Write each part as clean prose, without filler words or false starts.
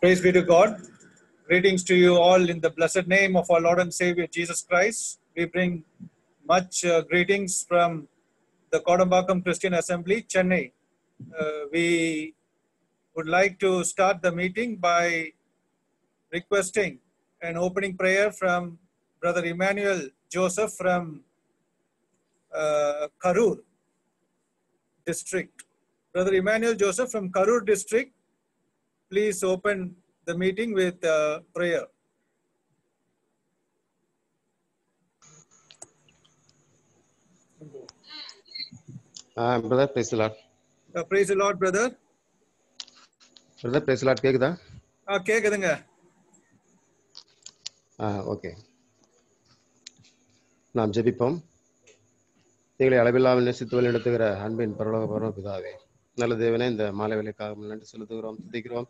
Praise be to God. Greetings to you all in the blessed name of our Lord and Savior Jesus Christ. We bring much greetings from the Kodambakam Christian Assembly, Chennai. We would like to start the meeting by requesting an opening prayer from Brother Emmanuel Joseph from Karur district. Brother Emmanuel Joseph from Karur district, please open the meeting with prayer. Brother, praise the Lord. Praise the Lord, brother. Brother, praise the Lord. கேக்குதா? கேக்குதுங்க. Okay. நாம் ஜெபிப்போம். எங்களை அளவில்லாமல் நேசித்து வழிநடத்துகிற அன்பின் பரலோக பிதாவே, நல்ல தேவனே, இந்த மாலை வேலைக்காக நன்றி செலுத்துகிறோம், துதிக்கிறோம்.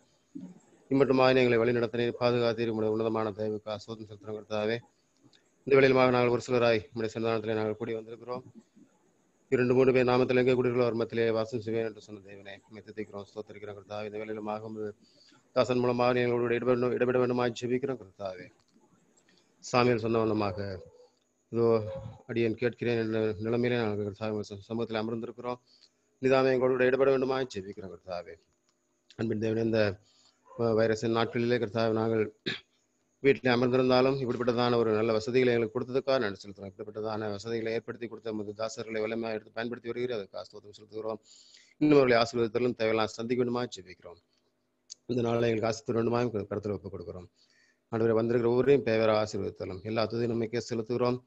இம்மட்டுமாக எங்களை வழி நடத்தினீர், பாதுகாத்தீர். உடைய உன்னதமான தயவுக்காக சோதனை செலுத்துகிறோம் கர்த்தாவே. இந்த வேளையிலுமாக நாங்கள் ஒரு சிலராய் உடைய சந்தானத்திலே நாங்கள் கூடி வந்திருக்கிறோம். 2-3 பேர் நாமத்தில் எங்கே கூடியிருக்கிறோம் அவர் மத்தியிலே வாசம் செய்வேன் என்று சொன்ன தேவனே, துதிக்கிறோம், ஸ்தோத்திரிக்கிறோம் கர்த்தாவே. இந்த வேளையிலுமாக தாசன் மூலமாக எங்களோட இடப்பட வேண்டுமாய் ஜெபிக்கிறோம் கர்த்தாவே. சாமியார் சொன்ன வண்ணமாக இதோ அடியேன் கேட்கிறேன் என்ற நிலைமையிலே நாங்கள் சமூகத்தில் அமர்ந்திருக்கிறோம். நிதானம் எங்களோட இடப்பட வேண்டுமாய் ஜெபிக்கிறோம் கர்த்தாவே. அன்பின் தேவனே, இந்த வைரஸின் நாட்களிலே கர்த்தாவே நாங்கள் வீட்டில் அமர்ந்திருந்தாலும் இப்படிப்பட்டதான ஒரு நல்ல வசதிகளை எங்களுக்கு கொடுத்ததுக்காக நன்றி செலுத்துகிறோம். இப்படிப்பட்டதான வசதிகளை ஏற்படுத்தி கொடுத்த நமது தாசர்களை வல்லமையாக எடுத்து பயன்படுத்தி வருகிறோம், அதுக்காக ஸ்தோத்திரம் செலுத்துகிறோம். இன்னும் அவர்களை ஆசீர்வாதத்திலும் தேவையெல்லாம் சந்திக்க வேண்டுமா ஜெபிக்கிறோம். இந்த நாளில் எங்களுக்கு ஆசீர்வாத வேண்டுமா கருத்தில் ஒப்புக் கொடுக்கிறோம். ஆண்டவரை வந்திருக்கிற ஒவ்வொருவரையும் பேவர ஆசீர்வாதத்திலும் எல்லா துதியும் நமக்கே செலுத்துகிறோம்.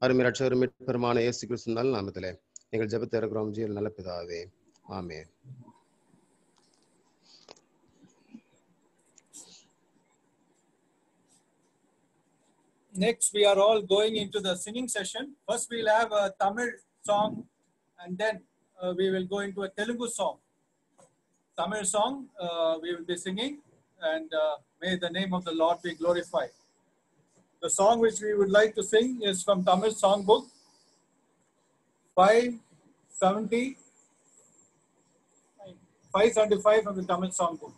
அருமை ரட்சகரும் மீட்பருமான இயேசு கிறிஸ்துவின் நாமத்திலே எங்கள் ஜெபத்தை இருக்கிறோம் ஜீவன் நல்ல பிதாவே, ஆமென். Next, we are all going into the singing session. First, we'll have a Tamil song, and then we will go into a Telugu song. Tamil song we will be singing, and may the name of the Lord be glorified. The song which we would like to sing is from Tamil Songbook 575 from the Tamil Songbook.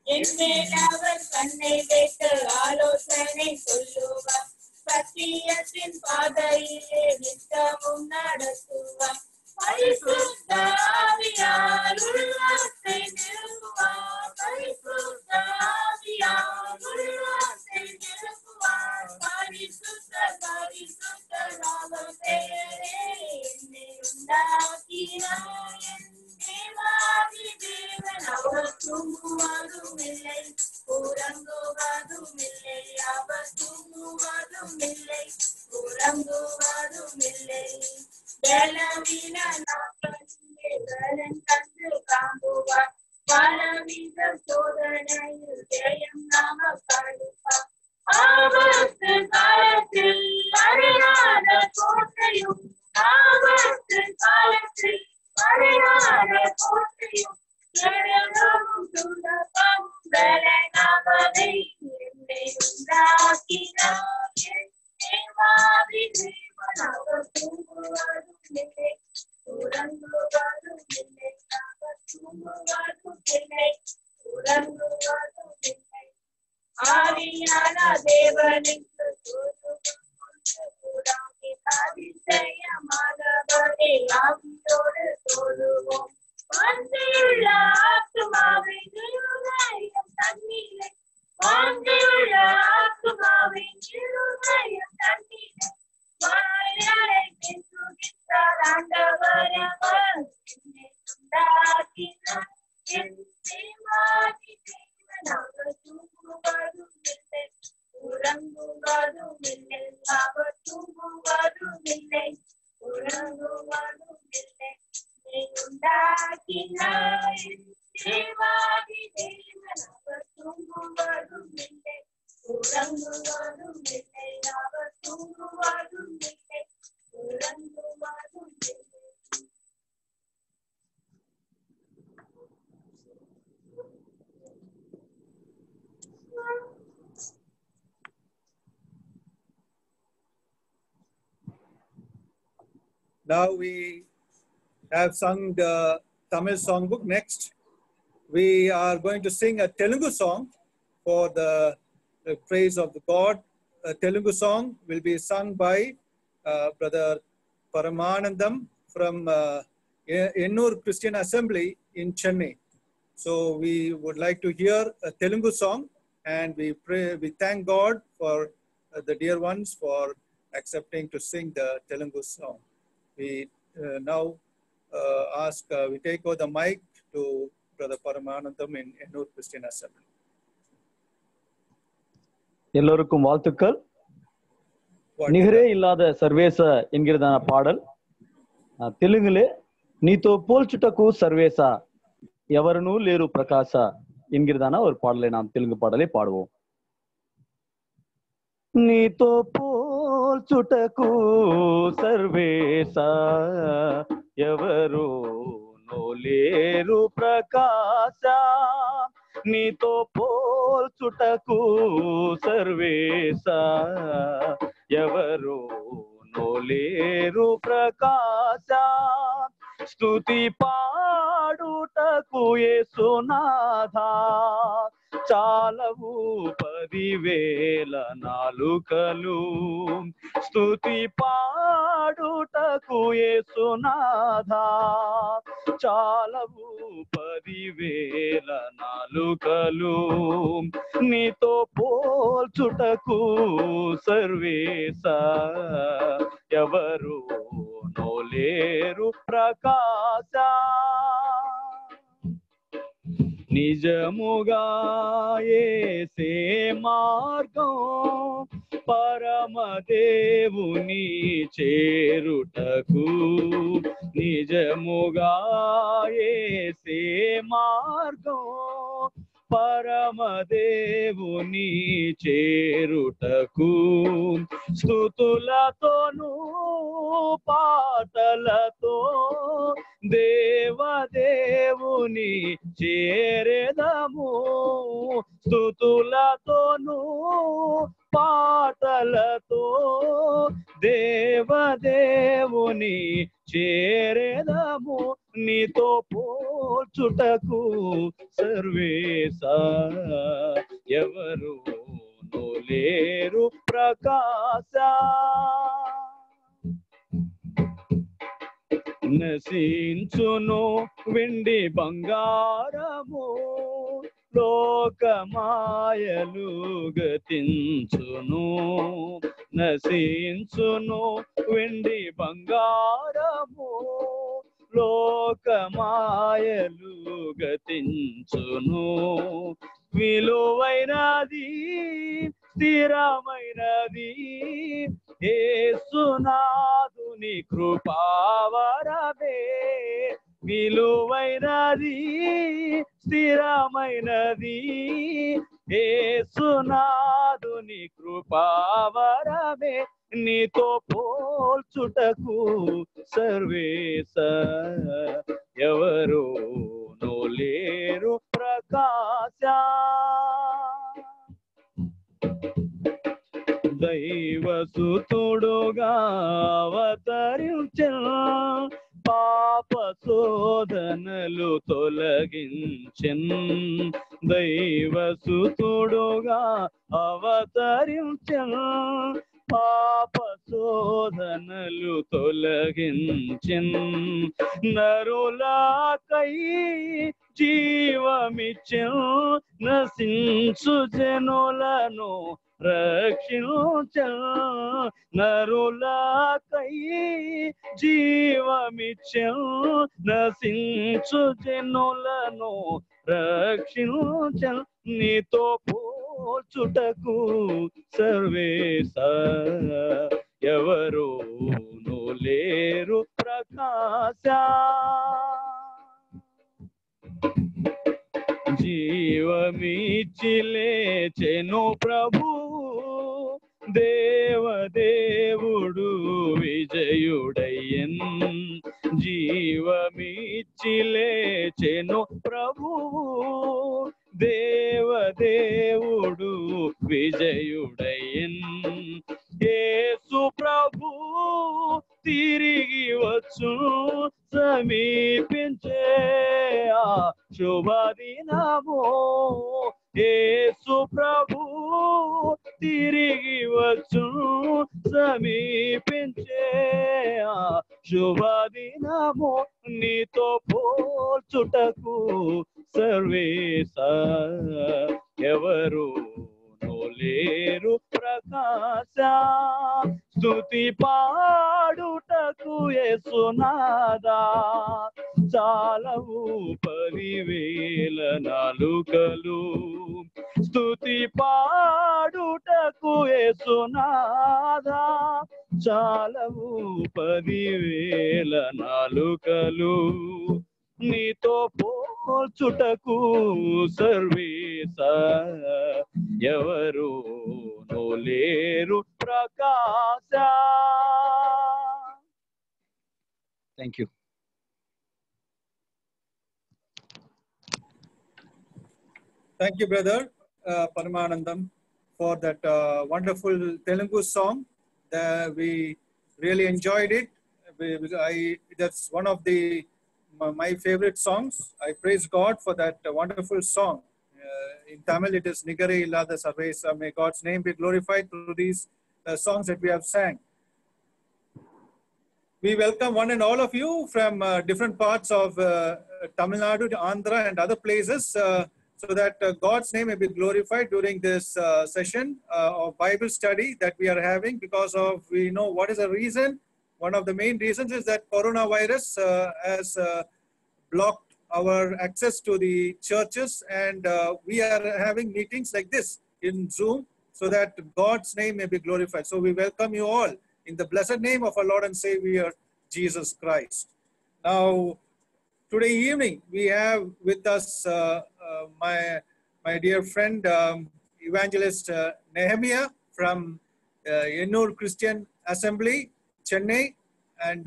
என்மேலவர் கண்ணை வைத்து ஆலோசனை சொல்லுவார், சத்தியத்தின் பாதையிலே நித்தமும் நடத்துவார். பரிசுத்த ஆவியால் உள்ளத்தை நிரப்புவார், பரிசுத்த ஆவியால் உள்ளத்தை நிரப்புவார். பரிசுத்த பரிசுத்த நாமம் பெயரே என்னை உண்டாக்கினார். தேவாதி தேவன் அவர் தூங்குவதும் இல்லை, உறங்குவதும் இல்லை, அவர் தூங்குவதும் இல்லை, உறங்குவதும் இல்லை. பலவீன நாட்களில் கண்டு காம்புவார், பலவித சோதனையில் ஜெயம் நாம கழுவார். ஆபத்து காலத்தில் அறியாத கோட்டையும், ஆபத்து காலத்தில் அறியாத கோட்டையும், ஜெயமும் துன்பமும் பலனாவதை என்னை உண்டாக்கினார். என் தேவாதி தேவன் அவர் தூங்குவதும் இல்லை, உறங்குவதும் இல்லை, அவர் தூங்குவதும் இல்லை, உறங்குவதும் இல்லை. ஆவியான தேவனுக்கு கூடாது, அதிசயமானவரை ஆவியோடு தோழுவோம். வாழ்ந்துள்ள ஆத்துமாவின் இருதயம் தண்ணீரை, வாழ்ந்துள்ள ஆத்துமாவின் இருதயம் தண்ணீரை, வாயாரை பேசுகின்றார் ஆண்டவர் அவர். என்னை உண்டாக்கினார் என் தேவாதி தேவன் அவர் தூங்குவதும் இல்லை, உறங்குவதும் இல்லை, அவர் தூங்குவதும் இல்லை, உறங்குவதும் இல்லை. உண்டாக்கினார் தேவாதி தேவன் அவர் தூங்குவதும் இல்லை, உறங்குவதும் இல்லை, அவர் தூங்குவதும் இல்லை, உறங்குவதும் இல்லை. Now we have sung the Tamil songbook. Next, we are going to sing a Telugu song for the praise of the God. A Telugu song will be sung by Brother Paramanandam from Ennur Christian Assembly in Chennai. So we would like to hear a Telugu song, and we thank God for the dear ones for accepting to sing the Telugu song. We now we take over the mic to Brother Paramanandam in Ennur Christian Assembly. எல்லோருக்கும் வாழ்த்துக்கள். நிகரே இல்லாத சர்வேச என்கிறதான பாடல் தெலுங்குலே நீతో పోల్చుటకు సర్వేస ఎవరునూ లేరు ప్రకాశ என்கிறதான ஒரு பாடலை நாம் தெலுங்கு பாடலை பாடுவோம். నీతో పోల్చుటకు సర్వేస ఎవరు నోలేరు ప్రకాశ, నీతో పోల్చుటకు సర్వేస ఎవరు నోలేరు ప్రకాశ, స్తుతి పాడుటకు యేసునాథా చాలవు 10,000 నాలుకలు, స్తుతి పాడుటకు యేసునాథా చాలవు 10,000 నాలుకలు, నీతో పోల్చుటకు సర్వేస ఎవరు నోలేరు ప్రకాశ. నిజముగా యేసే మార్గం పరమదేవుని చేరుటకు, నిజముగా యేసే మార్గం పరమదేవుని చేరుటకు, స్తుతులతోనూ పాటలతో దేవదేవుని చేరెదము, స్తుతులతోనూ పాటలతో దేవదేవుని చేరెదము, నీతో పోల్చుటకు సర్వేస ఎవరు నోలేరు ప్రకాశ. నశించును వెండి బంగారము లోకమాయలు గతించును, నశించును వెండి బంగారము లోకమాయలు గతించును, విలువైనది స్థిరమైనది యేసునాథుని కృపావరమే, విలువైనది స్థిరమైనది యేసునాథుని కృపావరమే, నీతో పోల్చుటకు సర్వేస ఎవరు నోలేరు ప్రకాశ. దైవసుతుడుగా అవతరించెను పాప శోధనలు తొలగించెను, దైవసుతుడుగా అవతరించెను పాప శోధనలు తొలగించెను, నరులకై జీవమిచ్చెను నశించు జనులను రక్షించెను, నరులకై జీవమిచ్చెను నశించు జనులను రక్షించెను, నీతో పోల్చుటకు సర్వేస ఎవరు నోలేరు ప్రకాశ. జీవమిచ్చి లేచెను ప్రభువు దేవదేవుడు విజయుడయ్యన్. జీవమిచ్చి లేచెను ప్రభువు దేవదేవుడు విజయుడయ్యన్. యేసు ప్రభు తిరిగి వచ్చు సమీపించే ఆ శుభదినము. యేసు ప్రభు తిరిగి వచ్చు సమీపించే ఆ శుభదినము. నీతో పోల్చుటకు సర్వేశ ఎవరు లేరు ప్రకాశ. స్తుతి పాడుటకు యేసునాదా చాలవు 10,000 నాలుకలు. స్తుతి పాడుటకు యేసునాదా చాలవు 10,000 నాలుకలు. నీతో పోల్చుటకు సర్వేశ ఎవరు లేరు ప్రకాశ. Thank you. Thank you, brother Paramanandam, for that wonderful Telugu song. We really enjoyed it. That's one of my favorite songs. I praise God for that wonderful song. In Tamil, it is Nigare Illada Sarvesa. May God's name be glorified through these songs that we have sang. We welcome one and all of you from different parts of Tamil Nadu, Andhra, and other places, so that God's name may be glorified during this session of Bible study that we are having, because we know what is the reason. One of the main reasons is that coronavirus has blocked our access to the churches, and we are having meetings like this in Zoom so that God's name may be glorified. So we welcome you all in the blessed name of our Lord and Savior, Jesus Christ. Now, today evening, we have with us my dear friend, Evangelist Nehemiah from Ennur Christian Assembly, Chennai, and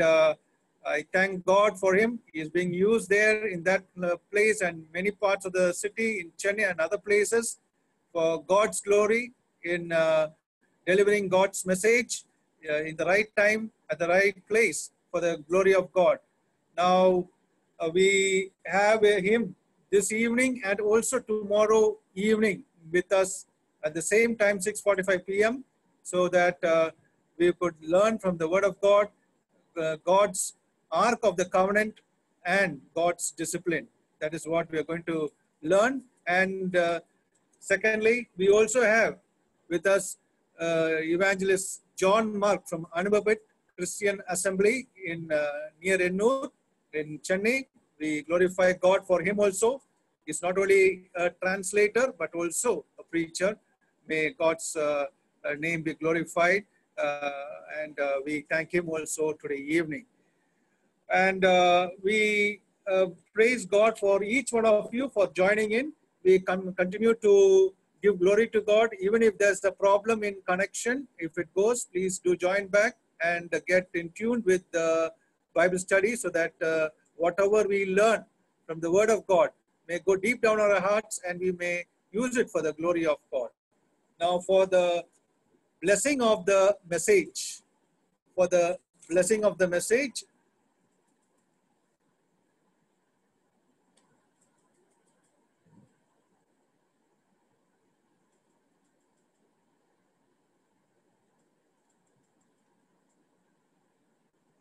I thank God for him. He is being used there in that place and many parts of the city in Chennai and other places for God's glory, in delivering God's message in the right time at the right place for the glory of God. Now we have him this evening and also tomorrow evening with us at the same time, 6:45 p.m., so that we could learn from the Word of God, God's Ark of the Covenant and God's discipline. That is what we are going to learn. And secondly, we also have with us Evangelist John Mark from Anubabit Christian Assembly in near Ennur in Chennai. We glorify God for him also. He's not only a translator but also a preacher. May God's name be glorified, and we thank him also today evening. And we praise God for each one of you for joining in. We continue to give glory to God. Even if there's a problem in connection, if it goes, please do join back and get in tune with the Bible study, so that whatever we learn from the Word of God may go deep down our hearts and we may use it for the glory of God. Now, for the blessing of the message,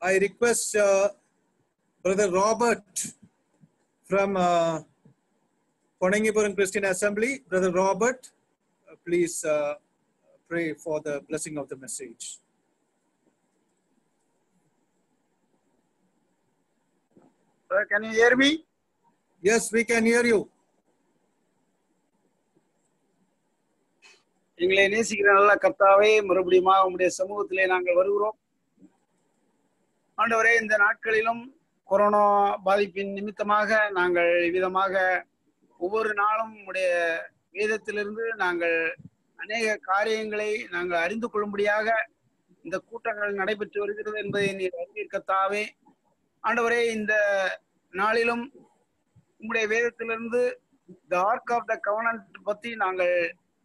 I request Brother Robert from Ponangipuram Christian Assembly. Brother Robert, please pray for the blessing of the message. Sir, can you hear me? Yes, we can hear you. எங்களை நேசிக்கிற நல்ல கர்த்தாவே, மறுபடியும் உம்முடைய சமூகத்திலே நாங்கள் வருகிறோம். ஆண்டவரே, இந்த நாட்களிலும் கொரோனா பாதிப்பின் நிமித்தமாக நாங்கள் விதமாக ஒவ்வொரு நாளும் உம்முடைய வேதத்திலிருந்து நாங்கள் அநேக காரியங்களை நாங்கள் அறிந்து கொள்ளும்படியாக இந்த கூட்டங்கள் நடைபெற்று வருகிறது என்பதை நீர் அறிவீர் கர்த்தாவே. ஆண்டவரே, இந்த நாளிலும் உம்முடைய வேதத்திலிருந்து த ஆர்க் ஆஃப் த கவனன்ட் பத்தி நாங்கள்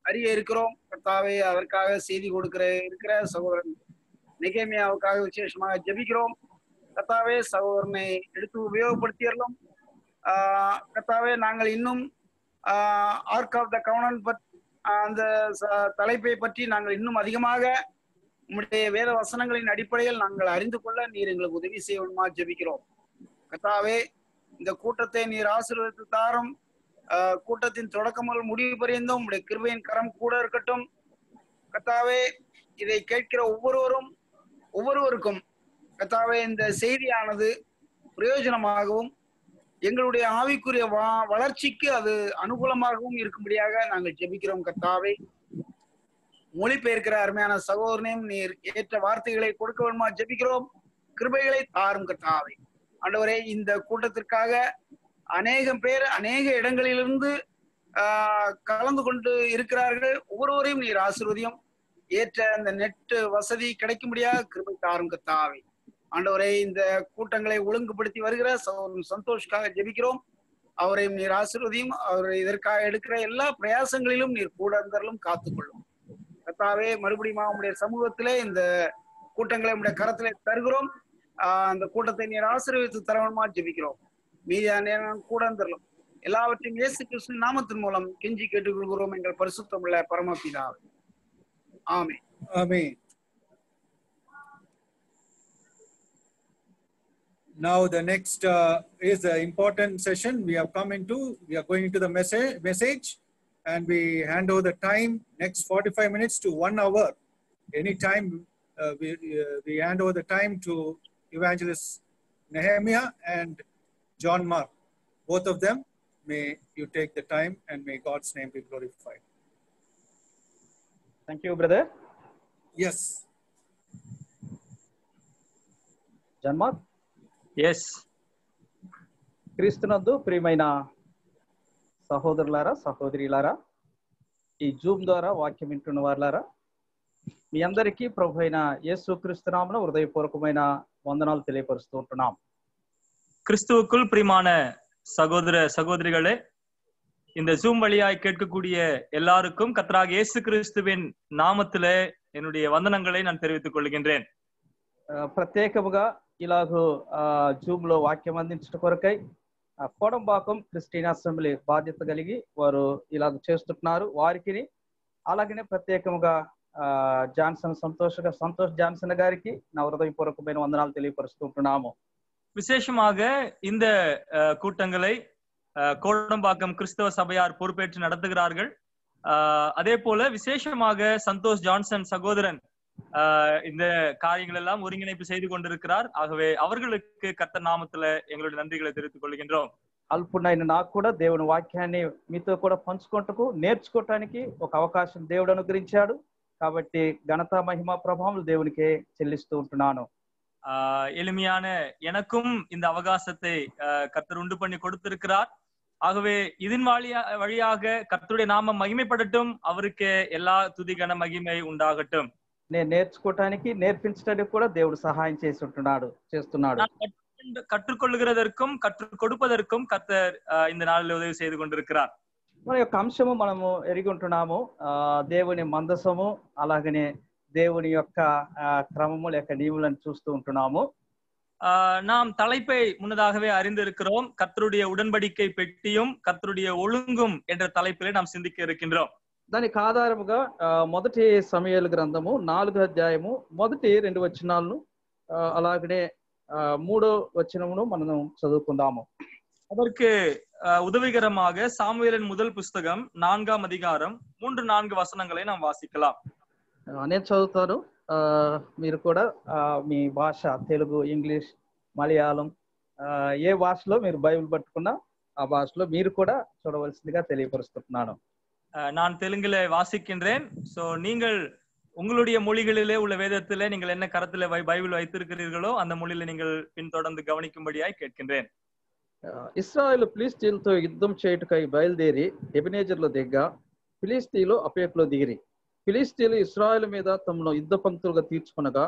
அறிய இருக்கிறோம் கர்த்தாவே. அதற்காக செய்தி இருக்கிற சகோதரன் நெகேமியாவுக்காக விசேஷமாக ஜெபிக்கிறோம் கர்த்தாவே. சகோதரனை எடுத்து உபயோகப்படுத்தியறோம் கர்த்தாவே. நாங்கள் இன்னும் ஆர்க் ஆஃப் த கவனன்ட் அந்த தலைப்பை பற்றி நாங்கள் இன்னும் அதிகமாக உம்முடைய வேத வசனங்களின் அடிப்படையில் நாங்கள் அறிந்து கொள்ள நீர் எங்களுக்கு உதவி செய்யணுமா ஜெபிக்கிறோம் கர்த்தாவே. இந்த கூட்டத்தை நீர் ஆசீர்வதித்து தாரும். கூட்டத்தின் தொடக்கம் முதல் முடிவு பரியந்தம் உம்முடைய கிருபையின் கரம் கூட இருக்கட்டும் கர்த்தாவே. இதை கேட்கிற ஒவ்வொருவருக்கும் கர்த்தாவே இந்த செய்தியானது பிரயோஜனமாகவும் எங்களுடைய ஆவிக்குரிய வளர்ச்சிக்கு அது அனுகூலமாகவும் இருக்கும்படியாக நாங்கள் ஜெபிக்கிறோம் கர்த்தாவே. மொழிபெயர்க்கிற அருமையான சகோதரனையும் நீர் ஏற்ற வார்த்தைகளை கொடுக்க வேண்டுமா ஜெபிக்கிறோம். கிருபைகளை தாரும் கர்த்தாவே. ஆண்டவரே, இந்த கூட்டத்திற்காக அநேகம் பேர் அநேக இடங்களிலிருந்து கலந்து கொண்டு இருக்கிறார்கள். ஒவ்வொருவரையும் நீர் ஆசீர்வதியும். ஏற்ற அந்த நெட் வசதி கிடைக்கும்படியாக கிருபை தாரும் கர்த்தாவே. ஆண்டவரை, இந்த கூட்டங்களை ஒழுங்குபடுத்தி வருகிற சந்தோஷ்காக ஜெபிக்கிறோம். அவரையும் நீர் ஆசீர்வதியும். அவர் இதற்காக எடுக்கிற எல்லா பிரயாசங்களிலும் நீர் கூட இருந்தாலும் காத்துக்கொள்ளும் கர்த்தாவே. மறுபடியும் உம்முடைய சமூகத்திலே இந்த கூட்டங்களை உம்முடைய கரத்திலே தருகிறோம். அந்த கூட்டத்தை நீர் ஆசீர்வதித்து தரவணுமா ஜெபிக்கிறோம். மீதியான நேரம் கூட இருந்துடலாம். எல்லாவற்றையும் இயேசு கிறிஸ்து நாமத்தின் மூலம் கெஞ்சி கேட்டுக்கொள்கிறோம் எங்கள் பரிசுத்தமுள்ள பரமபிதாவே. ஆமென். Amen. Now the next is the important session we have come into. We are going into the message and we hand over the time next 45 minutes to 1 hour. Any time we hand over the time to Evangelist Nehemiah and John Mark. Both of them, may you take the time and may God's name be glorified. Thank you, brother. Yes. John Mark. Yes. క్రీస్తునందు ప్రియమైన సహోదరులారా సహోదరులారా, ఈ Zoom ద్వారా వాక్యం వింటున్న వారులారా, మీ అందరికీ ప్రభు అయిన యేసుక్రీస్తు నామమున హృదయపూర్వకమైన వందనాలు తెలియపరుస్తూ ఉంటున్నాం. கிறிஸ்துவுக்குள் பிரியமான சகோதர சகோதரிகளே, இந்த ஜூம் வழியாய் கேட்கக்கூடிய எல்லாருக்கும் கர்த்தராகிய இயேசு கிறிஸ்துவின் நாமத்திலே என்னுடைய వందనங்களை நான் தெரிவித்துக் கொள்கின்றேன். ప్రత్యేకముగా ఇలాగూ జూమ్ లో వాక్యం అందించట కొరకై కోడంబాకం క్రిస్టియన్ అసెంబ్లీ బాధ్యత కలిగి వారు ఇలాగ చేస్తున్నారు. వారికి అలాగనే ప్రత్యేకముగా సంతోష్ జాన్సన్ గారికి నా హృదయపూర్వకమైన వందనాలు తెలియపరుస్తుంటున్నాము. விசேஷமாக இந்த கூட்டங்களை கோடம்பாக்கம் கிறிஸ்தவ சபையார் பொறுப்பேற்று நடத்துகிறார்கள். அதே போல விசேஷமாக சந்தோஷ் ஜான்சன் சகோதரன் இந்த காரியங்கள் எல்லாம் ஒருங்கிணைப்பு செய்து கொண்டிருக்கிறார். ஆகவே அவர்களுக்கு கர்த்தர் நாமத்துல எங்களுடைய நன்றிகளை தெரிவித்துக் கொள்கின்றோம். అల్పునైన నాకు కూడా దేవుని వాక్యాన్ని మీతో కూడా పంచుకుంటూ నేర్చుకోవటానికి ఒక అవకాశం దేవుడు అనుగ్రహించాడు. కాబట్టి ఘనత మహిమ ప్రభావం దేవునికే చెల్లిస్తూ ఉంటున్నాను. எளிமையான எனக்கும் இந்த அவகாசத்தை கர்த்தர் உண்டு பண்ணி கொடுத்திருக்கிறார். ஆகவே இதன் வழியாக கர்த்தருடைய நாமம் மகிமைப்படட்டும். அவருக்கு எல்லா துதி கன மகிமை உண்டாகட்டும். నేను నేర్చుకోవటానికి నేర్పించడానికి కూడా దేవుడు సహాయం చేస్తున్నాడు. கற்றுக்கொள்ளுகிறதற்கும் கற்றுக் கொடுப்பதற்கும் கர்த்தர் இந்த நாளில் உதவி செய்து கொண்டிருக்கிறார். మన యొక్క అంశము మనము ఎరిగి ఉంటున్నాము. దేవుని మందసము అలాగనే దేవుని యొక్క క్రమము లేక నియములను చూస్తూ ఉంటున్నాము. நாம் தலைப்பை முன்னதாகவே அறிந்திருக்கிறோம். கர்த்தருடைய உடன்படிக்கை பெட்டியும் கர்த்தருடைய ஒழுங்கும் என்ற தலைப்பிலே நாம் சிந்திக்க இருக்கின்றோம். దానికి ఆధారముగా మొదటి సమూయేలు గ్రంథము 4వ అధ్యాయము మొదటి 2 వచనాలను అలాగనే 3వ వచనమును మనం చదువుకుందాము. அதற்கு உதவிகரமாக சாமுவேலின் முதல் புஸ்தகம் 4ஆம் அதிகாரம் 3-4 வசனங்களை நாம் வாசிக்கலாம். నేను చదువుతాను. మీరు కూడా మీ భాష తెలుగు, ఇంగ్లీష్, మలయాళం ఏ భాషలో మీరు బైబిల్ పట్టుకున్నా ఆ భాషలో మీరు కూడా చూడవలసిందిగా తెలియపరుస్తున్నాను. நான் தெலுங்குல வாசிக்கின்றேன். சோ நீங்கள் உங்களுடைய மொழிகளிலே உள்ள வேதத்திலே நீங்கள் என்ன கரத்திலே பைபிள் வைத்திருக்கிறீர்களோ அந்த மொழியில நீங்கள் பின்தொடர்ந்து கவனிக்கும்படியாய் கேட்கின்றேன். ఇశ్రాయేలు ఫిలిష్తీయులతో యుద్ధం చేయుటకై బయలుదేరి ఎబెనేజర్లో దిగ్గా ఫిలిష్తీయులు అపేకులో దిగిరి. ఫిలిష్తీయులు ఇశ్రాయేలు మీద తమను యుద్ధ పంక్తులుగా తీర్చుకునగా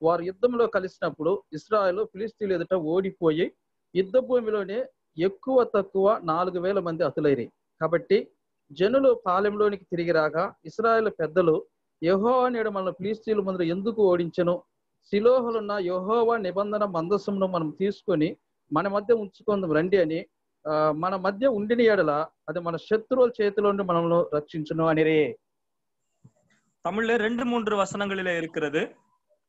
వారు యుద్ధంలో కలిసినప్పుడు ఇశ్రాయేలు ఫిలిష్తీయులు ఎదుట ఓడిపోయి యుద్ధ భూమిలోనే ఎక్కువ తక్కువ 4,000 మంది హతులైరి. కాబట్టి జనులు పాలెంలోనికి తిరిగి రాగా ఇశ్రాయేలు పెద్దలు, యెహోవా నేడు మన ఫిలిష్తీయుల ముందు ఎందుకు ఓడించెను? షిలోహులున్న యెహోవా నిబంధన మందసమును మనం తీసుకొని మన మధ్య ఉంచుకుందాం రండి అని, మన మధ్య ఉండిన ఎడల అది మన శత్రువుల చేతిలో నుండి మనల్ని రక్షించును అనిరే. தமிழ்ல 2-3 வசனங்களிலே இருக்கிறது.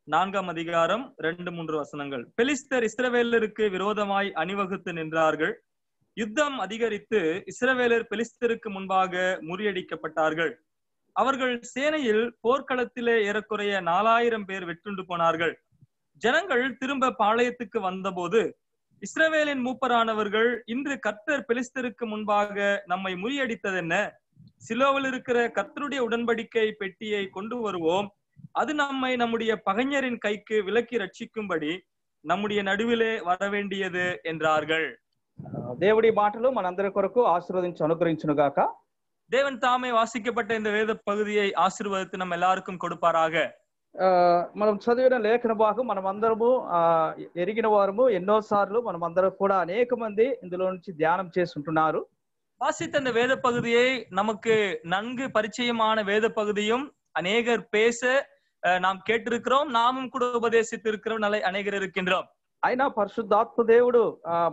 4ஆம் அதிகாரம் 2-3 வசனங்கள். பெலிஸ்தர் இஸ்ரவேலருக்கு விரோதமாய் அணிவகுத்து நின்றார்கள். யுத்தம் அதிகரித்து இஸ்ரவேலர் பெலிஸ்தருக்கு முன்பாக முறியடிக்கப்பட்டார்கள். அவர்கள் சேனையில் போர்க்களத்திலே ஏறக்குறைய 4000 பேர் வெட்டுண்டு போனார்கள். ஜனங்கள் திரும்ப பாளையத்துக்கு வந்தபோது இஸ்ரவேலின் மூப்பரானவர்கள், இன்று கர்த்தர் பெலிஸ்தருக்கு முன்பாக நம்மை முறியடித்ததென்ன? சிலோவில் இருக்கிற கர்த்தருடைய உடன்படிக்கை பெட்டியை கொண்டு வருவோம், அது நம்மை நம்முடைய பகைஞரின் கைக்கு விலக்கி ரட்சிக்கும்படி நம்முடைய நடுவிலே வரவேண்டியது என்றார்கள். దేవుడి మాటలు మనందరి కొరకు ఆశీర్వదించి అనుగ్రహించును గాక. தேவன் தாமே வாசிக்கப்பட்ட இந்த வேத பகுதியை ஆசீர்வதித்து நம்ம எல்லாருக்கும் கொடுப்பாராக. మనం చదివిన లేఖన భాగం మనం అందరము ఎరిగిన వారము. ఎన్నోసార్లు మనం అందరం కూడా అనేక మంది ఇందులో నుంచి ధ్యానం చేస్తుంటున్నారు. வாசித்த இந்த வேத பகுதியை நமக்கு நன்கு பரிச்சயமான வேத பகுதியும் அநேகர் பேச நாம் கேட்டிருக்கிறோம், நாமும் கூட உபதேசித்து இருக்கிறோம், அநேகர் இருக்கின்றோம். అయినా పరిశుద్ధాత్మ దేవుడు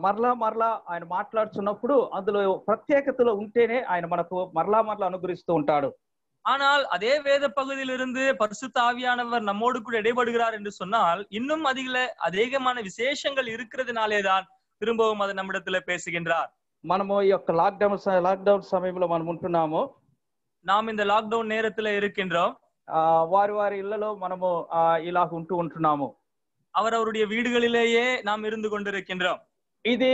మరలా ఆయన మాట్లాడుతున్నప్పుడు అందులో ప్రత్యేకతలో ఉంటేనే ఆయన మనకు మరలా అనుగ్రహిస్తూ ఉంటాడు. ஆனால் அதே வேத பகுதியிலிருந்து பரிசுத்த ஆவியானவர் நம்மோடு கூட இடைபடுகிறார் என்று சொன்னால் இன்னும் அதிகமான விசேஷங்கள் இருக்கிறதுனாலேதான் திரும்பவும் அதை நம்மிடத்துல பேசுகின்றார். మనము ఈ యొక్క లాక్డౌన్ సమయంలో మనం ఉంటున్నాము. நாம் இந்த லாக்டவுன் நேரத்துல இருக்கின்றோம். వారి ఇళ్లలో మనము ఇలా ఉంటున్నాము. அவருடைய வீடுகளிலேயே நாம் இருந்து கொண்டிருக்கின்றோம். ఇది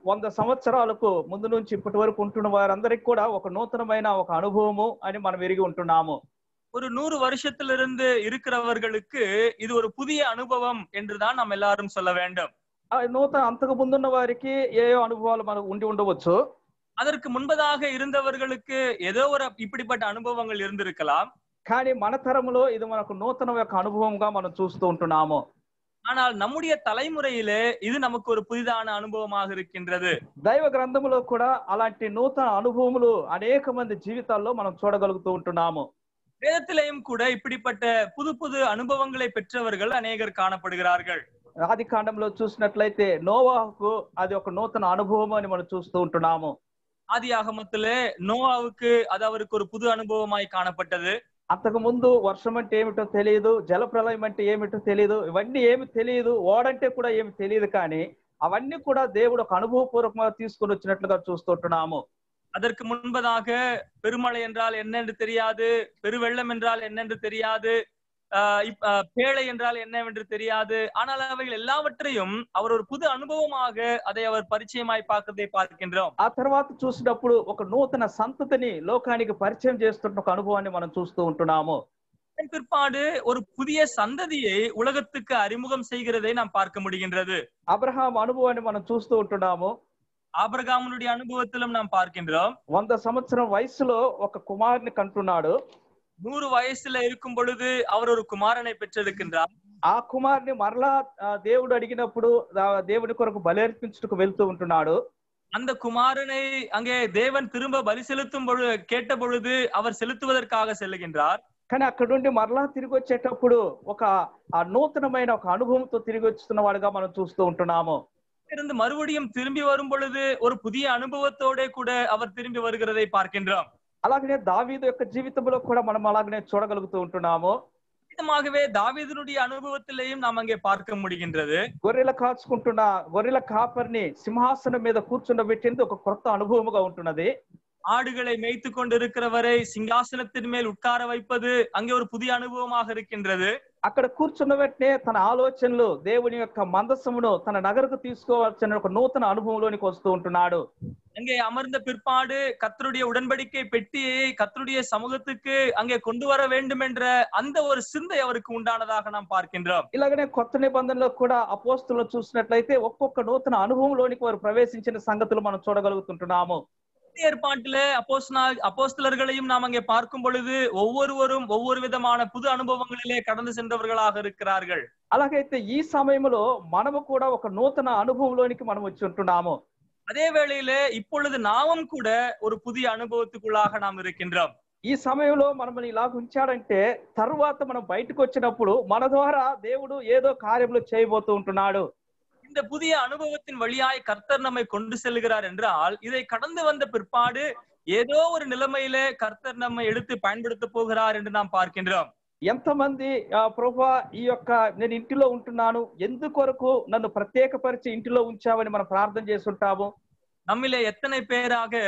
100 సంవత్సరాలకు ముందు నుంచి ఇప్పటి వరకు ఉంటున్న వారందరికి కూడా ఒక నూతనమైన ఒక అనుభవము అని మనం ఎరిగి ఉంటున్నాము. ஒரு 100 வருஷத்திலிருந்து இருக்கிறவர்களுக்கு இது ஒரு புதிய அனுபவம் என்றுதான் நாம் எல்லாரும் சொல்ல வேண்டும். అంతకు ముందున్న వారికి ఏయో అనుభవాలు మనకు ఉండి ఉండవచ్చు. அதற்கு முன்பதாக இருந்தவர்களுக்கு ஏதோ ஒரு இப்படிப்பட்ட அனுபவங்கள் இருந்திருக்கலாம். కానీ మన తరములో ఇది మనకు నూతన యొక్క అనుభవంగా మనం చూస్తూ ఉంటున్నాము. ஆனால் நம்முடைய தலைமுறையிலே இது நமக்கு ஒரு புதிதான அனுபவமாக இருக்கின்றது. దైవ గ్రంథములో కూడా అలాంటి నూతన అనుభవములు అనేక మంది జీవితాల్లో మనం చూడగలుగుతూ ఉంటున్నాము. வேதத்திலேயும் கூட இப்படிப்பட்ட புது அனுபவங்களை பெற்றவர்கள் அநேகர் காணப்படுகிறார்கள். ఆది కాండంలో చూసినట్లయితే నోవాహుకు అది ఒక నూతన అనుభవం అని మనం చూస్తూ ఉంటున్నాము. ஆதியாகமத்திலே நோவாவுக்கு அது அவருக்கு ஒரு புது அனுபவமாய் காணப்பட்டது. అంతకు ముందు వర్షం అంటే ఏమిటో తెలియదు, జలప్రలయం అంటే ఏమిటో తెలియదు, ఇవన్నీ ఏమి తెలియదు, ఓడంటే కూడా ఏమి తెలియదు. కానీ అవన్నీ కూడా దేవుడు ఒక అనుభవపూర్వకంగా తీసుకుని వచ్చినట్లుగా చూస్తుంటున్నాము. அதற்கு முன்பதாக பெருமழை என்றால் என்னென்று தெரியாது, பெருவெள்ளம் என்றால் என்னென்று தெரியாது, பேழை என்றால் என்னவென்று தெரியாது. ஆனால் அவைகள் எல்லாவற்றையும் அவர் ஒரு புது அனுபவமாக அதை அவர் பரிச்சயமாய் பார்க்கதை பார்க்கின்றோம். ఆ తర్వాత చూసినప్పుడు ఒక నూతన సంతతిని లోకానికి పరిచయం చేస్తున్న ఒక అనుభవాన్ని మనం చూస్తూ ఉంటున్నాము. பிற்பாடு ஒரு புதிய சந்ததியை உலகத்துக்கு அறிமுகம் செய்கிறதை நாம் பார்க்க முடிகின்றது. అబ్రహాం అనుభవాన్ని మనం చూస్తూ ఉంటున్నాము. ஆபிரகாமுடைய அனுபவத்திலும் நாம் பார்க்கின்றோம். 100 సంవత్సరం వయసులో ఒక కుమారుని కంటున్నాడు. 100 வயசுல இருக்கும் பொழுது அவர் ஒரு குமாரனை பெற்றிருக்கின்றார். ఆ కుమారుని మరలా దేవుడు అడిగినప్పుడు దేవుని కొరకు బలి వెళ్తూ ఉంటున్నాడు. அந்த குமாரனை அங்கே தேவன் திரும்ப பலி செலுத்தும் கேட்ட பொழுது அவர் செலுத்துவதற்காக செல்லுகின்றார். కానీ అక్కడ నుండి మరలా తిరిగి వచ్చేటప్పుడు ఒక నూతనమైన ఒక అనుభవంతో తిరిగి వస్తున్న వాడుగా మనం చూస్తూ ఉంటున్నాము. இருந்து மறுபடியும் திரும்பி வரும் பொழுது ஒரு புதிய அனுபவத்தோட கூட அவர் திரும்பி வருகிறதை பார்க்கின்றோம். అలాగనే దావీదు యొక్క జీవితంలో కూడా మనం అలాగనే చూడగలుగుతూ ఉంటున్నాము. விதமாகவே தாவீதுனுடைய அனுபவத்திலேயும் நாம் அங்கே பார்க்க முடிகின்றது. గొర్రెల కాపర్ని సింహాసనం మీద కూర్చుండబెట్టింది ఒక కొత్త అనుభవముగా ఉంటున్నది. ஆடுகளை மேய்த்து கொண்டிருக்கிறவரை சிங்காசனத்தின் மேல் உட்கார வைப்பது அங்கே ஒரு புதிய அனுபவமாக இருக்கின்றது. అక్కడ కూర్చున్న వెంటనే తన ఆలోచనలు దేవుని యొక్క మందసమును తన నగరకు తీసుకోవాల్సిన ఒక నూతన అనుభవంలోనికి వస్తూ ఉంటున్నాడు. அங்கே அமர்ந்த பிற்பாடு கர்த்தருடைய உடன்படிக்கை பெட்டியை கர்த்தருடைய சமூகத்துக்கு அங்கே கொண்டு வர வேண்டும் என்ற அந்த ஒரு சிந்தை அவருக்கு உண்டானதாக நாம் பார்க்கின்றோம். ఇలాగనే కొత్త నిబంధనలో కూడా అపోస్తులను చూసినట్లయితే ఒక్కొక్క నూతన అనుభవంలోనికి వారు ప్రవేశించిన సంగతులు మనం చూడగలుగుతుంటున్నాము. ஏற்பாட்டிலே அப்போஸ்தலர்களையும் நாம் அங்கே பார்க்கும் பொழுது ஒவ்வொருவரும் ஒவ்வொரு விதமான புது அனுபவங்களிலே கடந்து சென்றவர்களாக இருக்கிறார்கள். అలాగైతే ఈ సమయంలో మనము కూడా ఒక నూతన అనుభవంలోనికి మనం వచ్చి ఉంటున్నాము. அதே வேளையிலே இப்பொழுது நாமும் கூட ஒரு புதிய அனுபவத்துக்குள்ளாக நாம் இருக்கின்றோம். ఈ సమయంలో మనల్ని ఇలా ఉంచాడంటే తరువాత మనం బయటకు వచ్చినప్పుడు మన ద్వారా దేవుడు ఏదో కార్యములు చేయబోతూ ఉంటున్నాడు. இந்த புதிய அனுபவத்தின் வழியாய் கர்த்தர் நம்மை கொண்டு செல்கிறார் என்றால் இதை கடந்து வந்த பிற்பாடு ஏதோ ஒரு நிலைமையிலே கர்த்தர் நம்மை எடுத்து பயன்படுத்த போகிறார் என்று நாம் பார்க்கின்றோம். ఎంతమంది ప్రభువా ఈ యొక్క నేను ఇంటిలో ఉంటున్నాను ఎందుకొరకు నన్ను ప్రత్యేకపరిచి ఇంటిలో ఉంచావని మనం ప్రార్థన చేస్తుంటాము. நம்மிலே எத்தனை பேராக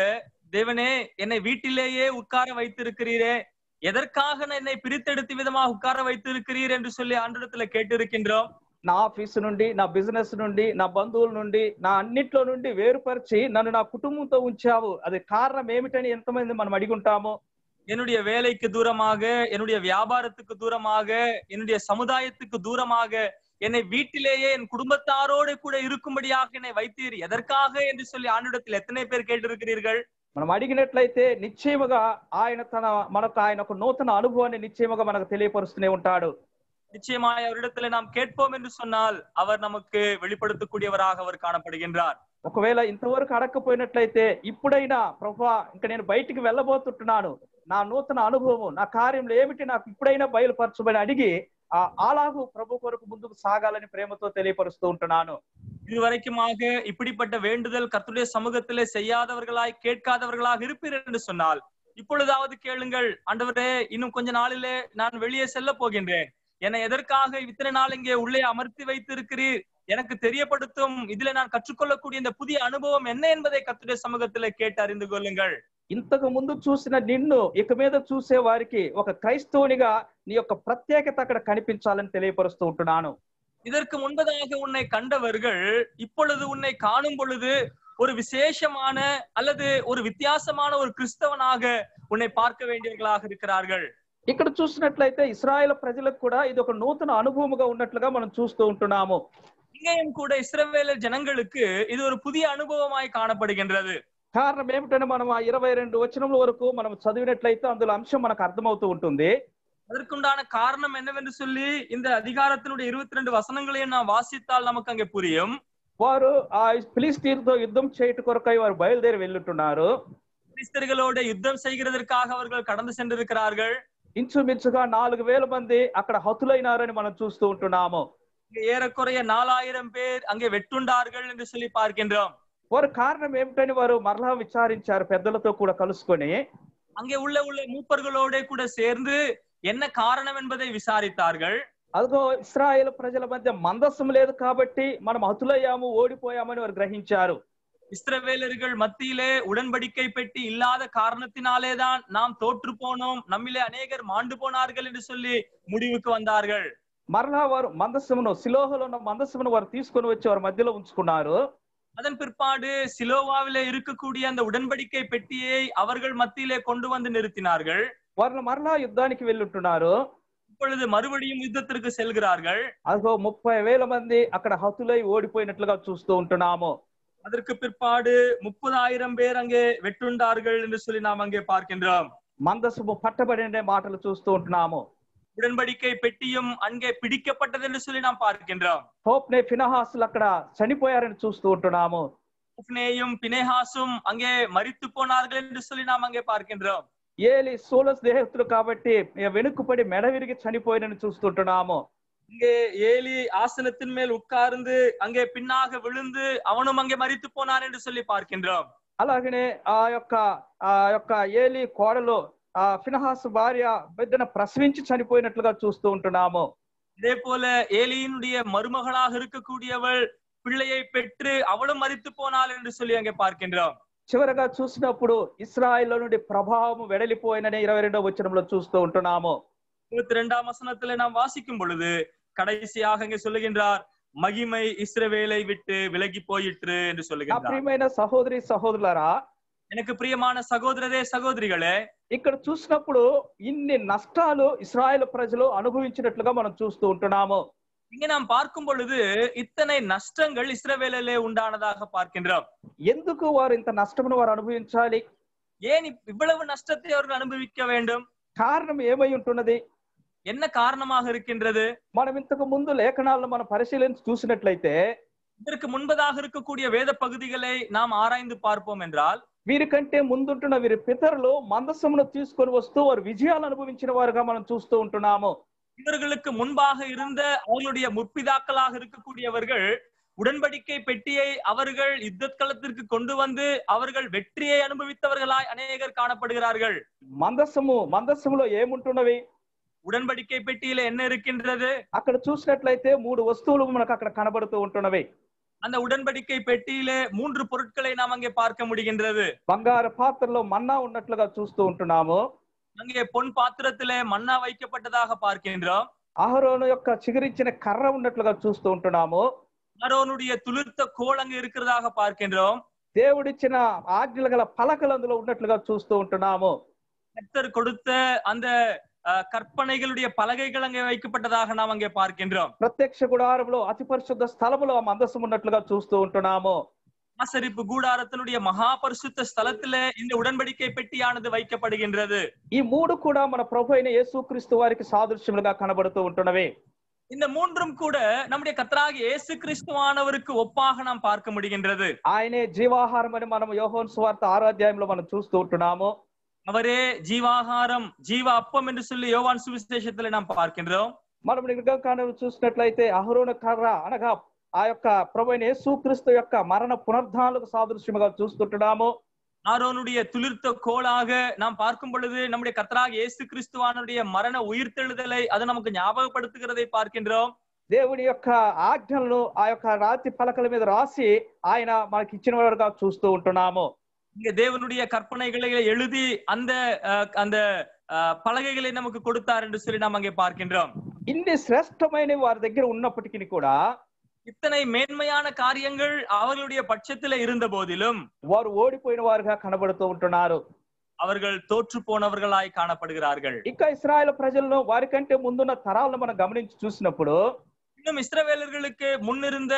தேவனே என்னை வீட்டிலேயே உட்கார வைத்திருக்கிறீரே, எதற்காக என்னை பிரித்தெடுத்து விதமாக உட்கார வைத்திருக்கிறீர் என்று சொல்லி ஆண்டவரிடத்துல கேட்டிருக்கின்றோம். నా ఆఫీసు నుండి, నా బిజినెస్ నుండి, నా బంధువుల నుండి, నా అన్నిట్లో నుండి వేరుపరిచి నన్ను నా కుటుంబంతో ఉంచావు, అది కారణం ఏమిటని ఎంతమంది మనం అడిగుంటాము. என்னுடைய வேலைக்கு தூரமாக, என்னுடைய வியாபாரத்துக்கு தூரமாக, என்னுடைய சமுதாயத்துக்கு தூரமாக என்னை வீட்டிலேயே என் குடும்பத்தாரோடு கூட இருக்கும்படியாக என்னை வைத்தீர், எதற்காக என்று சொல்லி ஆண்டவரிடத்தில் எத்தனை பேர் கேட்டிருக்கிறீர்கள்? మనం అడిగినట్లయితే నిశ్చయముగా మనకు ఆయన ఒక నూతన అనుభవాన్ని నిశ్చయముగా మనకు తెలియపరుస్తూనే ఉంటాడు. நிச்சயமாய் அவரிடத்துல நாம் கேட்போம் என்று சொன்னால் அவர் நமக்கு வெளிப்படுத்தக்கூடியவராக அவர் காணப்படுகின்றார். ఒకవేళ ఇంతవరకు అడగకపోయినట్లయితే ఇప్పుడైనా ప్రభువా ఇంకా నేను బయటికి వెళ్ళబోతుంటున్నాను, నా నూతన అనుభవము, నా కార్యములు ఏమిటి నాకు ఇప్పుడైనా బయలుపరచమని అడిగి అలాగూ ప్రభు కొరకు ముందుకు సాగాలని ప్రేమతో తెలియపరుస్తూ ఉంటున్నాను. இதுவரைக்குமாக இப்படிப்பட்ட வேண்டுதல் கர்த்தருடைய சமூகத்திலே செய்யாதவர்களாய் கேட்காதவர்களாக இருப்பீர் என்று சொன்னால் இப்பொழுதாவது கேளுங்கள். ஆண்டவரே, இன்னும் கொஞ்ச நாளிலே நான் வெளியே செல்ல போகின்றேன், என்னை எதற்காக இத்தனை நாள் இங்கே உள்ளே அமர்த்தி வைத்திருக்கிறீர், எனக்கு தெரியப்படுத்தும், இதுல நான் கற்றுக்கொள்ளக்கூடிய இந்த புதிய அனுபவம் என்ன என்பதை கர்த்தருடைய சமூகத்திலே கேட்டு அறிந்து கொள்ளுங்கள். ఇంతకు ముందు చూసిన నిన్ను ఇక మీద చూసే వారికి ఒక క్రైస్తవునిగా నీ యొక్క ప్రత్యేకత అక్కడ కనిపించాలని తెలియపరుస్తూ ఉంటున్నాను. இதற்கு முன்பதாக உன்னை கண்டவர்கள் இப்பொழுது உன்னை காணும் பொழுது ஒரு விசேஷமான அல்லது ஒரு வித்தியாசமான ஒரு கிறிஸ்தவனாக உன்னை பார்க்க வேண்டியவர்களாக இருக்கிறார்கள். ఇక్కడ చూసినట్లయితే ఇశ్రాయేలు ప్రజలకు కూడా ఇది ఒక నూతన అనుభవముగా ఉన్నట్లుగా మనం చూస్తూ ఉంటున్నాము. இங்கேயும் கூட இஸ்ரவேலர் ஜனங்களுக்கு இது ஒரு புதிய அனுபவமாய் காணப்படுகின்றது. కారణం ఏమిటంటే మనం ఆ 22 వచనముల వరకు మనం చదివినట్లయితే అందులో అంశం మనకు అర్థమవుతూ ఉంటుంది. அதற்குண்டான காரணம் என்னவென்று சொல்லி இந்த அதிகாரத்தினுடைய 22 வசனங்களையும் நாம் வாசித்தால் நமக்கு அங்கே புரியும். వారు ఆ ఫిలిస్తీన్తో యుద్ధం చేయట కొరకై వారు బయలుదేరి వెళ్ళుతున్నారు. பிலிஸ்தர்களோட யுத்தம் செய்கிறதற்காக அவர்கள் கடந்து சென்றிருக்கிறார்கள். ఇంచుమించుగా 4000 మంది అక్కడ హతులైనారని మనం చూస్తూ ఉంటున్నాము. ஏறக்குறைய 4000 பேர் அங்கே வெட்டுண்டார்கள் என்று சொல்லி பார்க்கின்றோம். వారు కారణం ఏమిటని వారు మరలా విచారించారు, పెద్దలతో కూడా కలుసుకొని அங்கே உள்ள மூப்பர்களோட கூட சேர்ந்து என்ன காரணம் என்பதை விசாரித்தார்கள். అదిగో ఇశ్రాయేలు ప్రజల మధ్య మందస్సం లేదు కాబట్టి మనం హతులయ్యాము, ఓడిపోయామని వారు గ్రహించారు. இஸ்ரவேலர்கள் மத்தியிலே உடன்படிக்கை பெட்டி இல்லாத காரணத்தினாலேதான் நாம் தோற்று போனோம், நம்மிலே அநேகர் மாண்டு போனார்கள் என்று சொல்லி முடிவுக்கு வந்தார்கள். మరలా వారు మందస్సమును, సిలోహలో ఉన్న మందస్సమును వారు తీసుకొని వచ్చి వారి మధ్యలో ఉంచుకున్నారు. அதன் பிற்பாடு சிலோவாவிலே இருக்கக்கூடிய அந்த உடன்படிக்கை பெட்டியை அவர்கள் மத்தியிலே கொண்டு வந்து நிறுத்தினார்கள். వారు మరలా యుద్ధానికి వెళ్ళుంటున్నారు. இப்பொழுது மறுபடியும் யுத்தத்திற்கு செல்கிறார்கள். అదిగో 30,000 మంది అక్కడ హతులై ఓడిపోయినట్లుగా చూస్తూ ఉంటున్నాము. அதற்கு பிற்பாடு 30,000 பேர் அங்கே வெட்டுண்டார்கள் என்று சொல்லி நாம் அங்கே பார்க்கின்றோம். మందస్సము పట్టబడిన మాటలు చూస్తూ ఉంటున్నాము. உடன்படிக்கை பெட்டியும் அங்கே பிடிக்கப்பட்டது என்று சொல்லி நாம் பார்க்கின்றோம். హోప్నే ఫినహాసులు అక్కడ చనిపోయారని చూస్తూ ఉంటున్నాము. ஹோப்னேயும் பினேஹாசும் அங்கே மரித்து போனார்கள் என்று சொல்லி நாம் அங்கே பார்க்கின்றோம். ఏలి సోల స్నేహితులు కాబట్టి వెనుకపడి మెడ విరిగి చనిపోయినని చూస్తుంటున్నాము. இங்கே ஏலி ஆசனத்தின் மேல் உட்கார்ந்து அங்கே பின்னாக விழுந்து அவனும் அங்கே மரித்து போனான் என்று சொல்லி பார்க்கின்றோம். అలాగనే ఆ యొక్క ఏలి కోడలు ఫినహాసు భార్య బిడ్డను ప్రసవించి చనిపోయినట్లుగా చూస్తూ ఉంటున్నాము. இதே போல ஏலியினுடைய மருமகளாக இருக்கக்கூடியவள் பிள்ளையை பெற்று அவளும் மரித்து போனாள் என்று சொல்லி அங்கே பார்க்கின்றோம். చివరగా చూసినప్పుడు ఇశ్రాయేలు నుండి ప్రభావం వెడలిపోయినని 22వ వచనంలో చూస్తూ ఉంటున్నాము. 22ஆம் வசனத்துல நாம் வாசிக்கும் பொழுது கடைசியாக இங்கே சொல்லுகின்றார், மகிமை இஸ்ரவேலை விட்டு விலகி போயிற்று என்று నా சொல்லுகின்றார். ప్రియమైన సహోదరి సహోదరులారా, எனக்கு பிரியமான சகோதரரே சகோதரிகளே, ఇక్కడ చూసినప్పుడు ఇన్ని నష్టాలు ఇశ్రాయేలు ప్రజలు అనుభవించినట్లుగా మనం చూస్తూ ఉంటున్నాము. இங்க நாம் பார்க்கும் பொழுது இத்தனை நஷ்டங்கள் இஸ்ரவேலிலே உண்டானதாக பார்க்கின்றோம். ఎందుకు వారు ఇంత నష్టమును వారు అనుభవించాలి? ஏன் இவ்வளவு நஷ்டத்தை அவர்கள் அனுபவிக்க வேண்டும்? కారణం ఏమై ఉంటున్నది? என்ன காரணமாக இருக்கின்றது? మనం ఇంతకు ముందు లేఖనాలను మనం పరిశీలించి చూసినట్లయితే இதற்கு முன்பதாக இருக்கக்கூடிய வேத பகுதிகளை நாம் ஆராய்ந்து பார்ப்போம் என்றால், వీరికంటే ముందుంటున్న వీరి పితరులు మందసమును తీసుకొని వస్తూ వారు విజయాలు అనుభవించిన వారుగా మనం చూస్తూ ఉంటున్నాము. இவர்களுக்கு முன்பாக இருந்த அவர்களுடைய முற்பிதாக்களாக இருக்கக்கூடியவர்கள் உடன்படிக்கை பெட்டியை அவர்கள் யுத்தக்களத்திற்கு கொண்டு வந்து அவர்கள் வெற்றியை அனுபவித்தவர்களாய் அநேகர் காணப்படுகிறார்கள். మందసములో ఏముంటున్నవి? உடன்படிக்கை பெட்டியில என்ன இருக்கின்றது? అక్కడ చూసినట్లయితే 3 వస్తువులు మనకు అక్కడ కనబడుతూ ఉంటున్నవి. அந்த உடன்படிக்கை பெட்டியிலே 3 பொருட்களை நாம் அங்கே பார்க்க முடிகின்றது. బంగారు పాత్రలో మన్నా ఉన్నట్లుగా చూస్తూ ఉంటున్నాము. அங்கே பொன் பாத்திரத்திலே மன்னா வைக்கப்பட்டதாக பார்க்கின்றோம். అహరోను యొక్క చిగురించిన కర్ర ఉన్నట్లుగా చూస్తూ ఉంటున్నాము. ஆரோனுடைய துளிர்த்த கோல் அங்கே இருக்கிறதாக பார்க்கின்றோம். దేవుడిచ్చిన ఆజ్ఞలు గల పలకలు అందులో ఉన్నట్లుగా చూస్తూ ఉంటున్నాము. கர்த்தர் கொடுத்த அந்த கற்பனைகளுடைய பலகைகள் அங்கே வைக்கப்பட்டதாக நாம் அங்கே பார்க்கின்றோம். ప్రత్యక్ష గుడారంలో అతి పరిశుద్ధ స్థలములో ఆ మందసం ఉన్నట్లుగా చూస్తూ ఉంటున్నాము. ஆசரிப்பு கூடாரத்தினுடைய மகா பரிசுத்த ஸ்தலத்திலே இந்த உடன்படிக்கை பெட்டியானது வைக்கப்படுகின்றது. ఈ 3 కూడా మన ప్రభు అయిన యేసుక్రీస్తు వారికి సాదృశ్యములుగా కనబడుతూ ఉంటున్నవి. இந்த 3ம் கூட நம்முடைய கர்த்தராகிய இயேசு கிறிஸ்துவானவருக்கு ஒப்பாக நாம் பார்க்க முடிகின்றது. ఆయనే జీవాహారం అని మనం యోహాను సువార్త 6వ అధ్యాయంలో మనం చూస్తూ ఉంటున్నాము. அவரே ஜீவாகாரம், ஜீவ அப்பம் என்று சொல்லி யோவான் சுவிசேஷத்திலே நாம் பார்க்கின்றோம். మనం నిర్గమకాండం చూసినట్లయితే అహరోను కర్ర అనగా ఆ యొక్క ప్రభు అయిన యేసుక్రీస్తు యొక్క మరణ పునరుద్ధానాలకు సాదృశ్యముగా చూస్తుంటున్నాము. ஆரோனுடைய துளிர்த்த கோலாக நாம் பார்க்கும் பொழுது நம்முடைய கர்த்தராகிய இயேசு கிறிஸ்துவானுடைய மரண உயிர்த்தெழுதலை அது நமக்கு ஞாபகப்படுத்துகிறதை பார்க்கின்றோம். దేవుని యొక్క ఆజ్ఞలను ఆ యొక్క రాతి పలకల మీద రాసి ఆయన మనకి ఇచ్చిన వారుగా చూస్తూ ఉంటున్నాము. இங்க தேவனுடைய கற்பனைகளை எழுதி அந்த அந்த பலகைகளை நமக்கு கொடுத்தார் என்று சொல்லி நாம் அங்கே பார்க்கின்றோம். ఇన్ని శ్రేష్టమైన వారి దగ్గర ఉన్నప్పటికీ కూడా இத்தனை மேன்மையான காரியங்கள் அவர்களுடைய பட்சத்திலே இருந்த போதிலும் వారు ఓడిపోయిన వారుగా కనబడుతూ ఉంటున్నారు. அவர்கள் தோற்று போனவர்களாய் காணப்படுகிறார்கள். ఇంకా ఇశ్రాయేలు ప్రజలను వారికంటే ముందున్న తరాలను మనం గమనించి చూసినప్పుడు இன்னும் இஸ்ரவேலர்களுக்கு முன்னிருந்த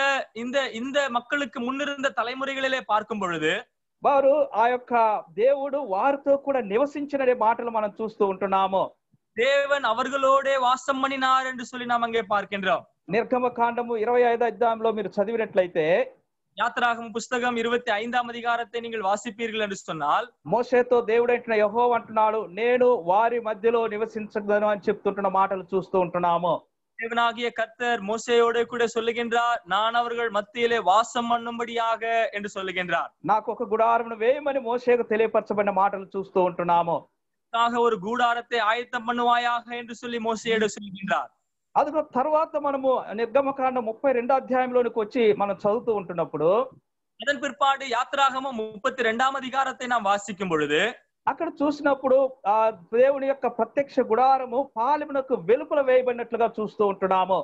இந்த மக்களுக்கு முன்னிருந்த தலைமுறைகளிலே பார்க்கும் பொழுது వారు ఆ యొక్క దేవుడు వారితో కూడా నివసించిన మాటలు మనం చూస్తూ ఉంటున్నాము. தேவன் அவர்களோடே வாசம் பண்ணினார் என்று சொல்லி நாம் அங்கே பார்க்கின்றோம். నిర్గమకాండము 25వ అధ్యాయంలో మీరు చదివినట్లయితే யாத்திராகம புஸ்தகம் 25ஆம் அதிகாரத்தை நீங்கள் வாசிப்பீர்கள் என்று சொன்னால், మోషేతో దేవుడైన యెహోవా అంటున్నాడు, నేను వారి మధ్యలో నివసించగలను అని చెప్తుంటున్న మాటలు చూస్తూ ఉంటున్నాము. தேவனாகிய கர்த்தர் மோசேயோடு கூட சொல்லுகின்றார், நான் அவர்கள் மத்தியிலே வாசம் பண்ணும்படியாக என்று சொல்லுகின்றார். నాకు ఒక గుడారమును వేయమని మోషేకు తెలియపరచబడిన మాటలు చూస్తూ ఉంటున్నాము. ஒரு கூடாரத்தை ஆயத்தம் பண்ணுவாயாக என்று சொல்லி மோசேயோடு சொல்லுகின்றார். అది తర్వాత మనము నిర్గమకాండం 32వ అధ్యాయంలోనికి వచ్చి మనం చదువుతూ ఉంటున్నప్పుడు அதன் பிற்பாடு யாத்திராகமம் 32ஆம் அதிகாரத்தை நாம் வாசிக்கும் பொழுது అక్కడ చూసినప్పుడు ఆ దేవుని యొక్క ప్రత్యక్ష గుడారము పాలెమునకు వెలుపల వేయబడినట్లుగా చూస్తూ ఉంటున్నాము.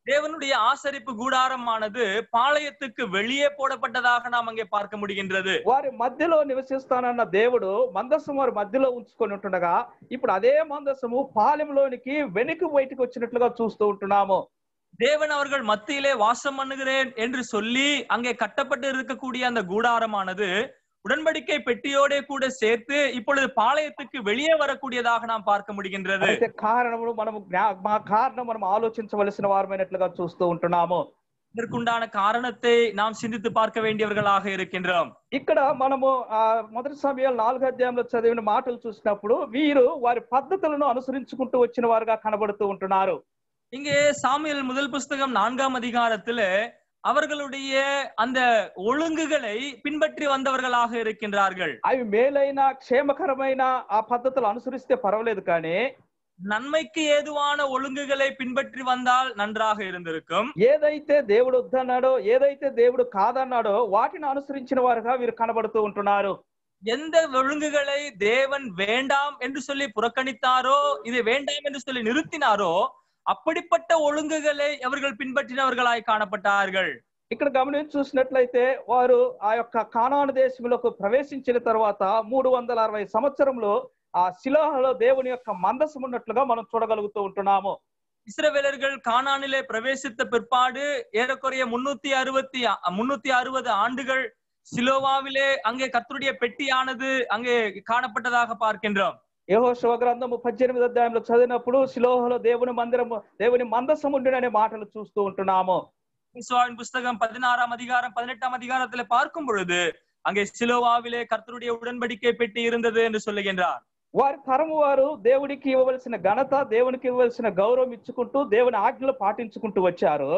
தேவனுடைய ஆசரிப்பு கூடாரமானது பாளையத்துக்கு வெளியே போடப்பட்டதாக நாம் அங்கே பார்க்க முடிகின்றது. వారి మధ్యలో నివసిస్తానన్న దేవుడు మందసం వారి మధ్యలో ఉంచుకొని ఉంటుండగా ఇప్పుడు అదే మందసము పాలెంలోనికి వెనుక బయటకు వచ్చినట్లుగా చూస్తూ ఉంటున్నాము. தேவன் அவர்கள் மத்தியிலே வாசம் பண்ணுகிறேன் என்று சொல்லி அங்கே கட்டப்பட்டு இருக்கக்கூடிய அந்த கூடாரமானது உடன்படிக்கை பெட்டியோட கூட சேர்த்து இப்பொழுது பாளையத்துக்கு வெளியே வரக்கூடியதாக நாம் பார்க்க முடிகின்றது. అయితే కారణమును మనం ఆలోచించవలసిన వారమైనట్లుగా చూస్తూ ఉంటున్నాము. இதற்குண்டான காரணத்தை நாம் சிந்தித்து பார்க்க வேண்டியவர்களாக இருக்கின்றோம். ఇక్కడ మనము మొదటి సమయాలు 4వ అధ్యాయంలో చదివిన మాటలు చూసినప్పుడు వీరు వారి పద్ధతులను అనుసరించుకుంటూ వచ్చిన వారుగా కనబడుతూ ఉంటున్నారు. இங்கே சாமுவேல் முதல் புஸ்தகம் 4ஆம் அதிகாரத்திலே அவர்களுடைய அந்த ஒழுங்குகளை பின்பற்றி வந்தவர்களாக இருக்கின்றார்கள். అవి మేలైన క్షేమకరమైన ఆ పద్ధతులు అనుసరిస్తే పర్వాలేదు, కానీ நன்மைக்கு ஏதுவான ஒழுங்குகளை பின்பற்றி வந்தால் நன்றாக இருந்திருக்கும். ఏదైతే దేవుడు వద్దన్నాడో ఏదైతే దేవుడు కాదన్నాడో వాటిని అనుసరించిన వారుగా వీరు కనబడుతూ ఉంటున్నారు. எந்த ஒழுங்குகளை தேவன் வேண்டாம் என்று சொல்லி புறக்கணித்தாரோ, இதை வேண்டாம் என்று சொல்லி நிறுத்தினாரோ, அப்படிப்பட்ட ஒழுங்குகளை அவர்கள் பின்பற்றினவர்களாய் காணப்பட்டார்கள். ఇక్కడ గమనించి చూసినట్లయితే వారు ఆ యొక్క కానాను దేశంలోకి ప్రవేశించిన తర్వాత 360 సంవత్సరంలో ఆ శిలోహలో దేవుని యొక్క మందసం ఉన్నట్లుగా మనం చూడగలుగుతూ ఉంటున్నాము. இஸ்ரவேலர்கள் கானானிலே பிரவேசித்த பிற்பாடு ஏறக்குறைய 360 ஆண்டுகள் சிலோவாவிலே அங்கே கர்த்தருடைய பெட்டியானது அங்கே காணப்பட்டதாக பார்க்கின்றோம். యెహోషువ గ్రంథము 18వ అధ్యాయంలో చదివినప్పుడు శిలోహలో దేవుని మందిరము దేవుని మందసం ఉండుననే మాటలు చూస్తూ ఉంటున్నాము. யோசுவாவின் புஸ்தகம் 16ஆம் அதிகாரம் 18ஆம் அதிகாரத்திலே பார்க்கும் பொழுது அங்கே சிலோவாவிலே கர்த்தருடைய உடன்படிக்கை பெட்டி இருந்தது என்று சொல்லுகின்றார். వారి తరము వారు దేవుడికి ఇవ్వవలసిన ఘనత, దేవునికి ఇవ్వవలసిన గౌరవం ఇచ్చుకుంటూ దేవుని ఆజ్ఞలు పాటించుకుంటూ వచ్చారు.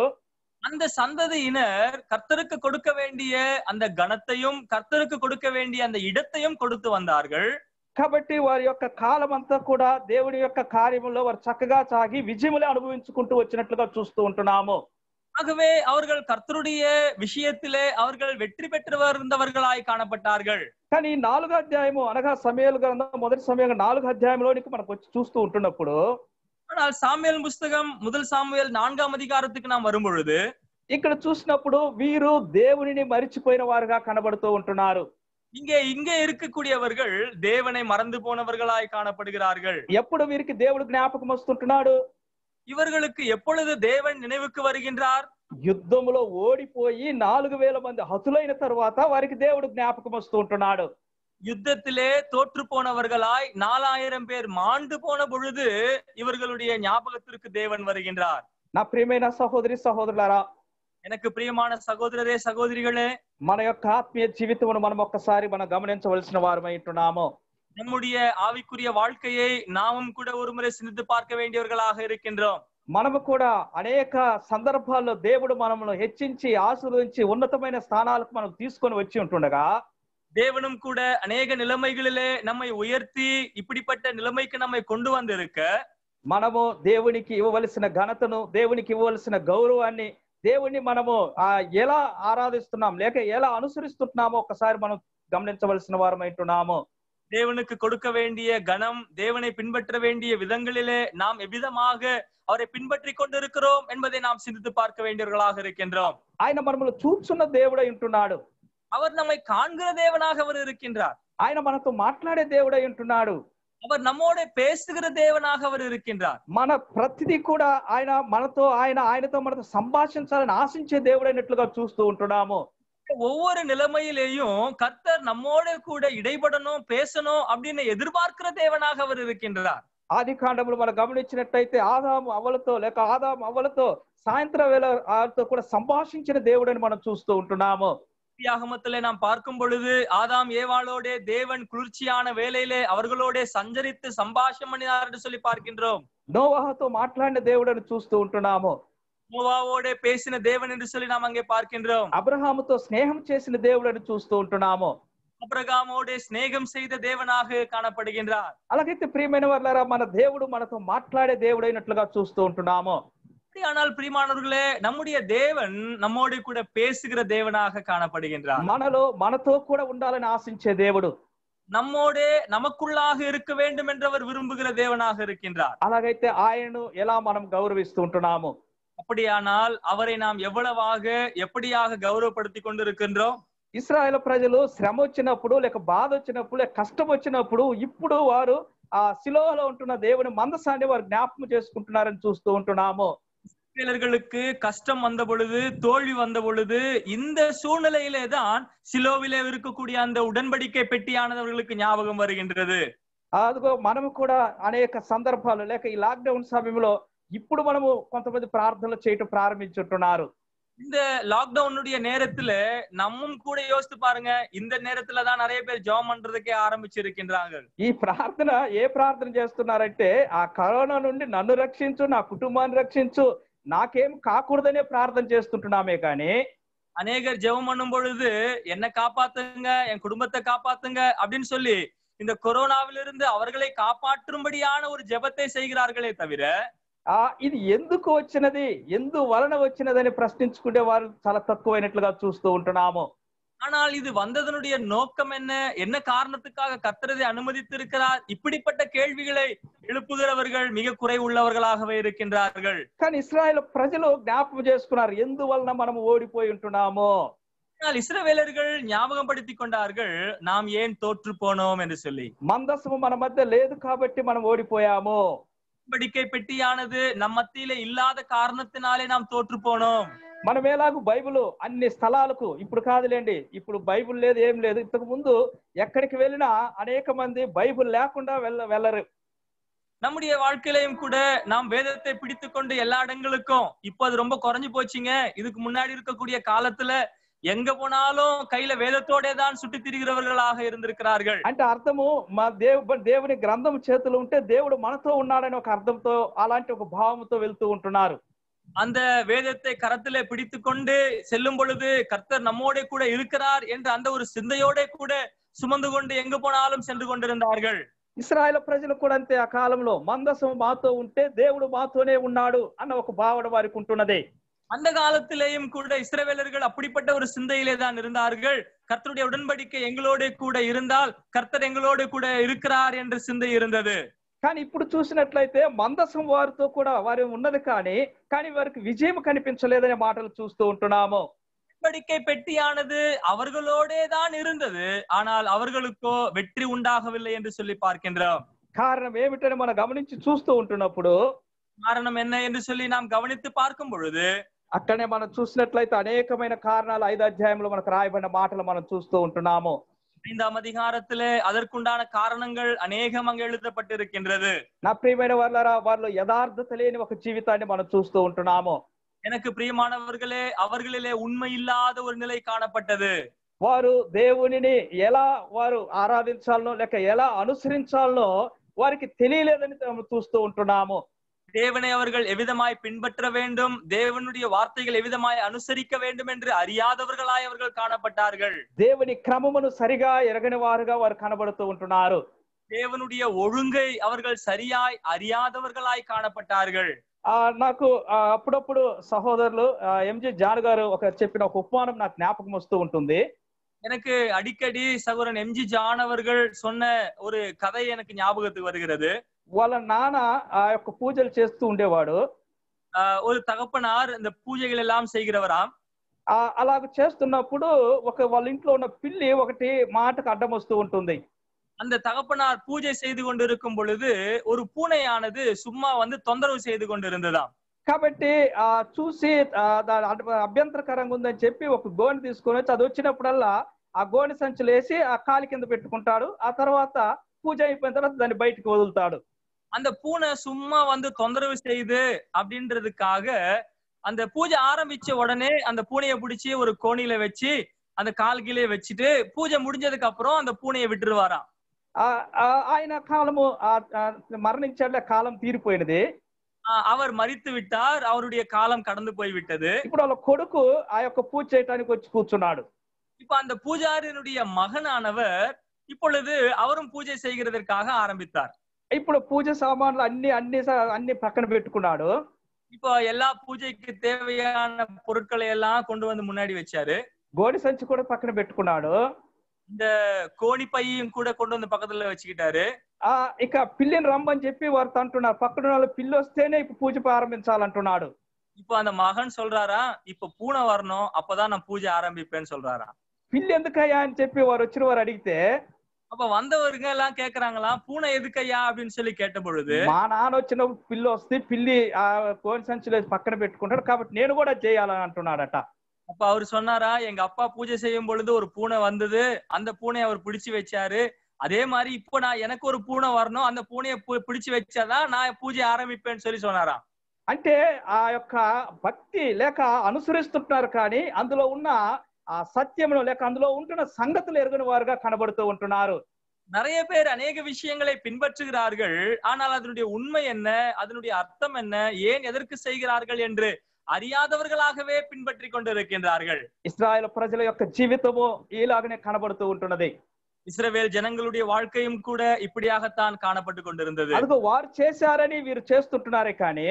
அந்த சந்ததியினர் கர்த்தருக்கு கொடுக்க வேண்டிய அந்த கணத்தையும் கர்த்தருக்கு கொடுக்க வேண்டிய அந்த இடத்தையும் கொடுத்து வந்தார்கள். కాబట్టి వారి యొక్క కాలం అంతా కూడా దేవుడి యొక్క కార్యములో వారు చక్కగా సాగి విజయములే అనుభవించుకుంటూ వచ్చినట్లుగా చూస్తూ ఉంటున్నాము. ஆகவே அவர்கள் கர்த்தருடைய விஷயத்திலே அவர்கள் வெற்றி பெற்றவர்களாய் காணப்பட்டார்கள். కానీ 4వ అధ్యాయము అనగా సమూయేలు గ్రంథం మొదటి సమూయేలు 4వ అధ్యాయంలోనికి మనకు వచ్చి చూస్తూ ఉంటున్నప్పుడు, ஆனால் சாமுவேல் புஸ்தகம் 1 சாமுவேல் 4ஆம் அதிகாரத்துக்கு நாம் வரும் பொழுது ఇక్కడ చూసినప్పుడు వీరు దేవునిని మరిచిపోయిన వారుగా కనబడుతూ ఉంటున్నారు. இங்கே இருக்கக்கூடியவர்கள் தேவனை மறந்து போனவர்களாய் காணப்படுகிறார்கள். ఎప్పుడు వీరికి దేవుడు జ్ఞాపకం వస్తుంటున్నాడు? இவர்களுக்கு எப்பொழுது தேவன் நினைவுக்கு வருகின்றார்? యుద్ధములో ఓడిపోయి 4000 మంది హతులైన తరువాత వారికి దేవుడు జ్ఞాపకం వస్తూ ఉంటున్నాడు. யுத்தத்திலே தோற்று போனவர்களாய் 4000 பேர் மாண்டு போன பொழுது இவர்களுடைய ஞாபகத்திற்கு தேவன் வருகின்றார். నా ప్రియమైన సహోదరి సహోదరులారా, எனக்கு பிரியமான சகோதரரே சகோதரிகளே, మన యొక్క ఆత్మీయ జీవితమును మనం ఒక్కసారి మనం గమనించవలసిన వారమై ఉంటున్నాము. நம்முடைய ஆவிக்குரிய வாழ்க்கையை நாமும் கூட ஒருமுறை சிந்தித்து பார்க்க வேண்டியவர்களாக இருக்கின்றோம். మనము కూడా అనేక సందర్భాల్లో దేవుడు మనమును హెచ్చించి ఆశీర్వదించి ఉన్నతమైన స్థానాలకు మనం తీసుకొని వచ్చి ఉంటుండగా, தேவனும் கூட அநேக நிலைமைகளிலே நம்மை உயர்த்தி இப்படிப்பட்ட நிலைமைக்கு நம்மை கொண்டு வந்திருக்க, మనము దేవునికి ఇవ్వవలసిన ఘనతను, దేవునికి ఇవ్వవలసిన గౌరవాన్ని, దేవుణ్ణి మనము ఎలా ఆరాధిస్తున్నాం లేక ఎలా అనుసరిస్తున్నామో ఒకసారి మనం గమనించవలసిన వారమై ఉంటున్నాము. தேவனுக்கு கொடுக்க வேண்டிய கணம், தேவனை பின்பற்ற வேண்டிய விதங்களிலே நாம் எவ்விதமாக அவரை பின்பற்றி கொண்டிருக்கிறோம் என்பதை நாம் சிந்தித்து பார்க்க வேண்டியவர்களாக இருக்கின்றோம். ఆయన మనమును చూచున్న దేవుడై ఉంటున్నాడు. அவர் நம்மை காண்கிற தேவனாக அவர் இருக்கின்றார். ఆయన మనతో మాట్లాడే దేవుడై ఉంటున్నాడు. அவர் நம்மோட பேசுகிற தேவனாக அவர் இருக்கின்றார். మన ప్రతిదీ కూడా ఆయన ఆయనతో మనతో సంభాషించాలని ఆశించే దేవుడైనట్లుగా చూస్తూ ఉంటున్నాము. ஒவ்வொரு நிலைமையிலேயும் கர்த்தர் நம்மோட கூட இடைபடணும், பேசணும் அப்படின்னு எதிர்பார்க்கிற தேவனாக அவர் இருக்கின்றார். ఆది కాండములు మనం గమనించినట్టయితే ఆదాము అవ్వలతో సాయంత్రం వేళ వారితో కూడా సంభాషించిన దేవుడని మనం చూస్తూ ఉంటున్నాము. ஆகமத்திலே நாம் பார்க்கும் பொழுது ஆதாம் ஏவாளோட தேவன் குளிர்ச்சியான வேளையிலே அவர்களோட சஞ்சரித்து சம்பாஷணம் பண்ணினார் என்று சொல்லி பார்க்கின்றோம். నోవాహుతో మాట్లాడిన దేవుడని చూస్తూ ఉంటున్నాము. நோவாவோட பேசின தேவன் என்று சொல்லி நாம் அங்கே பார்க்கின்றோம். అబ్రహాముతో స్నేహం చేసిన దేవుడని చూస్తూ ఉంటున్నాము. అబ్రహామోட స్నేహం செய்த தேவனாக காணப்படுகின்றார். అలాగైతే ప్రియమైన వారలారా, మన దేవుడు మనతో మాట్లాడే దేవుడైనట్లుగా చూస్తూ ఉంటున్నాము. ஆனால் பிரியமானவர்களே, நம்முடைய தேவன் நம்மோடு கூட பேசுகிற தேவனாக காணப்படுகின்றார். మనతో కూడా ఉండాలని ఆశించే దేవుడు, நம்மோடே நமக்குள்ளாக இருக்க வேண்டும் என்று அவர் விரும்புகிற தேவனாக இருக்கின்றார். అలాగైతే ఆయనను ఎలా మనం గౌరవిస్తూ ఉంటున్నాము? அப்படியானால் அவரை நாம் எப்படியாக கௌரவப்படுத்தி கொண்டிருக்கின்றோம்? ఇశ్రాయేలు ప్రజలు శ్రమ వచ్చినప్పుడు లేక బాధ వచ్చినప్పుడు లేక కష్టం వచ్చినప్పుడు ఇప్పుడు వారు ఆ శిలోహలో ఉంటున్న దేవుని మందసాన్ని వారు జ్ఞాపకం చేసుకుంటున్నారని చూస్తూ ఉంటున్నాము. இஸ்ரவேலர்களுக்கு கஷ்டம் வந்த பொழுது, தோல்வி வந்த பொழுது, இந்த சூழ்நிலையிலே தான் சிலோவிலே இருக்கக்கூடிய அந்த உடன்படிக்கை பெட்டியானது அவர்களுக்கு ஞாபகம் வருகின்றது. అదిగో మనము కూడా అనేక సందర్భాలు లేక ఈ లాక్డౌన్ సమయంలో ఇప్పుడు మనము కొంతమంది ప్రార్థనలు చేయటం ప్రారంభించుంటున్నారు. இந்த லாக்டவுனுடைய நேரத்துல நம்மும் கூட யோசித்து பாருங்க, இந்த நேரத்துலதான் நிறைய பேர் ஜெபம் பண்றதுக்கே ஆரம்பிச்சிருக்கின்றாங்க. ఈ ప్రార్థన ఏ ప్రార్థన చేస్తున్నారంటే, ఆ కరోనా నుండి నన్ను రక్షించు, నా కుటుంబాన్ని రక్షించు, నాకేం కాకూడదనే ప్రార్థన చేస్తుంటున్నామే కానీ, அநேகர் ஜெபம் பண்ணும் பொழுது என்ன காப்பாத்துங்க, என் குடும்பத்தை காப்பாத்துங்க அப்படின்னு சொல்லி இந்த கொரோனாவிலிருந்து அவர்களை காப்பாற்றும்படியான ஒரு ஜெபத்தை செய்கிறார்களே தவிர, ఇది ఎందుకు వచ్చినది, ఎందువలన వచ్చినదని ప్రశ్నించుకునే వారు చాలా తక్కువైనట్లుగా చూస్తూ ఉంటున్నాము. ஆனால் இது வந்ததனுடைய நோக்கம் என்ன, என்ன காரணத்துக்காக கர்த்தர் இதை அனுமதித்திருக்கிறார்? இப்படிப்பட்ட கேள்விகளை எழுப்புகிறவர்கள் மிக குறைவுள்ளவர்களாகவே இருக்கின்றார்கள். కానీ ఇశ్రాయేలు ప్రజలు జ్ఞాపకం చేసుకున్నారు ఎందువలన మనం ఓడిపోయి ఉంటున్నామో. ஆனால் இஸ்ரவேலர்கள் ஞாபகம் படுத்திக் கொண்டார்கள், நாம் ஏன் தோற்று போனோம் என்று சொல்லி. మందసము మన మధ్య లేదు కాబట్టి మనం ఓడిపోయాము. உடன்படிக்கை பெட்டியானது நம் மத்தியில இல்லாத காரணத்தினாலே நாம் தோற்று போனோம். మనం ఎలాగూ బైబిల్ అన్ని స్థలాలకు ఇప్పుడు కాదులేండి, ఇప్పుడు బైబిల్ లేదు ఏం లేదు. ఇంతకు ముందు ఎక్కడికి వెళ్ళినా అనేక మంది బైబిల్ లేకుండా వెళ్ళరు. நம்முடைய வாழ்க்கையிலையும் கூட நாம் வேதத்தை பிடித்து கொண்டு எல்லா இடங்களுக்கும், இப்ப அது ரொம்ப குறைஞ்சு போச்சுங்க. இதுக்கு முன்னாடி இருக்கக்கூடிய காலத்துல எங்க போனாலும் கையில வேதத்தோட தான் சுட்டி திரிகிறவர்களாக இருந்திருக்கிறார்கள். అంటే అర్థము మా దేవుని గ్రంథం చేతులు ఉంటే దేవుడు మనతో ఉన్నాడని ఒక అర్థంతో అలాంటి ఒక భావంతో వెళ్తూ ఉంటున్నారు. அந்த வேதத்தை கரத்திலே பிடித்து கொண்டு செல்லும் பொழுது கர்த்தர் நம்மோட கூட இருக்கிறார் என்ற அந்த ஒரு சிந்தையோட கூட சுமந்து கொண்டு எங்க போனாலும் சென்று கொண்டிருந்தார்கள். ఇశ్రాయేలు ప్రజలు కూడా అంతే. ఆ కాలంలో మందసం మాతో ఉంటే దేవుడు మాతోనే ఉన్నాడు అన్న ఒక భావన వారికి ఉంటున్నదే. அந்த காலத்திலேயும் கூட இஸ்ரவேலர்கள் அப்படிப்பட்ட ஒரு சிந்தையிலே தான் இருந்தார்கள். கர்த்தருடைய உடன்படிக்கை எங்களோட கூட இருந்தால் கர்த்தர் எங்களோட கூட இருக்கிறார் என்ற சிந்தை இருந்தது. కానీ ఇప్పుడు చూసినట్లయితే మందసం వారితో కూడా వారి ఉన్నది కానీ వారికి విజయం కనిపించలేదనే మాటలు చూస్తూ ఉంటున్నాము. உடன்படிக்கை பெட்டியானது அவர்களோடே தான் இருந்தது, ஆனால் அவர்களுக்கோ வெற்றி உண்டாகவில்லை என்று சொல்லி பார்க்கின்றோம். కారణం ఏమిటని మనం గమనించి చూస్తూ ఉంటున్నప్పుడు, காரணம் என்ன என்று சொல்லி நாம் கவனித்து பார்க்கும் பொழுது అక్కడనే మనం చూసినట్లయితే అనేకమైన కారణాలు 5వ అధ్యాయంలో మనకు రాయబడిన మాటలు మనం చూస్తూ ఉంటున్నాము. 5వ அதிகாரத்திலே அதற்குண்டான காரணங்கள் அநேகம் அங்கு எழுதப்பட்டிருக்கின்றது. నా ప్రియమైన వారిలో యథార్థత లేని ఒక జీవితాన్ని మనం చూస్తూ ఉంటున్నాము. எனக்கு பிரியமானவர்களே, அவர்களிலே உண்மை இல்லாத ஒரு நிலை காணப்பட்டது. వారు దేవునిని ఎలా వారు ఆరాధించాలనో లేక ఎలా అనుసరించాలనో వారికి తెలియలేదని చూస్తూ ఉంటున్నాము. தேவனை அவர்கள் எவ்விதமாய் பின்பற்ற வேண்டும், தேவனுடைய வார்த்தைகள் எவ்விதமாய் அனுசரிக்க வேண்டும் என்று அறியாதவர்களாய் அவர்கள் காணப்பட்டார்கள். దేవుని క్రమమును సరిగా ఎరగని వారుగా వారు కనబడుతూ ఉంటున్నారు. தேவனுடைய ஒழுங்கை அவர்கள் சரியாய் அறியாதவர்களாய் காணப்பட்டார்கள். నాకు అప్పుడప్పుడు సహోదరులు ఎంజి జాన్ గారు చెప్పిన ఒక ఉపమానం నాకు జ్ఞాపకం వస్తూ ఉంటుంది. எனக்கு அடிக்கடி சகோதரன் எம்ஜி ஜான் அவர்கள் சொன்ன ஒரு கதை எனக்கு ஞாபகத்துக்கு வருகிறது. వాళ్ళ నాన్న ఆ యొక్క పూజలు చేస్తూ ఉండేవాడు. ஒரு தகப்பனார் இந்த பூஜைகள் எல்லாம் செய்கிறவராம். అలాగ చేస్తున్నప్పుడు వాళ్ళ ఇంట్లో ఉన్న పిల్లి ఒకటి మాటకు అడ్డం వస్తూ ఉంటుంది. அந்த தகப்பனார் பூஜை செய்து கொண்டிருக்கும் பொழுது ஒரு பூனையானது சும்மா வந்து தொந்தரவு செய்து கொண்டிருந்ததாம். కాబట్టి చూసి అభ్యంతరకరంగా ఉందని చెప్పి ఒక గోని తీసుకొని వచ్చి అది వచ్చినప్పుడల్లా ఆ గోని సంచులు వేసి ఆ కాలి కింద పెట్టుకుంటాడు. ఆ తర్వాత పూజ అయిపోయిన తర్వాత దాన్ని బయటకు వదులుతాడు. அந்த பூனை சும்மா வந்து தொந்தரவு செய்து அப்படின்றதுக்காக அந்த பூஜை ஆரம்பிச்ச உடனே அந்த பூனையை பிடிச்சி ஒரு கோணியில வச்சு அந்த கால்கிலே வச்சுட்டு பூஜை முடிஞ்சதுக்கு அப்புறம் அந்த பூனையை விட்டுருவாராம். ఆయన కాలము మరణించాడు, కాలం తీరిపోయినది. அவர் மரித்து விட்டார், அவருடைய காலம் கடந்து போய்விட்டது. ఇప్పుడు వాళ్ళ కొడుకు ఆ యొక్క పూజ చేయడానికి వచ్చి కూర్చున్నాడు. இப்ப அந்த பூஜாரியினுடைய மகனானவர் இப்பொழுது அவரும் பூஜை செய்கிறதற்காக ஆரம்பித்தார். ఇప్పుడు పూజ సామాన్లు అన్ని పక్కన పెట్టుకున్నాడు. இப்போ எல்லா பூஜைக்கு தேவையான பொருட்களை எல்லாம் கொண்டு வந்து முன்னாடி வச்சாரு. గోడి సంచి కూడా పక్కన పెట్టుకున్నాడు. இந்த கோணி பையும் கூட கொண்டு வந்து பக்கத்துல வச்சுக்கிட்டாரு. ఇక పిల్లిని రమ్మని చెప్పి వారు అంటున్నారు, పక్కన వాళ్ళు పిల్లి వస్తేనే ఇప్పుడు పూజ ప్రారంభించాలంటున్నాడు. இப்போ அந்த மகன் சொல்றாரா, இப்ப பூனை வரணும் அப்பதான் நான் பூஜை ஆரம்பிப்பேன்னு சொல்றாரா. పిల్లి ఎందుకయ్యా అని చెప్పి వారు వచ్చిన వారు అడిగితే, அப்ப வந்தவருங்க எல்லாம் கேக்குறாங்களாம், பூனை எதுக்கய்யா அப்படின்னு சொல்லி கேட்ட பொழுது, మా నాన్న వచ్చినప్పుడు పిల్లి వస్తే పిల్లి ఆ గోడి సంచిలో పక్కన పెట్టుకుంటాడు కాబట్టి నేను కూడా చేయాలని అంటున్నాడట. அப்ப அவரு சொன்னாரா, எங்க அப்பா பூஜை செய்யும் பொழுது ஒரு பூனை வந்தது, அந்த பூனையை அவர் பிடிச்சு வச்சாரு, அதே மாதிரி இப்போ நான் எனக்கு ஒரு பூனை வரணும், அந்த பூனையை பிடிச்சு வச்சாதான் நான் பூஜை ஆரம்பிப்பேன்னு சொல்லி சொன்னாராம். అంటే ఆ యొక్క భక్తి లేక అనుసరిస్తుంటున్నారు కానీ అందులో ఉన్న ఆ సత్యమును లేక అందులో ఉంటున్న సంగతులు ఎరుగని వారుగా కనబడుతూ ఉంటున్నారు. நிறைய பேர் அநேக விஷயங்களை பின்பற்றுகிறார்கள், ஆனால் அதனுடைய உண்மை என்ன, அதனுடைய அர்த்தம் என்ன, ஏன் எதற்கு செய்கிறார்கள் என்று அறியாதவர்களாகவே பின்பற்றி கொண்டிருக்கின்றார்கள். ఇశ్రాయేలు ప్రజల యొక్క జీవితము ఇలాగనే కనబడుతూ ఉంటున్నది. இஸ்ரவேல் ஜனங்களுடைய வாழ்க்கையும் கூட இப்படியாகத்தான் காணப்பட்டு கொண்டிருந்தது. அதுக்கு వారు చేశారని వీరు చేస్తుంటున్నారే కానీ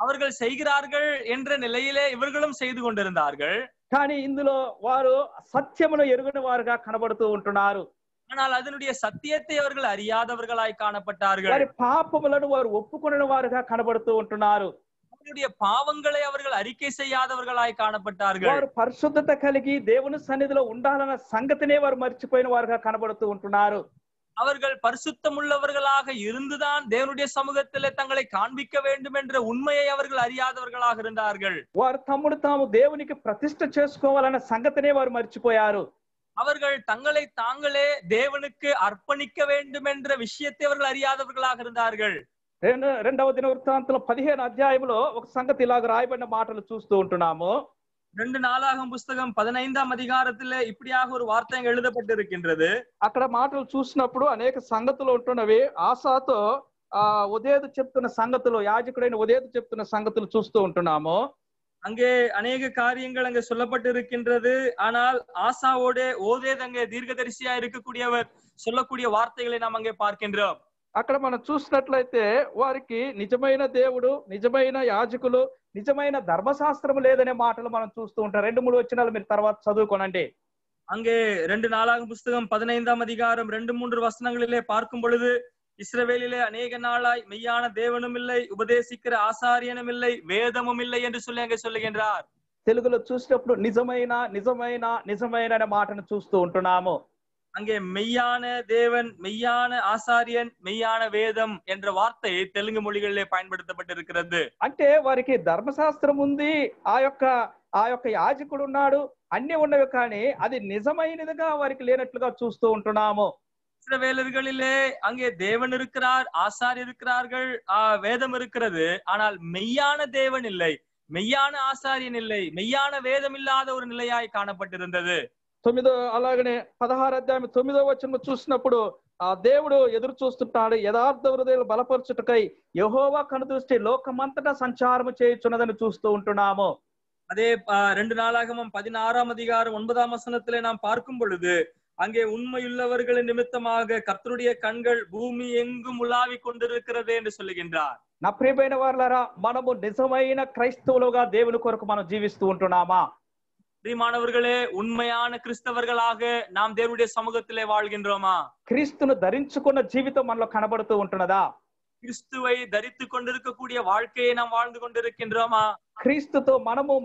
அவர்கள் செய்கிறார்கள் என்ற நிலையிலே இவர்களும் செய்து கொண்டிருந்தார்கள். కానీ ఇందులో వారు సత్యమును ఎరుగని వారుగా కనబడుతూ ఉంటున్నారు. ஆனால் அதனுடைய சத்தியத்தை அவர்கள் அறியாதவர்களாய் காணப்பட்டார்கள். వారి పాపములను వారు ఒప్పుకొనని వారుగా కనబడుతూ ఉంటున్నారు. அவர்களுடைய பாவங்களை அவர்கள் அறிக்கை செய்யாதவர்களாய் காணப்பட்டார்கள். వారు పరిశుద్ధత కలిగి దేవుని సన్నిధిలో ఉండాలన్న సంగతినే వారు మర్చిపోయిన వారుగా కనబడుతూ ఉంటున్నారు. அவர்கள் பரிசுத்தம் உள்ளவர்களாக இருந்துதான் தேவனுடைய சமூகத்திலே தங்களை காண்பிக்க வேண்டும் என்ற உண்மையை அவர்கள் அறியாதவர்களாக இருந்தார்கள். వారు తమ్ముడు తాము దేవునికి ప్రతిష్ఠ చేసుకోవాలన్న సంగతినే వారు మర్చిపోయారు. அவர்கள் தங்களை தாங்களே தேவனுக்கு அர்ப்பணிக்க வேண்டும் என்ற விஷயத்தை அவர்கள் அறியாதவர்களாக இருந்தார்கள். రెండవ దినవృత్తాంతంలో 15 అధ్యాయంలో ఒక సంగతి ఇలాగ రాయబడిన మాటలు చూస్తూ ఉంటున్నాము. 2 நாளாகமம் புஸ்தகம் 15ஆம் அதிகாரத்திலே இப்படியாக ஒரு வார்த்தை எழுதப்பட்டிருக்கின்றது. అక్కడ మాటలు చూసినప్పుడు అనేక సంగతులు ఉంటున్నవి. ఆసాతో ఉదేదు చెప్తున్న సంగతులు, యాజకుడైన ఉదేదు చెప్తున్న సంగతులు చూస్తూ ఉంటున్నాము. அங்கே அநேக காரியங்கள் அங்கே சொல்லப்பட்டிருக்கின்றது. ஆனால் ஆசாவோட ஓதேது அங்கே தீர்க்கதரிசியா இருக்கக்கூடியவர் சொல்லக்கூடிய வார்த்தைகளை நாம் அங்கே பார்க்கின்றோம். అక్కడ మనం చూసినట్లయితే వారికి నిజమైన దేవుడు, నిజమైన యాజకులు, నిజమైన ధర్మశాస్త్రం లేదనే మాటలు మనం చూస్తూ ఉంటాం. 2-3 వచనాలు మీరు తర్వాత చదువుకోనండి. அங்கே 2 நாளாகமம் புஸ்தகம் 15ஆம் அதிகாரம் 2-3 வசனங்களிலே பார்க்கும் பொழுது, இஸ்ரவேலிலே அநேக நாளாய் மெய்யான தேவனும் இல்லை, உபதேசிக்கிற ஆசாரியனும் இல்லை, வேதமும் இல்லை என்று சொல்லி அங்கே சொல்லுகின்றார். తెలుగులో చూసినప్పుడు నిజమైన నిజమైన నిజమైన అనే మాటను చూస్తూ ఉంటున్నాము. அங்கே மெய்யான தேவன், மெய்யான ஆசாரியன், மெய்யான வேதம் என்ற வார்த்தை தெலுங்கு மொழிகளிலே பயன்படுத்தப்பட்டிருக்கிறது. అంటే వారికి ధర్మశాస్త్రం ఉంది, ఆ యొక్క యాజకుడు ఉన్నాడు, అన్ని ఉన్నవి, కానీ అది నిజమైనదిగా వారికి లేనట్లుగా చూస్తూ ఉంటున్నాము. இஸ்ரவேலர்களிலே அங்கே தேவன் இருக்கிறார், ஆசாரியர் இருக்கிறார்கள், வேதம் இருக்கிறது. ஆனால் மெய்யான தேவன் இல்லை, மெய்யான ஆசாரியன் இல்லை, மெய்யான வேதம் இல்லாத ஒரு நிலையாய் காணப்பட்டிருந்தது. 16 అధ్యాయం 9వ వచనం చూసినప్పుడు ఆ దేవుడు ఎదురు చూస్తుంటాడు, యథార్థ హృదయాలు బలపరచుటకై యెహోవా కనుదృష్టి లోకమంతటా సంచారము చేయుచున్నదని చూస్తూ ఉంటున్నాము. அதே 2 நாளாகமம் 16ஆம் அதிகாரம் 9ஆம் வசனத்திலே நாம் பார்க்கும் பொழுது, அங்கே உண்மையுள்ளவர்களின் நிமித்தமாக கர்த்தருடைய கண்கள் பூமி எங்கும் உலாவிக் கொண்டிருக்கிறது என்று சொல்லுகின்றார். నా ప్రియమైన వారలారా, మనము నిజమైన క్రైస్తవులుగా దేవుని కొరకు మనం జీవిస్తూ ఉంటున్నామా? பிரியமானவர்களே, உண்மையான கிறிஸ்தவர்களாக நாம் தேவனுடைய சமூகத்திலே வாழ்கின்றோமா? క్రీస్తును ధరించుకున్న జీవితం మనలో కనబడుతూ ఉంటున్నదా? கிறிஸ்துவை தரித்துக் கொண்டிருக்கக்கூடிய வாழ்க்கையை நாம் வாழ்ந்து கொண்டிருக்கின்றோமா? క్రీస్తుతో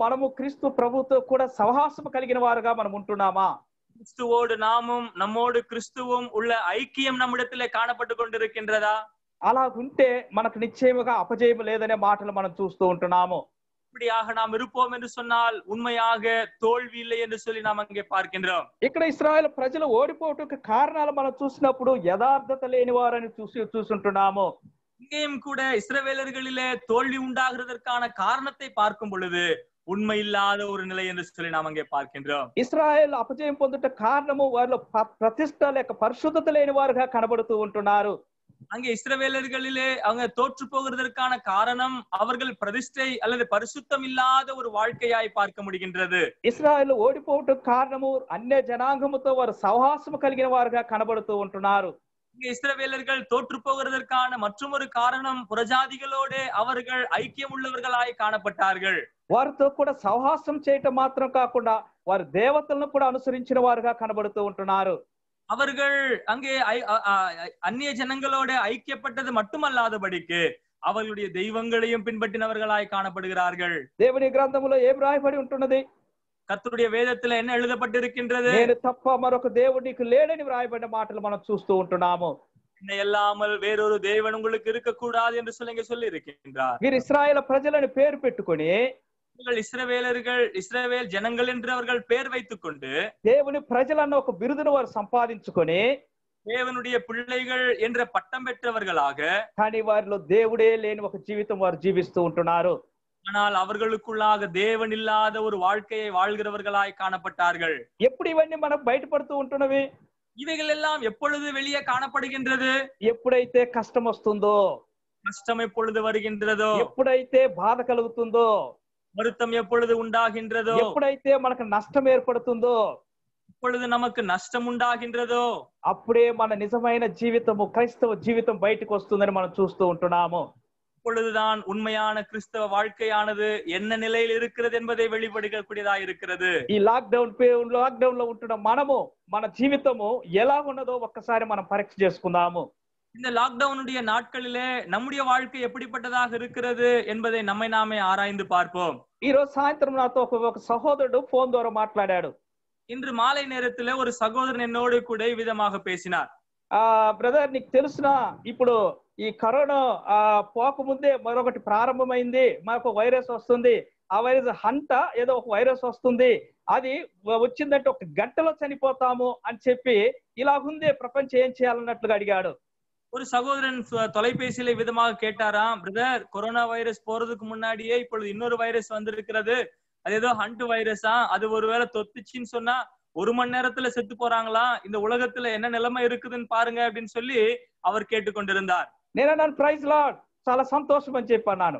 మనము క్రీస్తు ప్రభుతో కూడా సహవాసం కలిగిన వారుగా మనం ఉంటున్నామా? கிறிஸ்துவோடு நாமும் நம்மோடு கிறிஸ்துவும் உள்ள ஐக்கியம் நம்மிடத்திலே காணப்பட்டு கொண்டிருக்கின்றதா? అలాగుంటే మనకు నిశ్చయముగా అపజయం లేదనే మాటలు మనం చూస్తూ ఉంటున్నాము. இப்படியாக நாம் இருப்போம் என்று சொன்னால் உண்மையாக தோல்வி இல்லை என்று சொல்லி நாம் அங்கே பார்க்கின்றோம். ఇక్కడ ఇశ్రాయేలు ప్రజలు ఓడిపోవడానికి కారణాలు మనం చూసినప్పుడు యథార్థత లేని వారని చూస్తుంటున్నాము. இங்கேயும் கூட இஸ்ரவேலர்களிலே தோல்வி உண்டாகிறதற்கான காரணத்தை பார்க்கும் பொழுது உண்மை இல்லாத ஒரு நிலை என்று சொல்லி நாம் அங்கே பார்க்கின்றோம். ఇశ్రాయేలు అపజయం పొందుట కారణము వారిలో ప్రతిష్ట లేక పరిశుద్ధత లేని వారుగా కనబడుతూ ఉంటున్నారు. அங்கே இஸ்ரவேலர்களிலே அவங்க தோற்று போகிறதற்கான காரணம் அவர்கள் பிரதிஷ்டை அல்லது பரிசுத்தம் இல்லாத ஒரு வாழ்க்கையாய் பார்க்க முடிகின்றது. ఇశ్రాయేలు ఓడిపోవటం కారణము అన్య జనాంగముతో వారు సహవాసము కలిగిన వారుగా కనబడుతూ ఉంటున్నారు. இங்கே இஸ்ரவேலர்கள் தோற்று போகிறதற்கான மற்றொரு காரணம் புறஜாதிகளோடு அவர்கள் ஐக்கியம் உள்ளவர்களாய் காணப்பட்டார்கள். వారితో కూడా సహవాసం చేయటం మాత్రం కాకుండా వారు దేవతలను కూడా అనుసరించిన వారుగా కనబడుతూ ఉంటున్నారు. அவர்கள் அங்கே அந்நிய ஜனங்களோட ஐக்கியப்பட்டது மட்டுமல்லாதபடிக்கு அவர்களுடைய தெய்வங்களையும் பின்பற்றினவர்களாய் காணப்படுகிறார்கள். దేవుని గ్రంథములో ఏం రాయబడి ఉంటున్నది? கர்த்தருடைய வேதத்துல என்ன எழுதப்பட்டிருக்கின்றது? నేను తప్ప మరొక దేవుడు నీకు లేడని రాయబడిన మాటలు మనం చూస్తూ ఉంటున్నాము. என்னை அல்லாமல் வேறொரு தேவன் உங்களுக்கு இருக்கக்கூடாது என்று சொல்லி இருக்கின்றார். మీరు ఇశ్రాయేలు ప్రజలని పేరు పెట్టుకొని இஸ்ரவேலர்கள், இஸ்ரவேல் ஜனங்கள் என்று அவர்கள் பேர் வைத்துக் கொண்டு దేవుని ప్రజలన్న ఒక బిరుదును వారు సంపాదించుకొని தேவனுடைய பிள்ளைகள் என்ற பட்டம் பெற்றவர்களாக, కానీ వారిలో దేవుడే లేని ఒక జీవితం వారు జీవిస్తూ ఉంటున్నారు. ஆனால் அவர்களுக்குள்ளாக தேவன் இல்லாத ஒரு வாழ்க்கையை வாழ்கிறவர்களாய் காணப்பட்டார்கள். ఎప్పుడు ఇవన్నీ మనకు బయటపడుతూ ఉంటున్నవి? இவைகள் எல்லாம் எப்பொழுது வெளியே காணப்படுகின்றது? ఎప్పుడైతే కష్టం వస్తుందో, கஷ்டம் எப்பொழுது வருகின்றதோ, ఎప్పుడైతే బాధ కలుగుతుందో, வருத்தம் எப்பொழுது உண்டாகின்றதோ, ఎప్పుడైతే మనకు నష్టం ఏర్పడుతుందో, எப்பொழுது நமக்கு நஷ்டம் உண்டாகின்றதோ, అప్పుడే మన నిజమైన జీవితము, క్రైస్తవ జీవితం బయటకు వస్తుందని మనం చూస్తూ ఉంటున్నాము. இப்பொழுதுதான் உண்மையான கிறிஸ்தவ வாழ்க்கையானது என்ன நிலையில் இருக்கிறது என்பதை வெளிப்படுத்தக்கூடியதா இருக்கிறது. ఈ లాక్డౌన్ లో ఉంటున్న మనము మన జీవితము ఎలా ఉన్నదో ఒక్కసారి మనం పరీక్ష చేసుకుందాము. இந்த லாக்டவுனுடைய நாட்களிலே நம்முடைய வாழ்க்கை எப்படிப்பட்டதாக இருக்கிறது என்பதை நம்மை நாமே ஆராய்ந்து பார்ப்போம். ఈ రోజు సాయంత్రం నాతో ఒక సహోదరుడు ఫోన్ ద్వారా మాట్లాడాడు. இன்று மாலை நேரத்திலே ஒரு சகோதரன் என்னோடு கூட விதமாக பேசினார். బ్రదర్, నీకు తెలుసునా ఇప్పుడు ఈ కరోనా పోకముందే మరొకటి ప్రారంభమైంది, మనకు వైరస్ వస్తుంది. ఆ వైరస్ హంట ఏదో ఒక వైరస్ వస్తుంది, అది వచ్చిందంటే ఒక గంటలో చనిపోతాము అని చెప్పి ఇలాగుందే ప్రపంచం ఏం చేయాలన్నట్లుగా అడిగాడు. ஒரு சகோதரன் தொலைபேசியில விதமாக கேட்டாராம், பிரதர் கொரோனா வைரஸ் போறதுக்கு முன்னாடியே இப்பொழுது இன்னொரு வைரஸ் வந்திருக்கிறது, அது ஏதோ ஹண்ட் வைரஸா, அது ஒருவேளை தொத்துச்சின்னு சொன்னா 1 மணி நேரத்துல செத்து போறாங்களா, இந்த உலகத்துல என்ன நிலைமை இருக்குதுன்னு பாருங்க அப்படின்னு சொல்லி அவர் கேட்டுக்கொண்டிருந்தார். నేను ప్రైజ్ లార్డ్, చాలా సంతోషం అని చెప్పాను.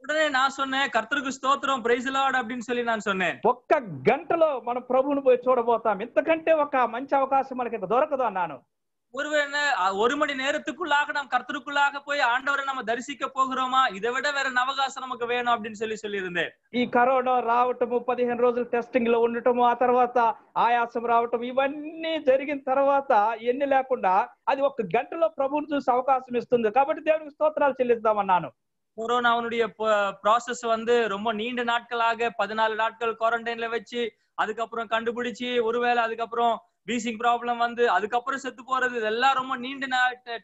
உடனே நான் சொன்னேன், கர்த்தருக்கு ஸ்தோத்திரம், பிரைஸ் லார்ட் அப்படின்னு சொல்லி நான் சொன்னேன். ఒక్క గంటలో మనం ప్రభువుని పోయి చూడబోతాం, ఇంతకంటే ఒక మంచి అవకాశం మనకి దొరకదు అన్నాను. ஒருவேளை 1 மணி நேரத்துக்குள்ளாக நாம் கர்த்தருக்குள்ளாக போய் ஆண்டவரை நம்ம தரிசிக்க போகிறோமா, இதை விட வேற அவகாசம் நமக்கு வேணும் அப்படின்னு சொல்லி இருந்தேன். ఈ కరోనా రావటము, 15 రోజులు టెస్టింగ్ లో ఉండటము, ఆ తర్వాత ఆయాసం రావటం, ఇవన్నీ జరిగిన తర్వాత ఎన్ని లేకుండా అది 1 గంటలో ప్రభువుని చూసే అవకాశం ఇస్తుంది. కాబట్టి దేవునికి స్తోత్రాలు చెల్లిద్దామన్నాను. கொரோனாவுடைய ப்ராசஸ் ரொம்ப நீண்ட நாட்களாக 14 நாட்கள் குவாரண்டைன்ல வச்சு அதுக்கப்புறம் கண்டுபிடிச்சு, ஒருவேளை அதுக்கப்புறம் வீசிங் ப்ராப்ளம் அதுக்கப்புறம் செத்து போறது, இதெல்லாம் ரொம்ப நீண்ட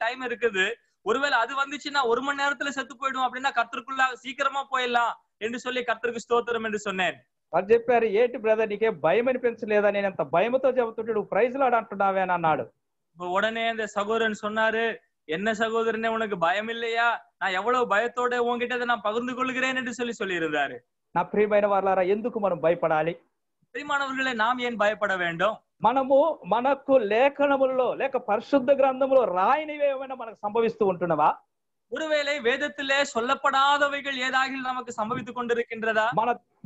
டைம் இருக்குது. ஒருவேளை அது வந்துச்சுன்னா 1 மணி நேரத்துல செத்து போயிடும், அப்படின்னா கர்த்தருக்குள்ள சீக்கிரமா போயிடலாம் என்று சொல்லி கர்த்தருக்கு ஸ்தோத்திரம் என்று சொன்னேன். వారు చెప్పారు, ఏంటి బ్రదర్ నీకే భయం అనిపించలేదా, నేను అంత భయముతో చెబుతుంటే నువ్వు ప్రైజ్ లార్డ్ అంటున్నావే అని అన్నాడు. உடனே அந்த சகோதரன் சொன்னாரு, என்ன சகோதரனே உனக்கு பயம் இல்லையா, நான் எவ்வளவு பயத்தோட உங்ககிட்ட நான் பகிர்ந்து கொள்கிறேன் என்று சொல்லி இருந்தாரு. నా ప్రియమైన వారలారా, ఎందుకు మనం భయపడాలి? பிரியமானவர்களே, நாம் ஏன் பயப்பட வேண்டும்? మనకు లేఖనములలో లేక పరిశుద్ధ గ్రంథములో రాయనివి ఏమైనా మనకు సంభవిస్తూ ఉంటున్నవా? ஒருவேளை வேதத்திலே சொல்லப்படாதவைகள் ஏதாகில் நமக்கு சம்பவித்துக் கொண்டிருக்கின்றதா?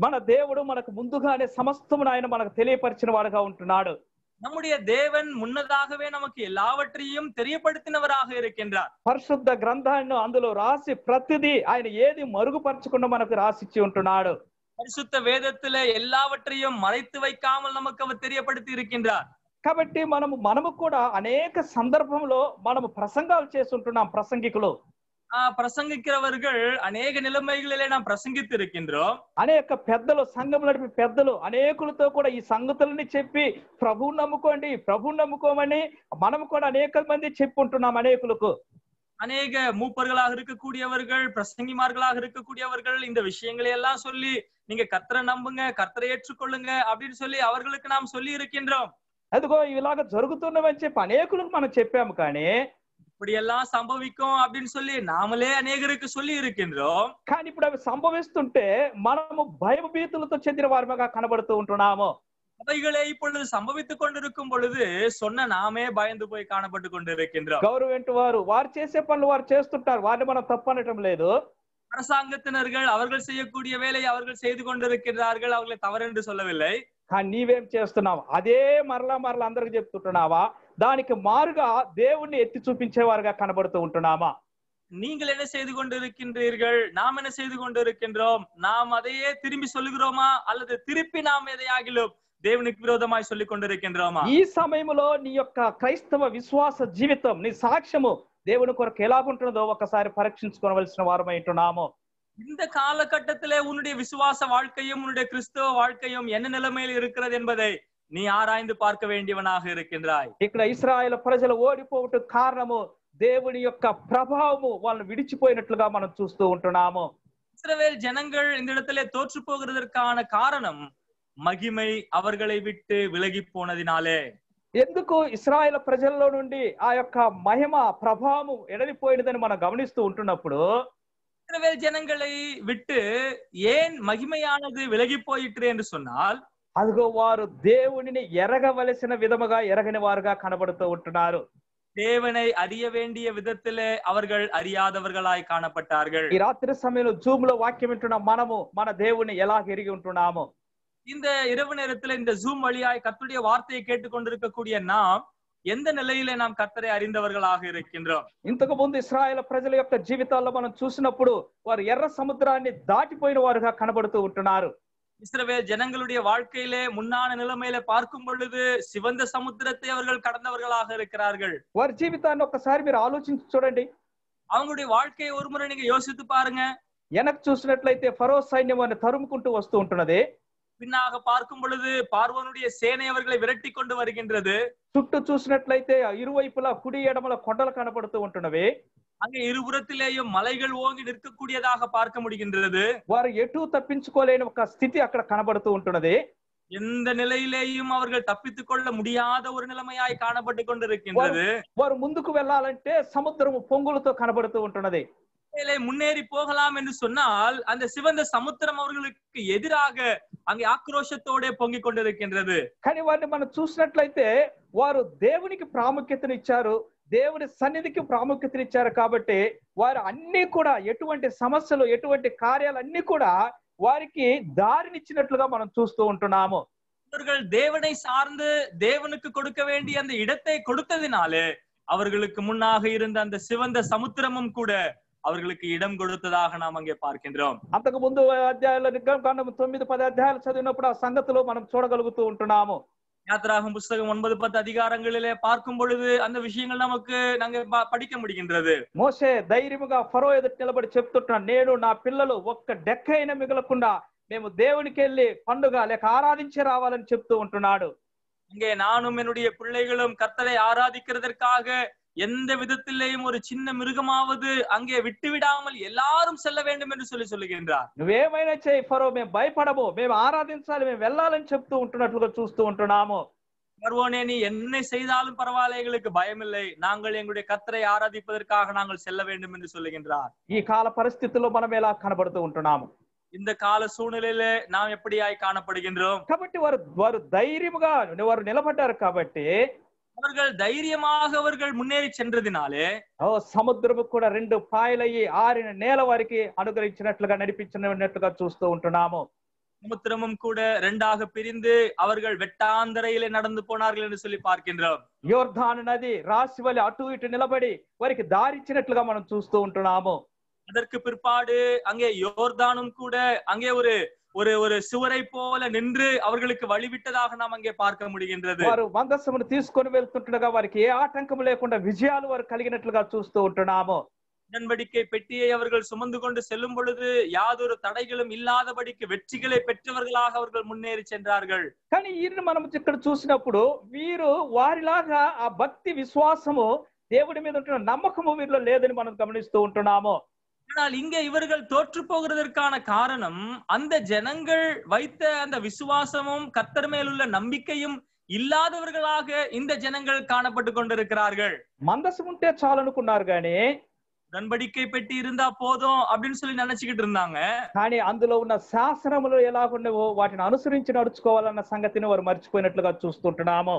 మన దేవుడు మనకు ముందుగానే సమస్తమును ఆయన మనకు తెలియపరిచిన వాడుగా ఉంటున్నాడు. நம்முடைய தேவன் முன்னதாகவே நமக்கு எல்லாவற்றையும் தெரியப்படுத்தினவராக இருக்கின்றார். పరిశుద్ధ గ్రంథాన్ని అందులో రాసి ప్రతిదీ ఆయన ఏది మరుగుపరచకుండా మనకు రాసిచ్చి ఉంటున్నాడు. பரிசுத்த வேதத்திலே எல்லாவற்றையும் மறைத்து வைக்காமல் நமக்கு அவர் தெரியப்படுத்தி இருக்கின்றார். కాబట్టి మనము కూడా అనేక సందర్భంలో మనము ప్రసంగాలు చేస్తుంటున్నాం. ప్రసంగికులు ప్రసంగిக்கிறவர்கள் అనేక నిలమైகளிலே நாம் ప్రసంగిத்து இருக்கின்றோம். అనేక పెద్దలు, సంఘం నడిపే పెద్దలు అనేకులతో కూడా ఈ సంగతులని చెప్పి ప్రభువుని నమ్ముకోండి, ప్రభువుని నమ్ముకోమని మనము కూడా అనేక మంది చెప్పుంటున్నాం అనేకులకు. அநேக மூப்பர்களாக இருக்கக்கூடியவர்கள், பிரசங்கிமார்களாக இருக்கக்கூடியவர்கள் இந்த விஷயங்களை எல்லாம் சொல்லி நீங்க கர்த்தரை நம்புங்க, கர்த்தரை ஏற்றுக்கொள்ளுங்க அப்படின்னு சொல்லி அவர்களுக்கு நாம் சொல்லி இருக்கின்றோம். అదిగో ఇలాగ జరుగుతున్నవని చెప్పి అనేకులకు మనం చెప్పాము. కానీ இப்படி எல்லாம் சம்பவிக்கும் அப்படின்னு சொல்லி நாமளே அநேகருக்கு சொல்லி இருக்கின்றோம். కానీ ఇప్పుడు అవి సంభవిస్తుంటే మనము భయభీతులతో చెందిన వారిగా కనబడుతూ ఉంటున్నాము. அவைகளை இப்பொழுது சம்பவித்துக் கொண்டிருக்கும் பொழுது சொன்ன நாமே பயந்து போய் காணப்பட்டு கொண்டிருக்கின்றோம். గవర్నమెంట్ వారు చేసే పనులు వారు చేస్తుంటారు, వారిని మనం తప్పనటం లేదు. அரசாங்கத்தினர்கள் அவர்கள் செய்யக்கூடிய வேலையை அவர்கள் செய்து கொண்டிருக்கிறார்கள், அவர்களை தவறு என்று சொல்லவில்லை. కానీ నీవేం చేస్తున్నావు? అదే మరలా అందరికి చెప్తుంటున్నావా? దానికి మారుగా దేవుణ్ణి ఎత్తి చూపించేవారుగా కనబడుతూ ఉంటున్నామా? நீங்கள் என்ன செய்து கொண்டிருக்கின்றீர்கள், நாம் என்ன செய்து கொண்டிருக்கின்றோம்? நாம் அதையே திரும்பி சொல்லுகிறோமா, அல்லது திருப்பி நாம் எதையாகிலும் దేవునికి విరోధమాయి சொல்லிக் கொண்டிருக்கின்றோமா? ఈ సమయంలో నీ యొక్క క్రైస్తవ విశ్వాస జీవితం, నీ సాక్ష్యము దేవుని కొరకు ఎలాగుంటుందో ఒకసారి పరీక్షించుకోవలసిన వారమై ఉంటున్నాము. இந்த காலகட்டத்திலே உன்னுடைய விசுவாச வாழ்க்கையும் உன்னுடைய கிறிஸ்தவ வாழ்க்கையும் என்ன நிலைமையில் இருக்கிறது என்பதை நீ ஆராய்ந்து பார்க்க வேண்டியவனாக இருக்கின்றாய். ఇక్కడ ఇశ్రాయేలు ప్రజలు ఓడిపోవటం కారణము దేవుని యొక్క ప్రభావము వాళ్ళని విడిచిపోయినట్లుగా మనం చూస్తూ ఉంటున్నాము. இஸ்ரவேல் ஜனங்கள் இந்த இடத்திலே தோற்று போகிறதற்கான காரணம் மகிமை அவர்களை விட்டு விலகி போனதினாலே. ఎందుకు ఇశ్రాయేలు ప్రజల్లో నుండి ఆ యొక్క మహిమ ప్రభావము ఎడలిపోయినదని మనం గమనిస్తూ ఉంటున్నప్పుడు, இஸ்ரவேல் ஜனங்களை விட்டு ஏன் மகிமையானது விலகி போயிற்று என்று சொன்னால், అదిగో వారు దేవునిని ఎరగవలసిన విధముగా ఎరగని వారుగా కనబడుతూ ఉంటున్నారు. தேவனை அறிய வேண்டிய விதத்திலே அவர்கள் அறியாதவர்களாய் காணப்பட்டார்கள். ఈ రాత్రి సమయంలో జూమ్ లో వాక్యం వింటున్న మనము మన దేవుని ఎలా ఎరిగి ఉంటున్నాము? இந்த இரவு நேரத்துல இந்த ஜூம் வழியாய் கர்த்தருடைய வார்த்தையை கேட்டுக்கொண்டிருக்கக்கூடிய நாம் எந்த நிலையிலே நாம் கர்த்தரை அறிந்தவர்களாக இருக்கின்றோம்? ఇంతకు ముందు ఇశ్రాయేలు ప్రజల యొక్క జీవితాల్లో మనం చూసినప్పుడు వారు ఎర్ర సముద్రాన్ని దాటిపోయిన వారుగా కనబడుతూ ఉంటున్నారు. இஸ்ரவேல் ஜனங்களுடைய வாழ்க்கையிலே முன்னான நிலைமையில பார்க்கும் பொழுது சிவந்த சமுத்திரத்தை அவர்கள் கடந்தவர்களாக இருக்கிறார்கள். వారి జీవితాన్ని ఒక్కసారి మీరు ఆలోచించి చూడండి. அவங்களுடைய வாழ்க்கையை ஒரு முறை நீங்க யோசித்து பாருங்க. వెనక్కి చూసినట్లయితే ఫరో సైన్యం వారిని తరుముకుంటూ వస్తూ ఉంటున్నది. பின்னாக பார்க்கும் பொழுது பார்வோனுடைய சேனை அவர்களை விரட்டி கொண்டு வருகின்றது. చుట్టూ చూసినట్లయితే ఇరువైపులా కుడి ఎడమల కొండలు కనబడుతూ ఉంటున్నవి. அங்கே இருபுறத்திலேயும் மலைகள் ஓங்கி நிற்கக்கூடியதாக பார்க்க முடிகின்றது. వారు ఎటు తప్పించుకోలేని ఒక స్థితి అక్కడ కనబడుతూ ఉంటున్నది. எந்த நிலையிலேயும் அவர்கள் தப்பித்துக் கொள்ள முடியாத ஒரு நிலைமையாய் காணப்பட்டு கொண்டிருக்கின்றது. వారు ముందుకు వెళ్ళాలంటే సముద్రము పొంగులతో కనబడుతూ ఉంటున్నది. முன்னேறி போகலாம் என்று சொன்னால் அந்த சிவந்த சமுத்திரம் அவர்களுக்கு எதிராக அங்கே ஆக்ரோஷத்தோட பொங்கிக் கொண்டிருக்கின்றது. కానీ వారిని మనం చూసినట్లయితే వారు దేవునికి ప్రాముఖ్యతనిచ్చారు, దేవుని సన్నిధికి ప్రాముఖ్యతనిచ్చారు. కాబట్టి వారు అన్ని కూడా ఎటువంటి సమస్యలు ఎటువంటి కార్యాలన్నీ కూడా వారికి దారినిచ్చినట్లుగా మనం చూస్తూ ఉంటున్నాము. அவர்கள் தேவனை சார்ந்து தேவனுக்கு கொடுக்க வேண்டிய அந்த இடத்தை கொடுத்ததினாலே அவர்களுக்கு முன்னாக இருந்த அந்த சிவந்த சமுத்திரமும் கூட அவர்களுக்கு இடம் கொடுத்ததாக நாம் அங்கே பார்க்கின்றோம். అంతకు ముందు అధ్యాయాల్లో నిర్గమకాండం 9-10 అధ్యాయాలు చదివినప్పుడు ఆ సంగతులు మనం చూడగలుగుతూ ఉంటున్నాము. யாத்திராகமம் புஸ்தகம் 9-10 அதிகாரங்களிலே பார்க்கும் பொழுது அந்த விஷயங்கள் நமக்கு நாங்க படிக்க முடிகின்றது. మోషే ధైర్యముగా ఫరో ఎదుట నిలబడి చెప్తుంటున్నాడు, నేను నా పిల్లలు ఒక్క డెక్కైన మిగలకుండా మేము దేవునికి వెళ్ళి పండుగ లేక ఆరాధించి రావాలని చెప్తూ ఉంటున్నాడు. இங்கே நானும் என்னுடைய பிள்ளைகளும் கர்த்தரை ஆராதிக்கிறதற்காக எந்த விதத்திலேயும் ஒரு சின்ன மிருகமாவது அங்கே விட்டு விடாமல் எல்லாரும் செல்ல வேண்டும் என்று சொல்லுகின்றார். నువ్వేమైనా చేయి ఫరో, మేము భయపడము, మేము ఆరాధించాలి, మేము వెళ్ళాలని చెప్తూ ఉంటున్నట్లుగా చూస్తూ ఉంటున్నాము. பர்வோனே, நீ என்ன செய்தாலும் பரவாயில்லை, எங்களுக்கு பயமில்லை, நாங்கள் எங்களுடைய கர்த்தரை ஆராதிப்பதற்காக நாங்கள் செல்ல வேண்டும் என்று சொல்லுகின்றார். ఈ కాల పరిస్థితుల్లో మనం ఎలా కనబడుతూ ఉంటున్నాము? இந்த கால சூழ்நிலையில நாம் எப்படியாய் காணப்படுகின்றோம்? కాబట్టి వారు ధైర్యముగా వారు నిలబడ్డారు. కాబట్టి அவர்கள் தைரியமாக அவர்கள் முன்னேறி சென்றதினாலே సముద్రము కూడా 2 పాయలయ్యి ఆరిన నేల వారికి అనుగ్రహించినట్లుగా నడిపించినట్లుగా చూస్తూ ఉంటున్నాము. சமுத்திரமும் கூட 2ஆக பிரிந்து அவர்கள் வெட்டாந்தரையிலே நடந்து போனார்கள் என்று சொல்லி பார்க்கின்றோம். యోర్దాను నది రాశి వలె అటు ఇటు నిలబడి వారికి దారిచ్చినట్లుగా మనం చూస్తూ ఉంటున్నాము. அதற்கு பிற்பாடு அங்கே யோர்தானும் கூட அங்கே ஒரு ஒரு ஒரு சுவரை போல நின்று அவர்களுக்கு வழிவிட்டதாக நாம் அங்கே பார்க்க முடிகின்றது. వారు మందస్సమును తీసుకొని వెళ్తుండగా వారికి ఏ ఆటంకం లేకుండా విజయాలు వారు కలిగినట్లుగా చూస్తూ ఉంటున్నాము. உடன்படிக்கை பெட்டியை அவர்கள் சுமந்து கொண்டு செல்லும் பொழுது யாதொரு தடைகளும் இல்லாதபடிக்கு வெற்றிகளை பெற்றவர்களாக அவர்கள் முன்னேறி சென்றார்கள். కానీ ఈయన మనం ఇక్కడ చూసినప్పుడు వీరు వారిలాగా ఆ భక్తి విశ్వాసము దేవుడి మీద ఉంటున్న నమ్మకము వీరిలో లేదని మనం గమనిస్తూ ఉంటున్నాము. ஆனால் இங்க இவர்கள் தோற்று போகிறதற்கான காரணம் அந்த ஜனங்கள் வைத்த அந்த விசுவாசமும் கர்த்தர் மேலுள்ள நம்பிக்கையும் இல்லாதவர்களாக இந்த ஜனங்கள் காணப்பட்டு கொண்டிருக்கிறார்கள். మందసం ఉంటే చాలు అనుకున్నారు కానీ உடன்படிக்கை பெட்டி இருந்தா போதும் அப்படின்னு சொல்லி நினைச்சுக்கிட்டு இருந்தாங்க. కానీ అందులో ఉన్న శాసనములు ఎలాగున్నావో వాటిని అనుసరించి నడుచుకోవాలన్న సంగతిని వారు మర్చిపోయినట్లుగా చూస్తుంటున్నాము.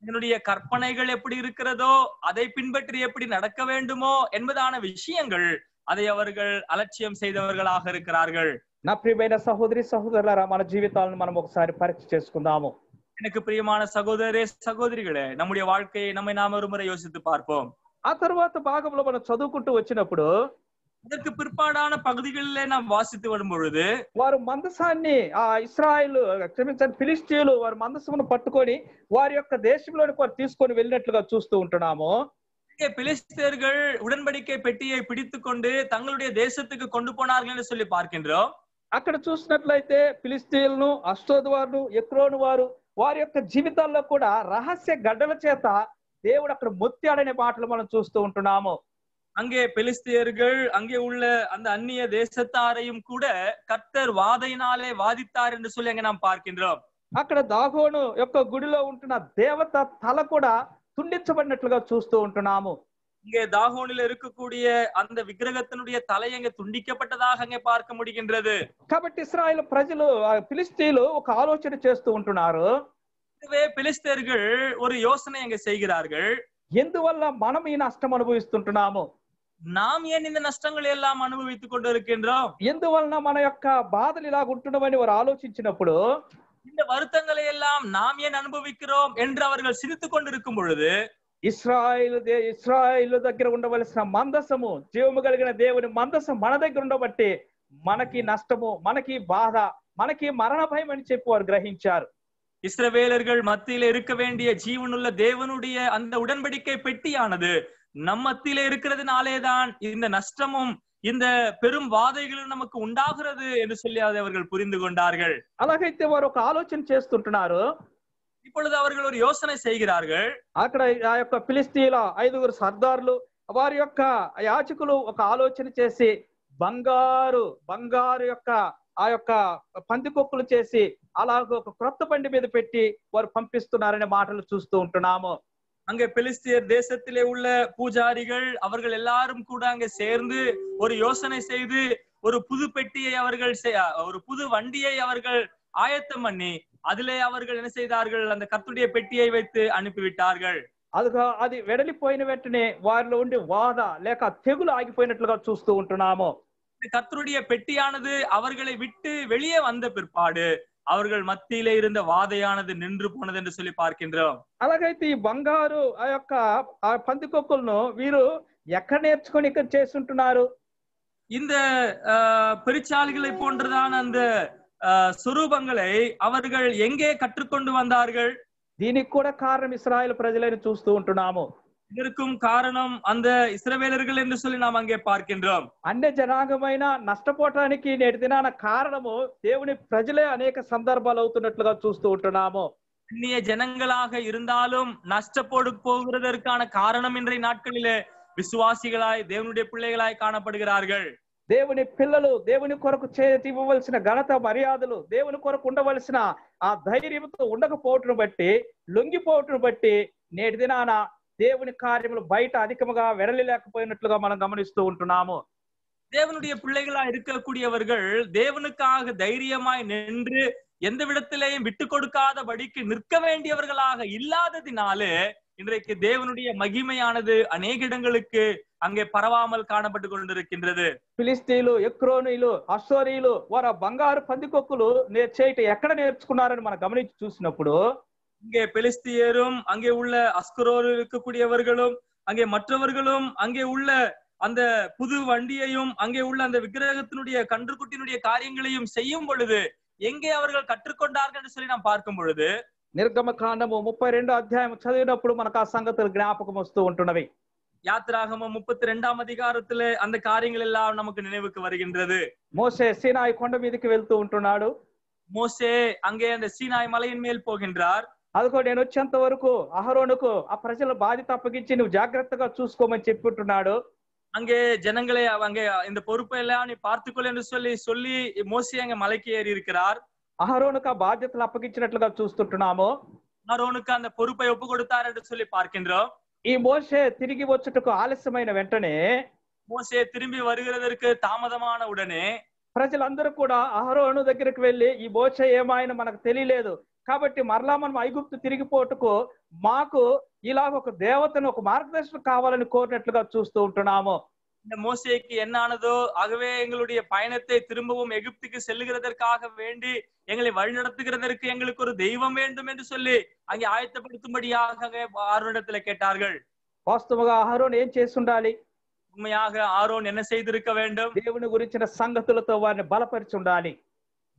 என்னுடைய கற்பனைகள் எப்படி இருக்கிறதோ அதை பின்பற்றி எப்படி நடக்க வேண்டுமோ என்பதான விஷயங்கள் அதை அவர்கள் அலட்சியம் செய்தவர்களாக இருக்கிறார்கள். నా ప్రియమైన సహోదరి సహోదరులారా, మన జీవితాలను మనం ఒకసారి పరీక్ష చేసుకుందాము. எனக்கு பிரியமான சகோதரரே சகோதரிகளே, நம்முடைய வாழ்க்கையை நம்மை நாம ஒரு முறை யோசித்து பார்ப்போம். ఆ తర్వాత భాగంలో మనం చదువుకుంటూ వచ్చినప్పుడు அதற்கு பிற்பாடான பகுதிகளிலே நாம் வாசித்து வரும் பொழுது వారు మందసాన్ని ఆ ఇశ్రాయేలు క్షమించండి ఫిలిష్తీయులు వారు మందసమును పట్టుకొని వారి యొక్క దేశంలోనికి వారు తీసుకొని వెళ్ళినట్లుగా చూస్తూ ఉంటున్నాము. பிலிஸ்தேர்கள் உடன்படிக்கை பெட்டியை பிடித்துக் கொண்டு தங்களுடைய தேசத்துக்கு கொண்டு போனார்கள் என்று சொல்லி பார்க்கின்றோம். అక్కడ చూసినట్లయితే ఫిలిష్తీయులను, అష్డోదు వారు, ఎక్రోను వారు వారి యొక్క జీవితాల్లో కూడా రహస్య గడ్డల చేత దేవుడు అక్కడ మొత్తాడనే మాటలు మనం చూస్తూ ఉంటున్నాము. அங்கே பெலிஸ்தியர்கள் அங்கே உள்ள அந்த அந்நிய தேசத்தாரையும் கூட கர்த்தர் வாதையினாலே வாதித்தார் என்று சொல்லி அங்கே நாம் பார்க்கின்றோம். అక్కడ దాగోను యొక్క గుడిలో ఉంటున్న దేవత తల కూడా துண்டிச்சபடினట్లుగా చూస్తూ ఉంటున్నాము. இங்கே தாகோனில் இருக்கக்கூடிய அந்த விக்கிரகத்தினுடைய தலை அங்கே துண்டிக்கப்பட்டதாக அங்கே பார்க்க முடிகின்றது. కాబట్టి ఇశ్రాయేలు ప్రజలు ఫిలిష్తీయులు ఒక ఆలోచన చేస్తూ ఉంటున్నారు. இதுவே பெலிஸ்தேர்கள் ஒரு யோசனை அங்கே செய்கிறார்கள். ఎందువల్ల మనం ఈ నష్టం అనుభవిస్తుంటున్నాము? நாம் ஏன் இந்த நஷ்டங்களை எல்லாம் அனுபவித்துக் கொண்டு இருக்கின்றோம்? ఎందువలన మన యొక్క బాధలు ఇలాగ ఉంటున్నామని వారు ఆలోచించినప్పుడు இந்த வருத்தங்களை எல்லாம் நாம் ஏன் அனுபவிக்கிறோம் என்று அவர்கள் சிரித்துக் கொண்டிருக்கும் பொழுது ఇశ్రాయేలు దగ్గర ఉండవలసిన మందసము, జీవము కలిగిన దేవుని మందసం మన దగ్గర ఉండబట్టి మనకి నష్టము, మనకి బాధ, మనకి మరణ భయం అని చెప్పి వారు గ్రహించారు. இஸ்ரவேலர்கள் மத்தியில இருக்க வேண்டிய ஜீவனுள்ள தேவனுடைய அந்த உடன்படிக்கை பெட்டியானது நம் மத்தியில இருக்கிறதுனாலேதான் இந்த நஷ்டமும் இந்த பெரும் வாதைகளும் நமக்கு உண்டாகிறது என்று சொல்லி அதை அவர்கள் புரிந்து கொண்டார்கள். అలాగైతే వారు ఒక ఆలోచన చేస్తుంటున్నారు. இப்பொழுது அவர்கள் ஒரு யோசனை செய்கிறார்கள். అక్కడ ఆ యొక్క ఫిలిస్తీయుల 5 సర్దార్లు, వారి యొక్క యాజకులు ఒక ఆలోచన చేసి బంగారు యొక్క ఆ యొక్క పందికొక్కులు చేసి అలాగ ఒక క్రొత్త బండి మీద పెట్టి వారు పంపిస్తున్నారనే మాటలు చూస్తూ ఉంటున్నాము. அங்கே பெலிஸ்தியர் தேசத்திலே உள்ள பூஜாரிகள் அவர்கள் எல்லாரும் கூட அங்கே சேர்ந்து ஒரு யோசனை செய்து ஒரு புது பெட்டியை அவர்கள் ஒரு புது வண்டியை அவர்கள் ஆயத்தம் பண்ணி அதிலே அவர்கள் என்ன செய்தார்கள், அந்த கர்த்தருடைய பெட்டியை வைத்து அனுப்பிவிட்டார்கள். అది వెడలిపోయిన వెంటనే వారిలో ఉండే వాద లేక తెగులు ఆగిపోయినట్లుగా చూస్తూ ఉంటున్నాము. கர்த்தருடைய பெட்டியானது அவர்களை விட்டு வெளியே வந்த பிற்பாடு அவர்கள் மத்தியிலே இருந்த வாதையானது நின்று போனது என்று சொல்லி பார்க்கின்றோம். అలాగైతే ఈ బంగారు ఆ యొక్క ఆ పందికొక్కులను వీరు ఎక్కడ నేర్చుకొని ఇక్కడ చేస్తుంటున్నారు? இந்த பெருச்சாளிகளை போன்றதான அந்த சுரூபங்களை அவர்கள் எங்கே கற்றுக்கொண்டு வந்தார்கள்? దీనికి కూడా కారణం ఇశ్రాయేలు ప్రజలని చూస్తూ ఉంటున్నాము. இதற்கும் காரணம் அந்த இஸ்ரவேலர்கள் என்று சொல்லி நாம் அங்கே பார்க்கின்றோம். అన్య జనాంగమైన నష్టపోవటానికి నేటి దినాన కారణము దేవుని ప్రజలే అనేక సందర్భాలు అవుతున్నట్లుగా చూస్తూ ఉంటున్నాము. அந்நிய ஜனங்களாக இருந்தாலும் நஷ்டப்போடு போகிறதற்கான காரணம் இன்றைய நாட்களிலே விசுவாசிகளாய் தேவனுடைய பிள்ளைகளாய் காணப்படுகிறார்கள். దేవుని పిల్లలు దేవుని కొరకు ఇవ్వవలసిన ఘనత మర్యాదలు, దేవుని కొరకు ఉండవలసిన ఆ ధైర్యంతో ఉండకపోవటం బట్టి, లొంగిపోవటం బట్టి నేటి దినాన దేవుని కార్యములు బయట అధికముగా వెడలేకపోయినట్లుగా మనం గమనిస్తూ ఉంటున్నాము. தேவனுடைய பிள்ளைகளா இருக்கக்கூடியவர்கள் தேவனுக்காக தைரியமாய் நின்று எந்த விடத்திலேயும் விட்டு கொடுக்காதபடிக்கு நிற்க வேண்டியவர்களாக இல்லாததினாலே இன்றைக்கு தேவனுடைய மகிமையானது அநேக இடங்களுக்கு அங்கே பரவாமல் காணப்பட்டு கொண்டிருக்கின்றது. ఫిలిస్తీయులు, ఎక్రోనీయులు, అశ్షూరీయులు వారు బంగారు పందికొక్కులు చేయటం ఎక్కడ నేర్చుకున్నారని మనం గమనించి చూసినప్పుడు இங்கே பெலிஸ்தியரும் அங்கே உள்ள அஸ்கரோர் இருக்கக்கூடியவர்களும் அங்கே மற்றவர்களும் அங்கே உள்ள அந்த புது வண்டியையும் அங்கே உள்ள அந்த விக்கிரகத்தினுடைய கன்றுக்குட்டியினுடைய காரியங்களையும் செய்யும் பொழுது எங்கே அவர்கள் கற்றுக்கொண்டார்கள் என்று சொல்லி நாம் பார்க்கும் பொழுது నిర్గమకాండము 32వ అధ్యాయం చదివినప్పుడు మనకు ఆ సంగతులు జ్ఞాపకం వస్తూ ఉంటున్నవి. யாத்திராகமம் 32ஆம் அதிகாரத்திலே அந்த காரியங்கள் எல்லாம் நமக்கு நினைவுக்கு வருகின்றது. మోషే సీనాయి కొండ మీదకి వెళ్తూ ఉంటున్నాడు. மோசே அங்கே அந்த சீனாய் மலையின் மேல் போகின்றார். అదిగో నేను వచ్చేంత వరకు అహరోనుకు ఆ ప్రజల బాధ్యత అప్పగించి నువ్వు జాగ్రత్తగా చూసుకోమని చెప్పుంటున్నాడు. அங்கே ஜனங்களை அங்கே இந்த பொறுப்பை எல்லாம் நீ பார்த்துக்கொள் என்று சொல்லி மோசே அங்கே மலைக்கு ஏறி இருக்கிறார். అహరోనుకు ఆ బాధ్యతలు అప్పగించినట్లుగా చూస్తుంటున్నాము. அஹரோனுக்கு அந்த பொறுப்பை ஒப்பு கொடுத்தார் என்று சொல்லி பார்க்கின்றோம். ఈ మోషే తిరిగి వచ్చుటకు ఆలస్యమైన వెంటనే, மோசே திரும்பி வருகிறதற்கு தாமதமான உடனே ప్రజలందరూ కూడా అహరోను దగ్గరికి వెళ్ళి ఈ మోషే ఏమాయన మనకు తెలియలేదు కాబట్టి మరలా మనం ఐగుప్తు తిరిగిపోటుకు మాకు ఇలాగ ఒక దేవతను ఒక మార్గదర్శనం కావాలని కోరినట్లుగా చూస్తూ ఉంటున్నాము. இந்த மோசேக்கு என்ன ஆனதோ ஆகவே எங்களுடைய பயணத்தை திரும்பவும் எகிப்துக்கு செல்லுகிறதற்காக வேண்டி எங்களை வழிநடத்துகிறதற்கு எங்களுக்கு ஒரு தெய்வம் வேண்டும் என்று சொல்லி அங்கே ஆயத்தப்படுத்தும்படியாக ஆரோனிடத்துல கேட்டார்கள். వాస్తవంగా అహరోను ఏం చేసి ఉండాలి? உண்மையாக ஆரோன் என்ன செய்திருக்க வேண்டும்? దేవుని గురించిన సంగతులతో వారిని బలపరిచి ఉండాలి.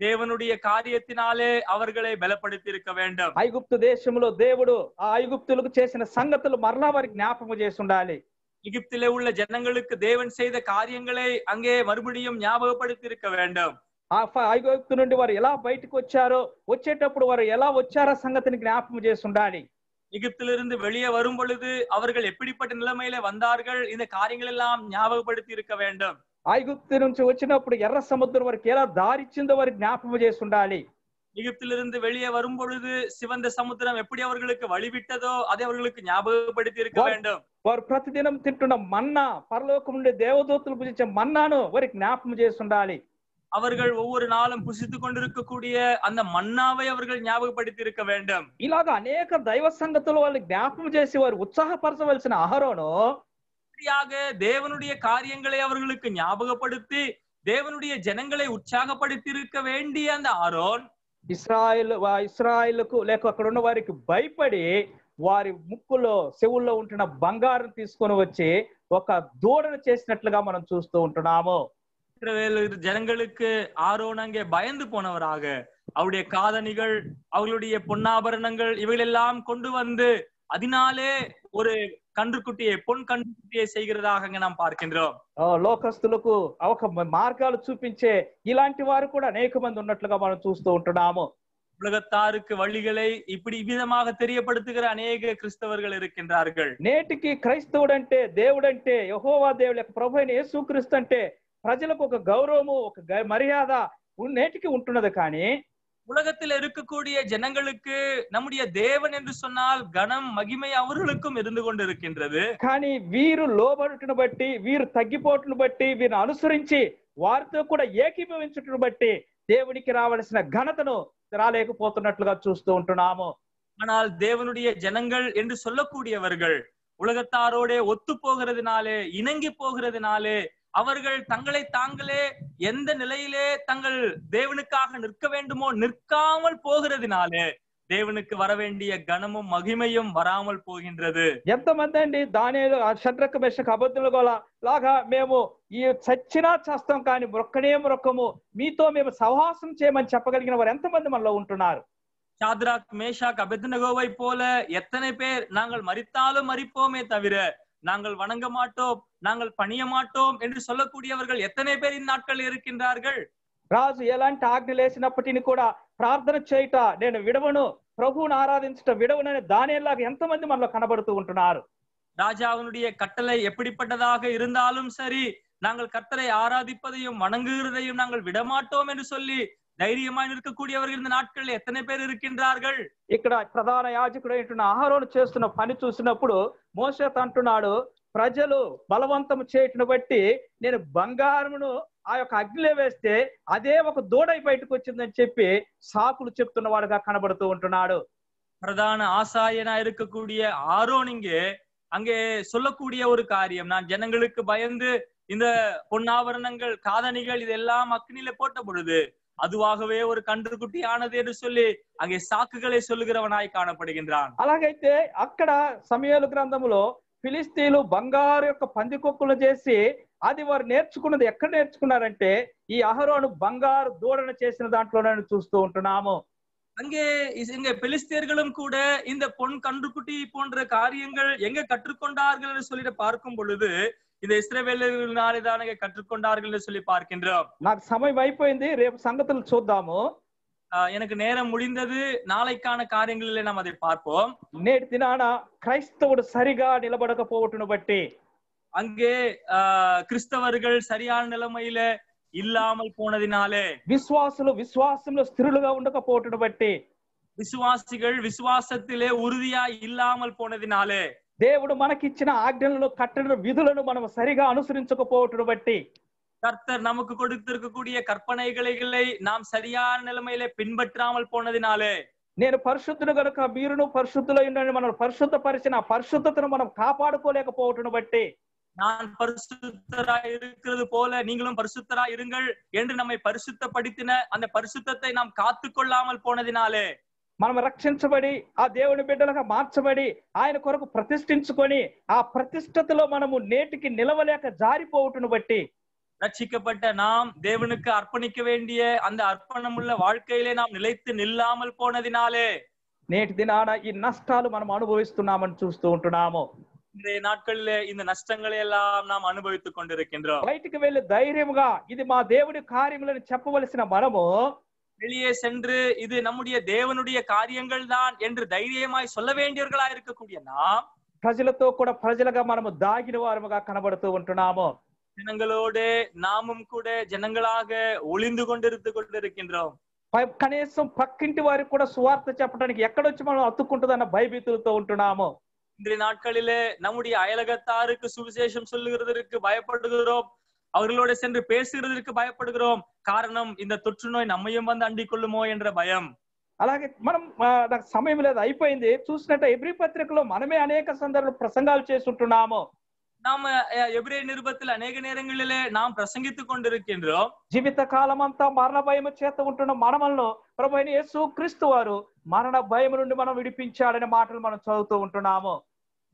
தேவனுடைய காரியத்தினாலே அவர்களை பலப்படுத்தி இருக்க வேண்டும். ఐగుప్తు దేశంలో దేవుడు ఆ ఐగుప్తులకు చేసిన సంగతులు మరలా వారికి జ్ఞాపకం చేసి ఉండాలి. எகிப்திலே உள்ள ஜனங்களுக்கு தேவன் செய்த காரியங்களை அங்கே மறுபடியும் ஞாபகப்படுத்தி இருக்க வேண்டும். ఆ ఐగుప్తు నుండి వారు ఎలా బయటకు వచ్చారో, వచ్చేటప్పుడు వారు ఎలా వచ్చారో సంగతిని జ్ఞాపకం చేసి ఉండాలి. எகிப்திலிருந்து வெளியே வரும் பொழுது அவர்கள் எப்படிப்பட்ட நிலைமையில வந்தார்கள், இந்த காரியங்கள் எல்லாம் ஞாபகப்படுத்தி இருக்க வேண்டும். ఐగుప్తు నుంచి వచ్చినప్పుడు ఎర్ర సముద్రం వరకు ఎలా దారిచ్చిందో వారికి జ్ఞాపకం చేసి ఉండాలి. எகிப்திலிருந்து வெளியே வரும் பொழுது சிவந்த சமுத்திரம் எப்படி அவர்களுக்கு வழிவிட்டதோ அதை அவர்களுக்கு ஞாபகப்படுத்தி இருக்க வேண்டும். వారు ప్రతిదినం తింటున్న మన్నా, పరలోకం నుండి దేవదూతలు భుజించే మన్నాను వారికి జ్ఞాపకం చేసి ఉండాలి. அவர்கள் ஒவ்வொரு நாளும் புசித்துக் கொண்டிருக்கக்கூடிய அந்த மன்னாவை அவர்கள் ஞாபகப்படுத்தி இருக்க வேண்டும். ఇలాగ అనేక దైవ సంగతులు వాళ్ళు జ్ఞాపకం చేసి వారు ఉత్సాహపరచవలసిన అహరోను இப்படியாக தேவனுடைய காரியங்களை அவர்களுக்கு ஞாபகப்படுத்தி தேவனுடைய ஜனங்களை உற்சாகப்படுத்தி இருக்க வேண்டிய அந்த ஆரோன் ఇస్రాయేలుకు లేక అక్కడ ఉన్న వారికి భయపడి వారి ముక్కులో చెవుల్లో ఉంటున్న బంగారం తీసుకొని వచ్చి ఒక దూడను చేసినట్లుగా మనం చూస్తూ ఉంటున్నాము. இஸ்ரவேல் ஜனங்களுக்கு ஆரோன் அங்கே பயந்து போனவராக அவருடைய காதணிகள், அவர்களுடைய பொன்னாபரணங்கள் இவைகளெல்லாம் கொண்டு வந்து அதனாலே ஒரு கன்றுக்குட்டியை, பொன் கன்றுக்குட்டியை செய்கிறதாக அங்கே நாம் பார்க்கின்றோம். లోకస్తులకు ఒక మార్గాలు చూపించే ఇలాంటి వారు కూడా అనేక మంది ఉన్నట్లుగా మనం చూస్తూ ఉంటున్నాము. உலகத்தாருக்கு வழிகளை இப்படி விதமாக தெரியப்படுத்துகிற அநேக கிறிஸ்தவர்கள் இருக்கின்றார்கள். నేటికి క్రైస్తవుడు అంటే, దేవుడు అంటే, యెహోవా దేవుడు యొక్క ప్రభు అయిన యేసుక్రీస్తు అంటే ప్రజలకు ఒక గౌరవము, ఒక మర్యాద నేటికి ఉంటున్నది. కానీ உலகத்தில் இருக்கக்கூடிய ஜனங்களுக்கு நம்முடைய தேவன் என்று சொன்னால் கனம், மகிமை அவர்களுக்கும் இருந்து கொண்டிருக்கின்றது. కానీ వీరు లోబడుటను బట్టి, వీరు తగ్గిపోటును బట్టి, వీరిని అనుసరించి వారితో కూడా ఏకీభవించుటను బట్టి దేవునికి రావలసిన ఘనతను రాలేకపోతున్నట్లుగా చూస్తూ ఉంటున్నాము. ஆனால் தேவனுடைய ஜனங்கள் என்று சொல்லக்கூடியவர்கள் உலகத்தாரோட ஒத்து போகிறதுனாலே, இணங்கி போகிறதுனாலே, அவர்கள் தங்களை தாங்களே எந்த நிலையிலே தங்கள் தேவனுக்காக நிற்க வேண்டுமோ நிற்காமல் போகிறதுனாலே దేవునికి வரவேண்டிய கனமும் மகிமையும் வராமல் போகின்றது. ఎంతమంది అండి దానియేలు, షడ్రక్, మెషక్, అబేద్నెగో లాగా మేము ఈ చచ్చినా చేస్తాం కానీ మొక్కనే మొక్కము, మీతో మేము సహవాసం చేయమని చెప్పగలిగిన వారు ఎంతమంది మనలో ఉంటున్నారు? சாத்ராக், மேஷாக், அபேத்நெகோவை போல எத்தனை பேர் நாங்கள் மரித்தாலும் மரிப்போமே தவிர நாங்கள் வணங்க மாட்டோம், நாங்கள் பணிய மாட்டோம் என்று சொல்லக்கூடியவர்கள் எத்தனை பேர் இந்நாட்கள் இருக்கின்றார்கள்? రాజు ఎలాంటి ఆజ్ఞలు వేసినప్పటికీ కూడా ప్రార్థన చేయట నేను విడవను, ప్రభువును ఆరాధించట విడవనని దానియేలులాగా ఎంతమంది మనలో కనబడుతూ ఉంటున్నారు? ராஜாவினுடைய கட்டளை எப்படிப்பட்டதாக இருந்தாலும் சரி, நாங்கள் கர்த்தரை ஆராதிப்பதையும் வணங்குகிறதையும் நாங்கள் விடமாட்டோம் என்று சொல்லி தைரியமாய் இருக்கக்கூடியவர்கள் இந்த நாட்களில் எத்தனை பேர் இருக்கின்றார்கள்? ఇక్కడ ప్రధాన యాజకుడు అయిన అహరోను చేస్తున్న పని చూసినప్పుడు మోషే అంటున్నాడు, ప్రజలు బలవంతం చేయటను బట్టి నేను బంగారమును ఆ యొక్క అగ్నిలో వేస్తే అదే ఒక దూడై బయటకు వచ్చిందని చెప్పి సాకులు చెప్తున్న వాడుగా కనబడుతూ ఉంటున్నాడు. பிரதான ஆசாரியனா இருக்கக்கூடிய ஆரோன் அங்கே சொல்லக்கூடிய ஒரு காரியம், நான் ஜனங்களுக்கு பயந்து இந்த பொன்னாபரணங்கள், காதணிகள் இதெல்லாம் அக்னியில போட்ட பொழுது அதுவாகவே ஒரு கன்றுக்குட்டி ஆனது என்று சொல்லி அங்கே சாக்குகளை சொல்லுகிறவனாய் காணப்படுகின்றான். అలాగైతే అక్కడ సమూయేలు గ్రంథములో ఫిలిస్తీన్లు బంగారు యొక్క పందికొక్కులు చేసి అది వారు నేర్చుకున్నది ఎక్కడ నేర్చుకున్నారంటే ఈ అహరోను బంగారు దూడను చేసిన దాంట్లోనే చూస్తూ ఉంటున్నాము. அங்கே இங்க பெலிஸ்தியர்களும் கூட இந்த பொன் கன்றுக்குட்டி போன்ற காரியங்கள் எங்க கற்றுக்கொண்டார்கள் என்று சொல்லி பார்க்கும் பொழுது இந்த இஸ்ரவேலர்களாலே கற்றுக்கொண்டார்கள் என்று சொல்லி பார்க்கின்றோம். నాకు సమయం అయిపోయింది, రేపు సంగతులు చూద్దాము. எனக்கு நேரம் முடிந்தது, நாளைக்கான காரியங்களிலே நாம் அதை பார்ப்போம். నేటి దినాన క్రైస్తవుడు సరిగా నిలబడకపోవటను బట్టి, அங்கே கிறிஸ்தவர்கள் சரியான நிலைமையில இல்லாமல் போனதினாலே, విశ్వాసులు విశ్వాసంలో స్థిరులుగా ఉండకపోవటను బట్టి, விசுவாசிகள் விசுவாசத்திலே உறுதியாய் இல்லாமல் போனதினாலே, దేవుడు మనకిచ్చిన ఆజ్ఞలను, కట్టడలను, విధులను మనం సరిగా అనుసరించకపోవటను బట్టి, கர்த்தர் நமக்கு கொடுத்திருக்கக்கூடிய கற்பனைகளை நாம் சரியான நிலைமையிலே பின்பற்றாமல் போனதினாலே, నేను పరిశుద్ధుడు గనుక మీరును పరిశుద్ధులై ఉండండి, మనం పరిశుద్ధపరిచిన పరిశుద్ధతను మనం కాపాడుకోలేకపోవటను బట్టి, நான் பரிசுத்தராய் இருக்கிறது போல நீங்களும் பரிசுத்தராய் இருங்கள் என்று நம்மை பரிசுத்தப்படுத்தின அந்த பரிசுத்தத்தை நாம் காத்து கொள்ளாமல் போனதினாலே, మనం రక్షించబడి ఆ దేవుని బిడ్డలుగా మార్చబడి ఆయన కొరకు ప్రతిష్ఠించుకొని ఆ ప్రతిష్టతలో మనము నేటికి నిలవలేక జారిపోవటను బట్టి, ரட்சிக்கப்பட்ட நாம் தேவனுக்கு அர்ப்பணிக்க வேண்டிய அந்த அர்ப்பணமுள்ள வாழ்க்கையிலே நாம் நிலைத்து நில்லாமல் போனதினாலே నేటి దినాన ఈ నష్టాలు మనం అనుభవిస్తున్నామని చూస్తూ ఉంటున్నాము. இன்றைய நாட்களிலே இந்த நஷ்டங்களை எல்லாம் நாம் அனுபவித்துக் கொண்டிருக்கின்றோம். బయటికి వెళ్ళి ధైర్యముగా ఇది మా దేవుడి కార్యములని చెప్పవలసిన మనము வெளியே சென்று இது நம்முடைய தேவனுடைய காரியங்கள் தான் என்று தைரியமாய் சொல்ல வேண்டியவர்களா இருக்கக்கூடிய நாம் ప్రజలతో కూడా ప్రజలుగా మనము దాగిన వారముగా కనబడుతూ ఉంటున్నాము. ஜனங்களோடு நாமும் கூட ஜனங்களாக ஒளிந்து கொண்டிருக்கின்றோம். కనీసం పక్కింటి వారికి కూడా సువార్త చెప్పడానికి ఎక్కడొచ్చి మనం అతుక్కుంటుందన్న భయభీతులతో ఉంటున్నాము. இன்றைய நாட்களிலே நம்முடைய அயலகத்தாருக்கு சுவிசேஷம் சொல்லுகிறதற்கு பயப்படுகிறோம், அவர்களோட சென்று பேசுகிறதற்கு பயப்படுகிறோம். காரணம் இந்த தொற்று நோய் நம்மையும் வந்து அண்டிக் கொள்ளுமோ என்ற பயம். అలాగే మనం నాకు సమయం లేదు, అయిపోయింది. చూసినట్టు ఎబ్రీ పత్రికలో మనమే అనేక సందర్భాలు ప్రసంగాలు చేస్తుంటున్నాము. நாம எபிரேய நிருபத்தில் அநேக நேரங்களிலே நாம் பிரசங்கித்துக் கொண்டிருக்கின்றோம். జీవిత కాలం అంతా మరణ భయము చేత ఉంటున్న మనమల్లో ప్రభు అయిన యేసు క్రీస్తు వారు మరణ భయం నుండి మనం విడిపించాడనే మాటలు మనం చదువుతూ ఉంటున్నాము.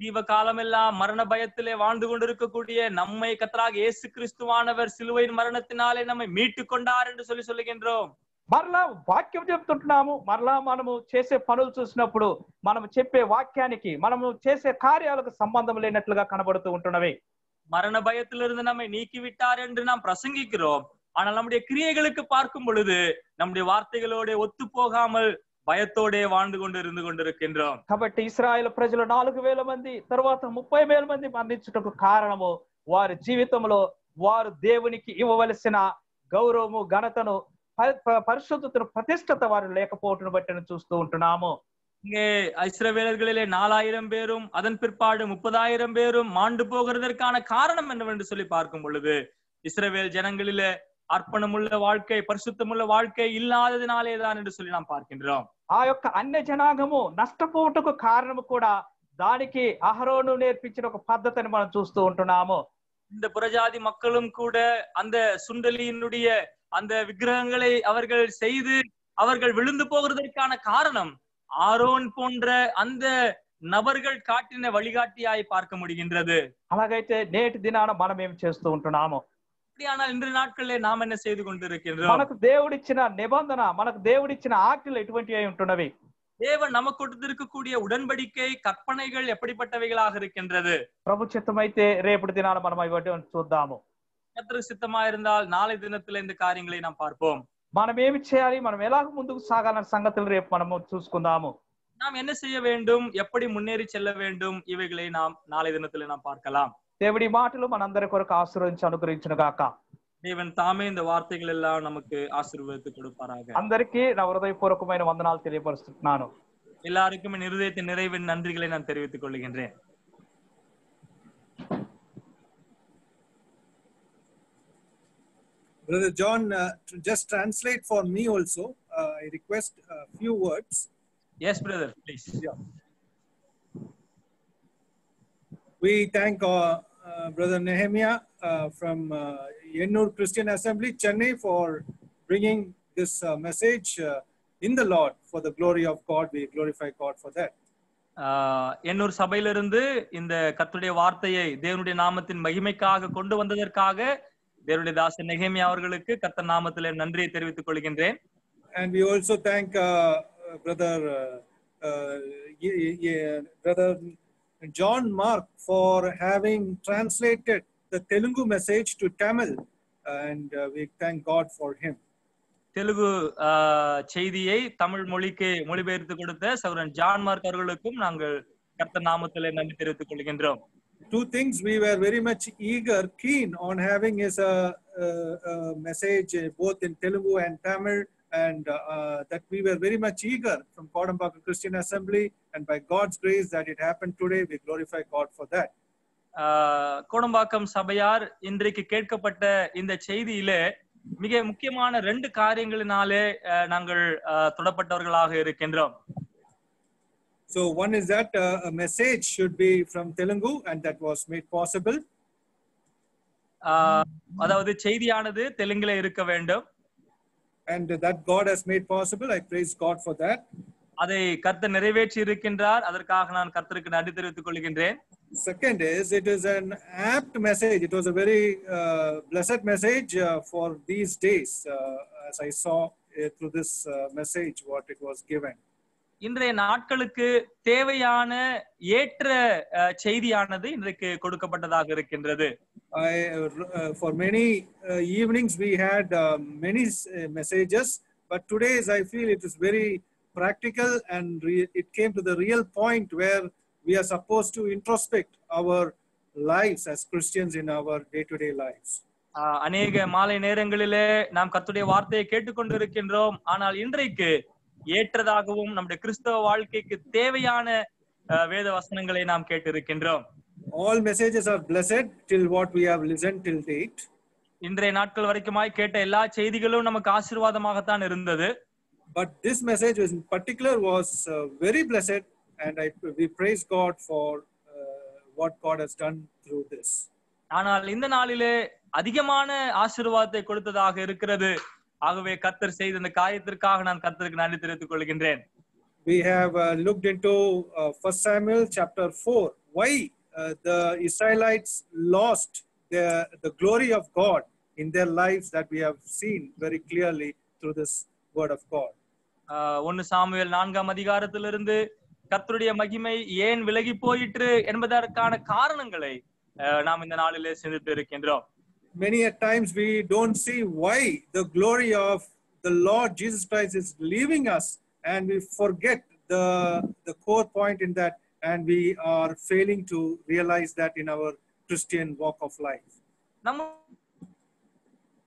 ஜீவ காலமெல்லாம் மரண பயத்திலே வாழ்ந்து கொண்டிருக்கக்கூடிய நம்மை கர்த்தராகிய இயேசு கிறிஸ்துவானவர் சிலுவையின் மரணத்தினாலே நம்மை மீட்டு கொண்டார் என்று சொல்லுகின்றோம். మరలా వాక్యం చెప్తుంటున్నాము. మరలా మనము చేసే పనులు చూసినప్పుడు మనము చెప్పే వాక్యానికి మనము చేసే కార్యాలకు సంబంధం లేనట్లుగా కనబడుతూ ఉంటున్నవి. மரண பயத்திலிருந்து நம்மை நீக்கிவிட்டார் என்று நாம் பிரசங்கிக்கிறோம். ஆனால் நம்முடைய கிரியைகளுக்கு பார்க்கும் பொழுது நம்முடைய வார்த்தைகளோட ஒத்து போகாமல் பயத்தோడే வாழ்ந்து கொண்டிருக்கின்றோம். కాబట్టి ఇశ్రాయేలు ప్రజలు 4000 మంది తర్వాత 30,000 మంది మరణించుటకు కారణము వారి జీవితంలో వారు దేవునికి ఇవ్వవలసిన గౌరవము ఘనతను పరిశుద్ధతను ప్రతిష్టత వారు లేకపోవటం బట్టి చూస్తూ ఉంటున్నాము. இங்கே இஸ்ரவேலர்களிலே 4000 பேரும் அதன் பிற்பாடு 30,000 பேரும் மாண்டு போகிறதற்கான காரணம் என்னவென்று சொல்லி பார்க்கும் பொழுது இஸ்ரவேல் ஜனங்களிலே அர்ப்பணமுள்ள வாழ்க்கை பரிசுத்தமுள்ள வாழ்க்கை இல்லாததினாலே தான் என்று சொல்லி நாம் பார்க்கின்றோம். ఆ యొక్క అన్య జనాంగము నష్టపోవటకు కారణము కూడా దానికి అహరోను నేర్పించిన ఒక పద్ధతిని మనం చూస్తూ ఉంటున్నాము. இந்த புறஜாதி மக்களும் கூட அந்த சுண்டலியினுடைய அந்த விக்கிரகங்களை அவர்கள் செய்து அவர்கள் விழுந்து போகிறதற்கான காரணம் ஆரோன் போன்ற அந்த நபர்கள் காட்டின வழிகாட்டியாய் பார்க்க முடிகின்றது. అలాగైతే నేటి దినాన మనం ఏం చేస్తూ ఉంటున్నాము? அப்படியானால் இன்று நாட்களிலே நாம் என்ன செய்து கொண்டிருக்கின்றோம்? మనకు దేవుడిచ్చిన నిబంధన మనకు దేవుడిచ్చిన ఆజ్ఞలు ఎటువంటి అయి ఉంటున్నవి? தேவன் நமக்கு கொடுத்திருக்கக்கூடிய உடன்படிக்கை கற்பனைகள் எப்படிப்பட்டவைகளாக இருக்கின்றது? ప్రభు చిత్తమైతే రేపటి దినాన మనం ఇవన్నీ చూద్దాము. கர்த்தருக்கு சித்தமா இருந்தால் நாளை தினத்துல இந்த காரியங்களை நாம் பார்ப்போம். మనం ఏమి చేయాలి, మనం ఎలాగ ముందుకు సాగాలన్న సంగతులు రేపు మనము చూసుకుందాము. நாம் என்ன செய்ய வேண்டும், எப்படி முன்னேறி செல்ல வேண்டும், இவைகளை நாம் நாளை தினத்துல நாம் பார்க்கலாம். దేవుడి మాటలు మనందరి కొరకు ఆశీర్వదించి అనుగ్రహించును గాక. தேவன் தாமே இந்த வார்த்தைகள் எல்லாம் நமக்கு ஆசீர்வாதத்தை கொடுப்பாராக. అందరికీ నా హృదయపూర్వకమైన వందనాలు తెలియపరుస్తున్నాను. எல்லாருக்கும் என் இருதயத்தின் நிறைவின் நன்றிகளை நான் தெரிவித்துக் கொள்கின்றேன். Brother John, just translate for me also. I request a few words. Yes, brother, please. Yeah. We thank Brother Nehemiah from Yennur Christian Assembly, Chennai, for bringing this message in the Lord for the glory of God. We glorify God for that. Ennore சபையிலிருந்து இந்த கர்த்தருடைய வார்த்தையை தேவனுடைய நாமத்தின் மகிமைக்காக கொண்டு வந்ததற்காக தேவனுடைய தாசன் நெகேமியா அவர்களுக்கு கர்த்தர் நாமத்திலே நன்றியை தெரிவித்துக் கொள்கின்றேன். And we also thank brother John Mark for having translated the Telugu message to Tamil, and we thank God for him. Telugu செய்தியை தமிழ் மொழிக்கு மொழிபெயர்த்து கொடுத்த சகோதரன் ஜான் மார்க் அவர்களுக்கும் நாங்கள் கர்த்தர் நாமத்திலே நன்றி தெரிவித்துக் கொள்கின்றோம். Two things we were very much keen on having his message both in Telugu and Tamil, and that we were very much eager from Kodambakam Christian Assembly, and by God's grace that it happened today, we glorify God for that. Kodambakkam சபையார் இன்றைக்கு கேட்கப்பட்ட இந்த செய்தியிலே மிக முக்கியமான 2 காரியங்களினாலே நாங்கள் தொடப்பட்டவர்களாக இருக்கின்றோம். So one is that a message should be from Telugu, and that was made possible. அதாவது செய்தியானது தெலுங்கிலே இருக்க வேண்டும். And that God has made possible. I praise God for that. அதை கர்த்தர் நிறைவேற்றி இருக்கின்றார். அதற்காக நான் கர்த்தருக்கு நன்றி தெரிவித்துக் கொள்கின்றேன். Second is, it is an apt message. It was a very blessed message for these days, as I saw through this message what it was given. இன்றைய நாட்களுக்கு தேவையான ஏற்ற செய்தியானது இன்றைக்கு கொடுக்கப்பட்டதாக இருக்கின்றது. For many evenings we had many messages, but today's I feel it is very practical, and it came to the real point where we are supposed to introspect our lives as Christians in our day-to-day lives. அநேக மாலை நேரங்களிலே நாம் கர்த்தருடைய வார்த்தையை கேட்டுக்கொண்டிருக்கின்றோம். ஆனால் இன்றைக்கு ஏற்றதாகவும் நம்முடைய கிறிஸ்தவ வாழ்க்கைக்கு தேவையான வேத வசனங்களை நாம் கேட்டிருக்கின்றோம். All messages are blessed till what we have listened till date. இன்றைய நாட்கள் வரைக்குமாய் கேட்ட எல்லா செய்திகளும் நமக்கு ஆசீர்வாதமாகத்தான் இருந்தது. But this message in particular was very blessed, and we praise God for what God has done through this. ஆனால் இந்த நாளிலே அதிகமான ஆசீர்வாதத்தை கொடுத்ததாக இருக்கிறது. ஆகவே கர்த்தர் செய்த இந்த காரியத்திற்காக நான் கர்த்தருக்கு நன்றி தெரிவித்துக் கொள்கின்றேன். We have looked into 1 Samuel chapter 4. Why the Israelites lost the glory of God in their lives, that we have seen very clearly through this word of God. 1 Samuel 4ஆம் அதிகாரத்திலிருந்து கர்த்தருடைய மகிமை ஏன் விலகி போயிற்று என்பதற்கான காரணங்களை நாம் இந்த நாளிலே சிந்தித்து இருக்கின்றோம். Many a times we don't see why the glory of the Lord Jesus Christ is leaving us, and we forget the core point in that, and we are failing to realize that in our Christian walk of life. நம்ம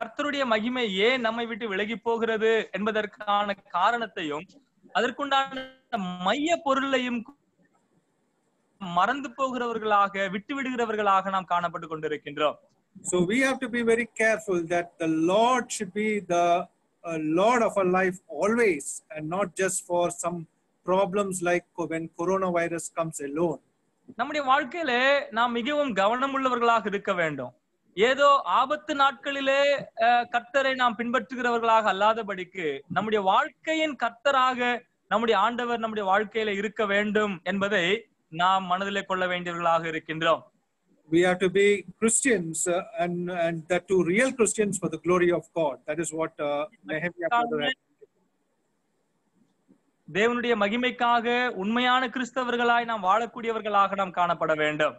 கர்த்தருடைய மகிமை ஏன் நம்மை விட்டு விலகி போகிறது என்பதற்கான காரணத்தையும் அதற்குண்டான மைய பொருளையும் மறந்து போகிறவர்களாக விட்டு விடுகிறவர்களாக நாம் காணப்பட்டு கொண்டிருக்கின்றோம். So we have to be very careful that the Lord should be the Lord of our life always, and not just for some problems like when coronavirus comes alone. நம்முடைய வாழ்க்கையிலே நாம் மிகவும் கவனம் உள்ளவர்களாக இருக்க வேண்டும். ஏதோ ஆபத்து நாட்களிலே கர்த்தரை நாம் பின்பற்றுகிறவர்களாக அல்லாதபடிக்கு நம்முடைய வாழ்க்கையின் கர்த்தராக நம்முடைய ஆண்டவர் நம்முடைய வாழ்க்கையில இருக்க வேண்டும் என்பதை நாம் மனதிலே கொள்ள வேண்டியவர்களாக இருக்கின்றோம். We have to be Christians and that to real Christians for the glory of God. That is what Nehemiah had. தேவனுடைய மகிமைக்காக உண்மையான கிறிஸ்தவர்களாய் நாம் வாழக்கூடியவர்களாக நாம் காணப்பட வேண்டும்.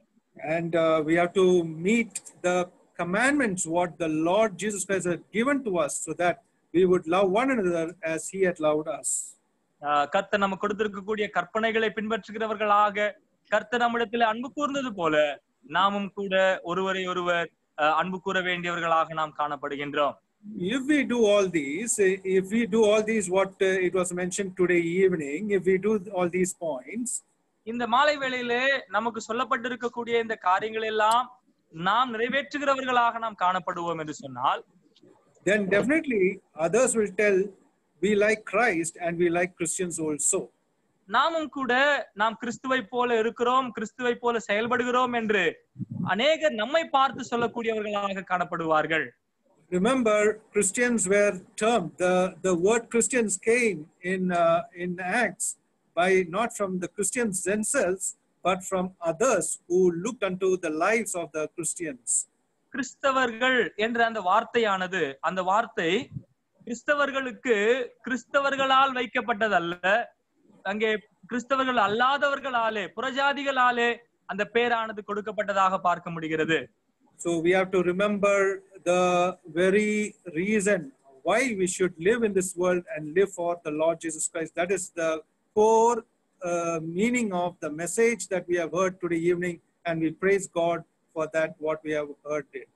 And we have to meet the commandments what the Lord Jesus Christ has given to us, so that we would love one another as he had loved us. கர்த்தர் நமக்கு கொடுத்திருக்கக்கூடிய கற்பனைகளை பின்பற்றுகிறவர்களாக கர்த்தர் நம்மிடத்தில் அன்பு கூர்ந்தது போல நாமும் கூட ஒருவரை ஒருவர் அன்பு கூற வேண்டியவர்களாக நாம் காணப்படுகின்றோம். If we do all these what it was mentioned today evening, if we do all these points, இந்த மாலை வேளையிலே நமக்கு சொல்லப்பட்டிருக்கக்கூடிய இந்த காரியங்கள் எல்லாம் நாம் நிறைவேற்றுகிறவர்களாக நாம் காணப்படுவோம் என்று சொன்னால், then definitely others will tell we like Christ and we like Christians also. நாமும் கூட நாம் கிறிஸ்துவை போல இருக்கிறோம், கிறிஸ்துவை போல செயல்படுகிறோம் என்று அநேகர் நம்மை பார்த்து சொல்லக்கூடியவர்களாக காணப்படுவார்கள். Remember, Christians were termed, the word Christians came in Acts by not from the Christians themselves, but from others who looked unto the lives of the Christians. கிறிஸ்தவர்கள் என்ற அந்த வார்த்தையானது, அந்த வார்த்தை கிறிஸ்தவர்களுக்கு கிறிஸ்தவர்களால் வைக்கப்பட்டதல்ல, அங்கே கிறிஸ்தவர்கள் அல்லாதவர்களாலே, புறஜாதிகளாலே அந்த பேரானது கொடுக்கப்பட்டதாக பார்க்க முடிகிறது. So we have to remember the very reason why we should live in this world and live for the Lord Jesus Christ. That is the core meaning of the message that we have heard today evening, and we praise God for that what we have heard today.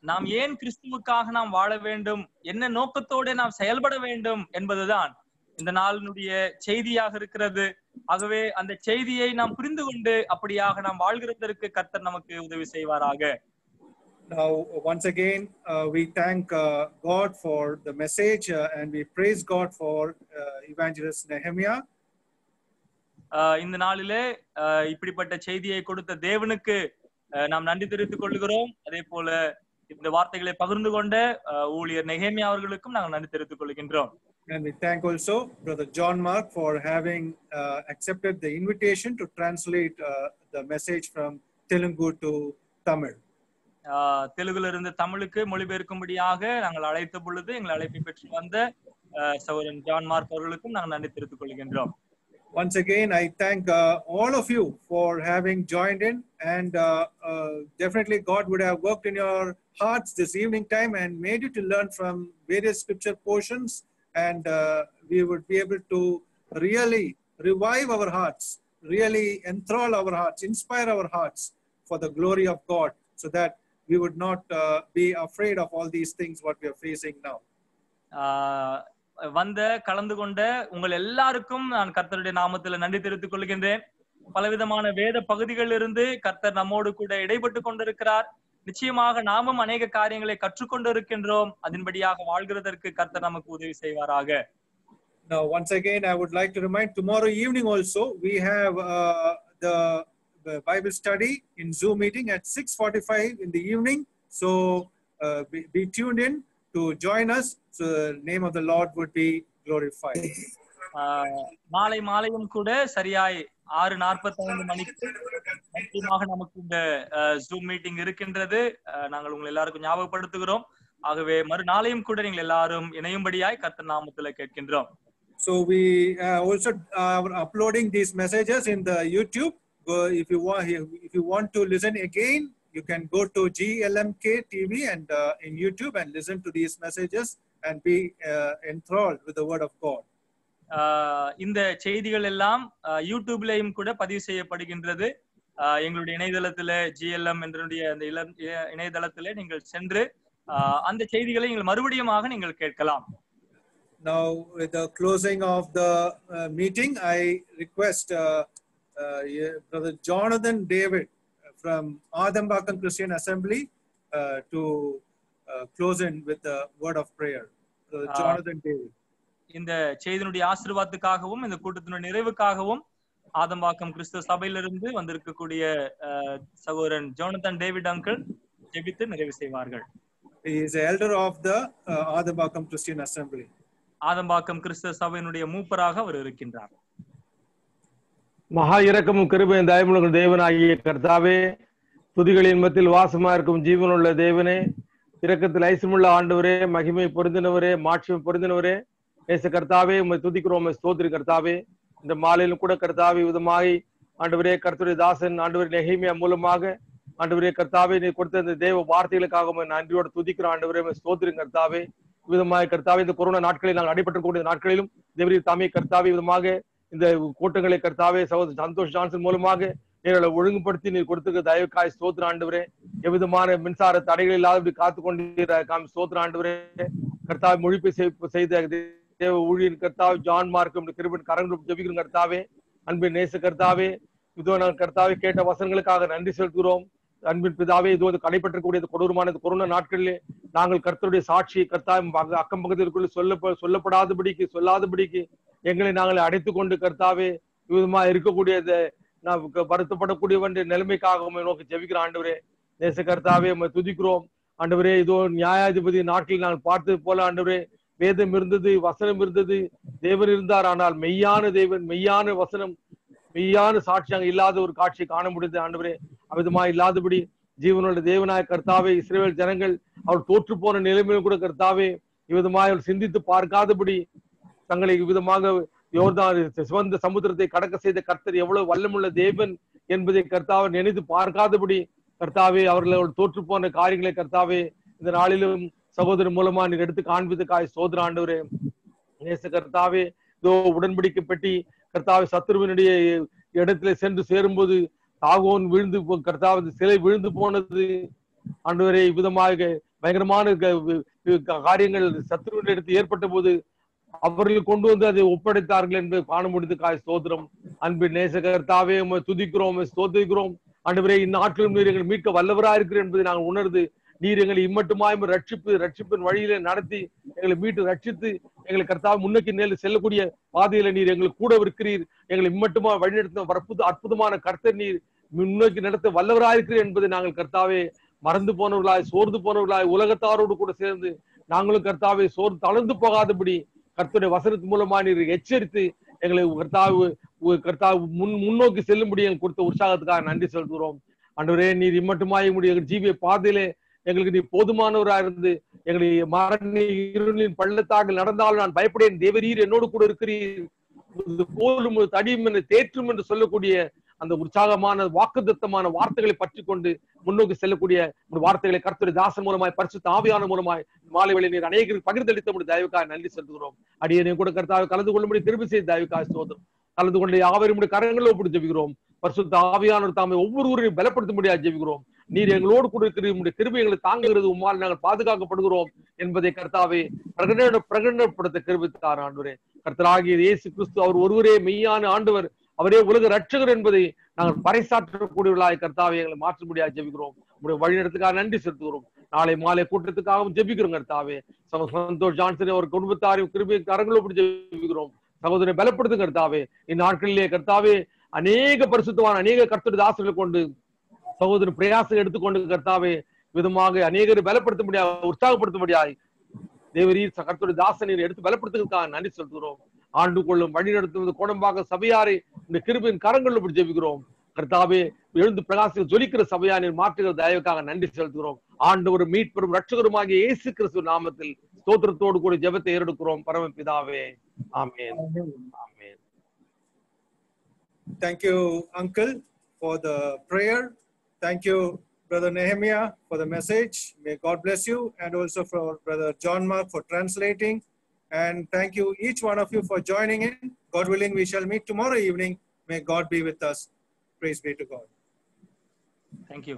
நாம் ஏன் கிறிஸ்துவுக்காக நாம் வாழ வேண்டும், என்ன நோக்கத்தோடு நாம் செயல்பட வேண்டும் என்பதுதான் இந்த நாளினுடைய செய்தியாக இருக்கிறது. ஆகவே அந்த செய்தியை நாம் புரிந்து கொண்டு அப்படியாக நாம் வாழ்கிறதற்கு கர்த்தர் நமக்கு உதவி செய்வாராக. Now once again we thank God for the message and we praise God for evangelist Nehemiah. இந்த நாளிலே இப்படிப்பட்ட செய்தியை கொடுத்த தேவனுக்கு நாம் நன்றி தெரிவித்துக் கொள்கிறோம். அதே போல இந்த வார்த்தைகளை பகிர்ந்து கொண்ட ஊழியர் நெகேமியா அவர்களுக்கும் நாங்கள் நன்றி தெரிவித்துக் கொள்கின்றோம். And we thank also Brother John Mark for having accepted the invitation to translate the message from Telugu to Tamil. தெலுங்குல இருந்து தமிழுக்கு மொழிபெயர்க்கும்படியாக நாங்கள் அழைத்த பொழுது எங்களை அழைப்பை பெற்று வந்த சகோதரன் ஜான் மார்க் அவர்களுக்கும் நாங்கள் நன்றி தெரிவித்துக் கொள்கின்றோம். Once again, I thank all of you for having joined in, and definitely God would have worked in your hearts this evening time and made you to learn from various scripture portions, and we would be able to really revive our hearts, really enthrall our hearts, inspire our hearts for the glory of God, so that we would not be afraid of all these things what we are facing now. கலந்து கொண்ட உங்கள் எல்லாருக்கும் நான் கர்த்தருடைய நாமத்தில் நன்றி தெரிவித்துக் கொள்கின்றேன். பலவிதமான வேத பகுதிகளில் இருந்து கர்த்தர் நம்மோடு கூட இடைப்பட்டு கொண்டிருக்கிறார். நிச்சயமாக நாமும் அநேக காரியங்களை கற்றுக்கொண்டு இருக்கின்றோம். அதன்படியாக வாழ்கிறதற்கு கர்த்தர் நமக்கு உதவி செய்வாராக. Now once again I would like to remind, tomorrow evening also we have the Bible study in Zoom meeting at 6:45 in the evening. So be tuned in to join us. So the name of the Lord would be glorified. மாலையும் கூட சரியாய் 6:45 மணிக்கு நிச்சயமாக நமக்கு இந்த zoom meeting இருக்கின்றது. நாங்கள் உங்களை எல்லாருக்கும் ஞாபகப்படுத்துகிறோம். ஆகவே மறுநாளையும் கூட நீங்கள் எல்லாரும் இணையும்படியாய் கர்த்தர் நாமத்திலே கேட்கின்றோம். So we also are uploading these messages in the YouTube. If you want to listen again, you can go to GLMK TV and in YouTube and listen to these messages and be enthralled with the word of God. இந்த செய்திகள் எல்லாம் யூடியூப்லயும் கூட பதிவு செய்யப்படுகின்றது. எங்களுடைய இணையதளத்திலே GLM என்ற அந்த இணையதளத்திலே நீங்கள் சென்று அந்த செய்திகளை நீங்கள் மறுபடியுமாக நீங்கள் கேட்கலாம். Now, with the closing of the meeting, I request Brother Jonathan David from Adambakam Christian Assembly to close in with the word of prayer. Jonathan David. இந்த செய்தியினுடைய ஆசீர்வாதத்துக்காகவும் இந்த கூட்டத்தினுடைய நிறைவுக்காகவும் ஆதம்பாக்கம் கிறிஸ்துவ சபையிலிருந்து வந்திருக்கக்கூடிய சகோதரன் ஜோனதன் டேவிட் அங்கிள் ஜெபித்து நிறைவு செய்வார்கள். He is the elder of the Adambakam Christian Assembly. Adambakkam கிறிஸ்துவ சபையினுடைய மூப்பராக அவர் இருக்கின்றார். மகா இரக்கமும் கிருபையும் தயவுள்ள தேவனாகிய கர்த்தாவே, துதிகளின் மத்தியில் வாசமா இருக்கும் ஜீவனுள்ள தேவனே, இரக்கத்தில் ஐசுமுள்ள ஆண்டவரே, மகிமை பொருந்தினவரே, மாட்சிமை பொருந்தினவரே, நேச கர்த்தாவே, உம்மை துதிக்கிறோம், ஸ்தோத்திரி கர்த்தாவே. இந்த மாலையிலும் கூட கர்த்தாவே விதமாய் ஆண்டவரே, கர்த்தருடைய தாசன் ஆண்டவரே நெகேமியா மூலமாக ஆண்டவரே கர்த்தாவே நீ கொடுத்த இந்த தேவ வார்த்தைகளுக்காக நன்றியோட துதிக்கிறோம் ஆண்டவரே, ஸ்தோத்திரி கர்த்தாவே. விதமாக கர்த்தாவே இந்த கொரோனா நாட்களில் நாங்கள் அடிபட்டிருக்கக்கூடிய நாட்களிலும் தேவரீர் தாமே கர்த்தாவே விதமாக இந்த கூட்டங்களை கர்த்தாவே சகோதரர் சந்தோஷ் ஜான்சன் மூலமாக நீங்களை ஒழுங்குபடுத்தி நீர் கொடுத்திருக்க தயவுக்காய் ஸ்தோத்திர ஆண்டவரே. எவ்விதமான மின்சார தடைகள் இல்லாதபடி காத்து கொண்டிருக்க ஸ்தோத்திர ஆண்டவரே. கர்த்தாவை மொழிபெயர்ப்பு செய்த தேவ ஊழியர் கர்த்தாவே ஜான் மார்க்கும் கிருபையின் கரங்கள் ஜெபிக்கிறோம் கர்த்தாவே. அன்பின் நேச கர்த்தாவே, இதோ நாங்கள் கர்த்தாவே கேட்ட வசனங்களுக்காக நன்றி செலுத்துகிறோம். அன்பின் பிதாவே, இது வந்து கடைபற்றக்கூடிய கொடூரமான கொரோனா நாட்களிலே நாங்கள் கர்த்தருடைய சாட்சியை கர்த்தாவே அக்கம் பக்கத்திற்குள்ள சொல்லப்படாதபடிக்கு சொல்லாதபடிக்கு எங்களை நாங்கள் அடைத்துக் கொண்டு கர்த்தாவே விதமா இருக்கக்கூடிய வருத்தப்படக்கூடிய நிலைமைக்காக நோக்கி ஜெபிக்கிற ஆண்டவரே. நேச கர்த்தாவே துதிக்கிறோம் ஆண்டவரே. இதோ நியாயாதிபதி நாட்களில் நாங்கள் பார்த்தது போல ஆண்டவரே, வேதம் இருந்தது, வசனம் இருந்தது, தேவன் இருந்தார். ஆனால் மெய்யான தேவன், மெய்யான வசனம், மெய்யான சாட்சியாக இல்லாத ஒரு காட்சியை காண முடிந்தது ஆண்டவரே. அவிதமா இல்லாதபடி ஜீவனோட தேவனாய கர்த்தாவே, இஸ்ரவேல் ஜனங்கள் அவர் தோற்று போன நிலைமையிலும் கூட கர்த்தாவே இவ்விதமாக அவர் சிந்தித்து பார்க்காதபடி தங்களை விதமாக யோர்தான் சிவந்த சமுத்திரத்தை கடக்க செய்த கர்த்தர் எவ்வளவு வல்லமுள்ள தேவன் என்பதை கர்த்தாவை நினைத்து பார்க்காதபடி கர்த்தாவே அவர்கள் தோற்று போன காரியங்களை கர்த்தாவே இந்த நாளிலும் சகோதரன் மூலமா நீங்க எடுத்து காண்பித்துக்காய் சோதர ஆண்டவரே. நேச கர்த்தாவே, இதோ உடன்படிக்கை பெட்டி கர்த்தாவே சத்துருவினுடைய இடத்துல சென்று சேரும்போது தாகோன் விழுந்து கர்த்தாவே சிலை விழுந்து போனது ஆண்டவரே. விதமாக பயங்கரமான காரியங்கள் சத்துருவின் இடத்தில் ஏற்பட்ட போது அவர்கள் கொண்டு வந்து அதை ஒப்படைத்தார்கள் என்று காண முடிந்து காய் ஸ்தோத்திரம். அன்பின் நேச கர்த்தாவே துதிக்கிறோம், ஸ்தோத்திரிக்கிறோம் ஆண்டவரே. இந்நாட்களும் நீர் எங்களை மீட்க வல்லவராக இருக்கிறேன் என்பதை நாங்கள் உணர்ந்து நீர் எங்களை இம்மட்டுமாய் ரட்சிப்பின் வழியில நடத்தி எங்களை மீட்டு ரட்சித்து எங்களை கர்த்தாவை முன்னோக்கி நேரில் செல்லக்கூடிய பாதையில நீர் எங்களுக்கு கூட இருக்கிறீர். எங்களை இம்மட்டுமா வழிநடத்த அற்புதமான கர்த்தர் நீர் முன்னோக்கி நடத்த வல்லவராக இருக்கிறீர் என்பதை நாங்கள் கர்த்தாவே மறந்து போனவர்களாய் சோர்ந்து போனவர்களாய் உலகத்தாரோடு கூட சேர்ந்து நாங்களும் கர்த்தாவை சோர்ந்து தளர்ந்து போகாதபடி கர்த்தருடைய வசனத்தின் மூலமா நீர் எச்சரித்து எங்களை கர்த்தாவு முன்னோக்கி செல்லும்படி எங்களுக்கு கொடுத்த உற்சாகத்துக்காக நன்றி செலுத்துகிறோம் ஆண்டவரே. நீர் இம்மட்டுமாய் எங்களுடைய ஜீவிய பாதையிலே எங்களுக்கு நீ போதுமானவராக இருந்து எங்களை மரண இருளின் பள்ளத்தாக்கில் நடந்தாலும் நான் பயப்படேன், தேவரீர் என்னோடு கூட இருக்கிறீர், போலும் தடியும் என்று தேற்றும் என்று சொல்லக்கூடிய அந்த உற்சாகமான வாக்குத்தத்தமான வார்த்தைகளை பற்றி கொண்டு முன்னோக்கி செல்லக்கூடிய வார்த்தைகளை கர்த்தருடைய தாசன் மூலமாய் பரிசுத்த ஆவியான மூலமாய் மாலை வேளை நீர் அநேகருக்கு பகிர்ந்தளித்த முடியும் தயவுக்காக நன்றி செலுத்துகிறோம். அடியே கூட கர்த்தாவை கலந்து கொள்ளும்படி திரும்பி செய்து தயவுக்காக ஸ்தோத்திரம். கலந்து கொண்டு யாவரும் கரங்களை ஒப்பிட்டு ஜெபிக்கிறோம். பரிசுத்த ஆவியானவர் தாமே ஒவ்வொருவரையும் பலப்படுத்த முடியாது ஜெபிக்கிறோம். நீர் எங்களோடு கூட இருக்கிற கிருபை எங்களை தாங்குகிறது, உம்மால் நாங்கள் பாதுகாக்கப்படுகிறோம் என்பதை கர்த்தாவே பிரகடனப்படுத்த கிருபித்தார் ஆண்டவரே. கர்த்தராகிய இயேசு கிறிஸ்து அவர் ஒருவரே மெய்யான ஆண்டவர், அவரே உலக ரட்சகர் என்பதை நாங்கள் பறைசாற்றக்கூடியவர்களாய் கர்த்தாவை எங்களை மாற்ற முடியாது ஜெபிக்கிறோம். உங்களுடைய வழிநடத்துக்காக நன்றி செலுத்துகிறோம். நாளை மாலை கூட்டத்துக்காகவும் ஜெபிக்கிறோம் கர்த்தாவே. சந்தோஷ் ஜான்சன் அவர் குடும்பத்தாரையும் கிருபை கரங்களோடு ஜெபிக்கிறோம். சகோதரனை பலப்படுத்தும் கர்த்தாவே. இந்நாட்களிலே கர்த்தாவே அநேக பரிசுத்தவான் அநேக கர்த்தருடைய தாசர்களை கொண்டு சகோதரன் பிரயாசம் எடுத்துக்கொண்டு கர்த்தாவே விதமாக அநேகரை பலப்படுத்த முடியாது, உற்சாகப்படுத்த முடியாது. தேவரீர் கர்த்தருடைய தாசனை எடுத்து பலப்படுத்துவதற்காக நன்றி செலுத்துகிறோம். ஆண்டு கொள்ளும் வழி நடத்துவது கோடம்பாக்க சபையாரை இந்த கிருபையின் கரங்களில் இப்படி ஜெபிக்கிறோம். கர்த்தாவே எழுந்து பிரகாசிக்க ஜொலிக்கிற சபையாரின் மாற்றுகிற தயவுக்காக நன்றி செலுத்துகிறோம். ஆண்டவர் மீட்பெரும் ரட்சகருமாகிய இயேசு கிறிஸ்து நாமத்தில் ஸ்தோத்திரத்தோடு கூட ஜெபத்தை ஏறெடுக்கிறோம் பரமபிதாவே. ஆமென். ஆமென். Thank you, Uncle, for the prayer. Thank you, Brother Nehemiah, for the message. May God bless you, and also for Brother John Mark for translating. And thank you, each one of you, for joining in. God willing, we shall meet tomorrow evening. May God be with us. Praise be to God. Thank you.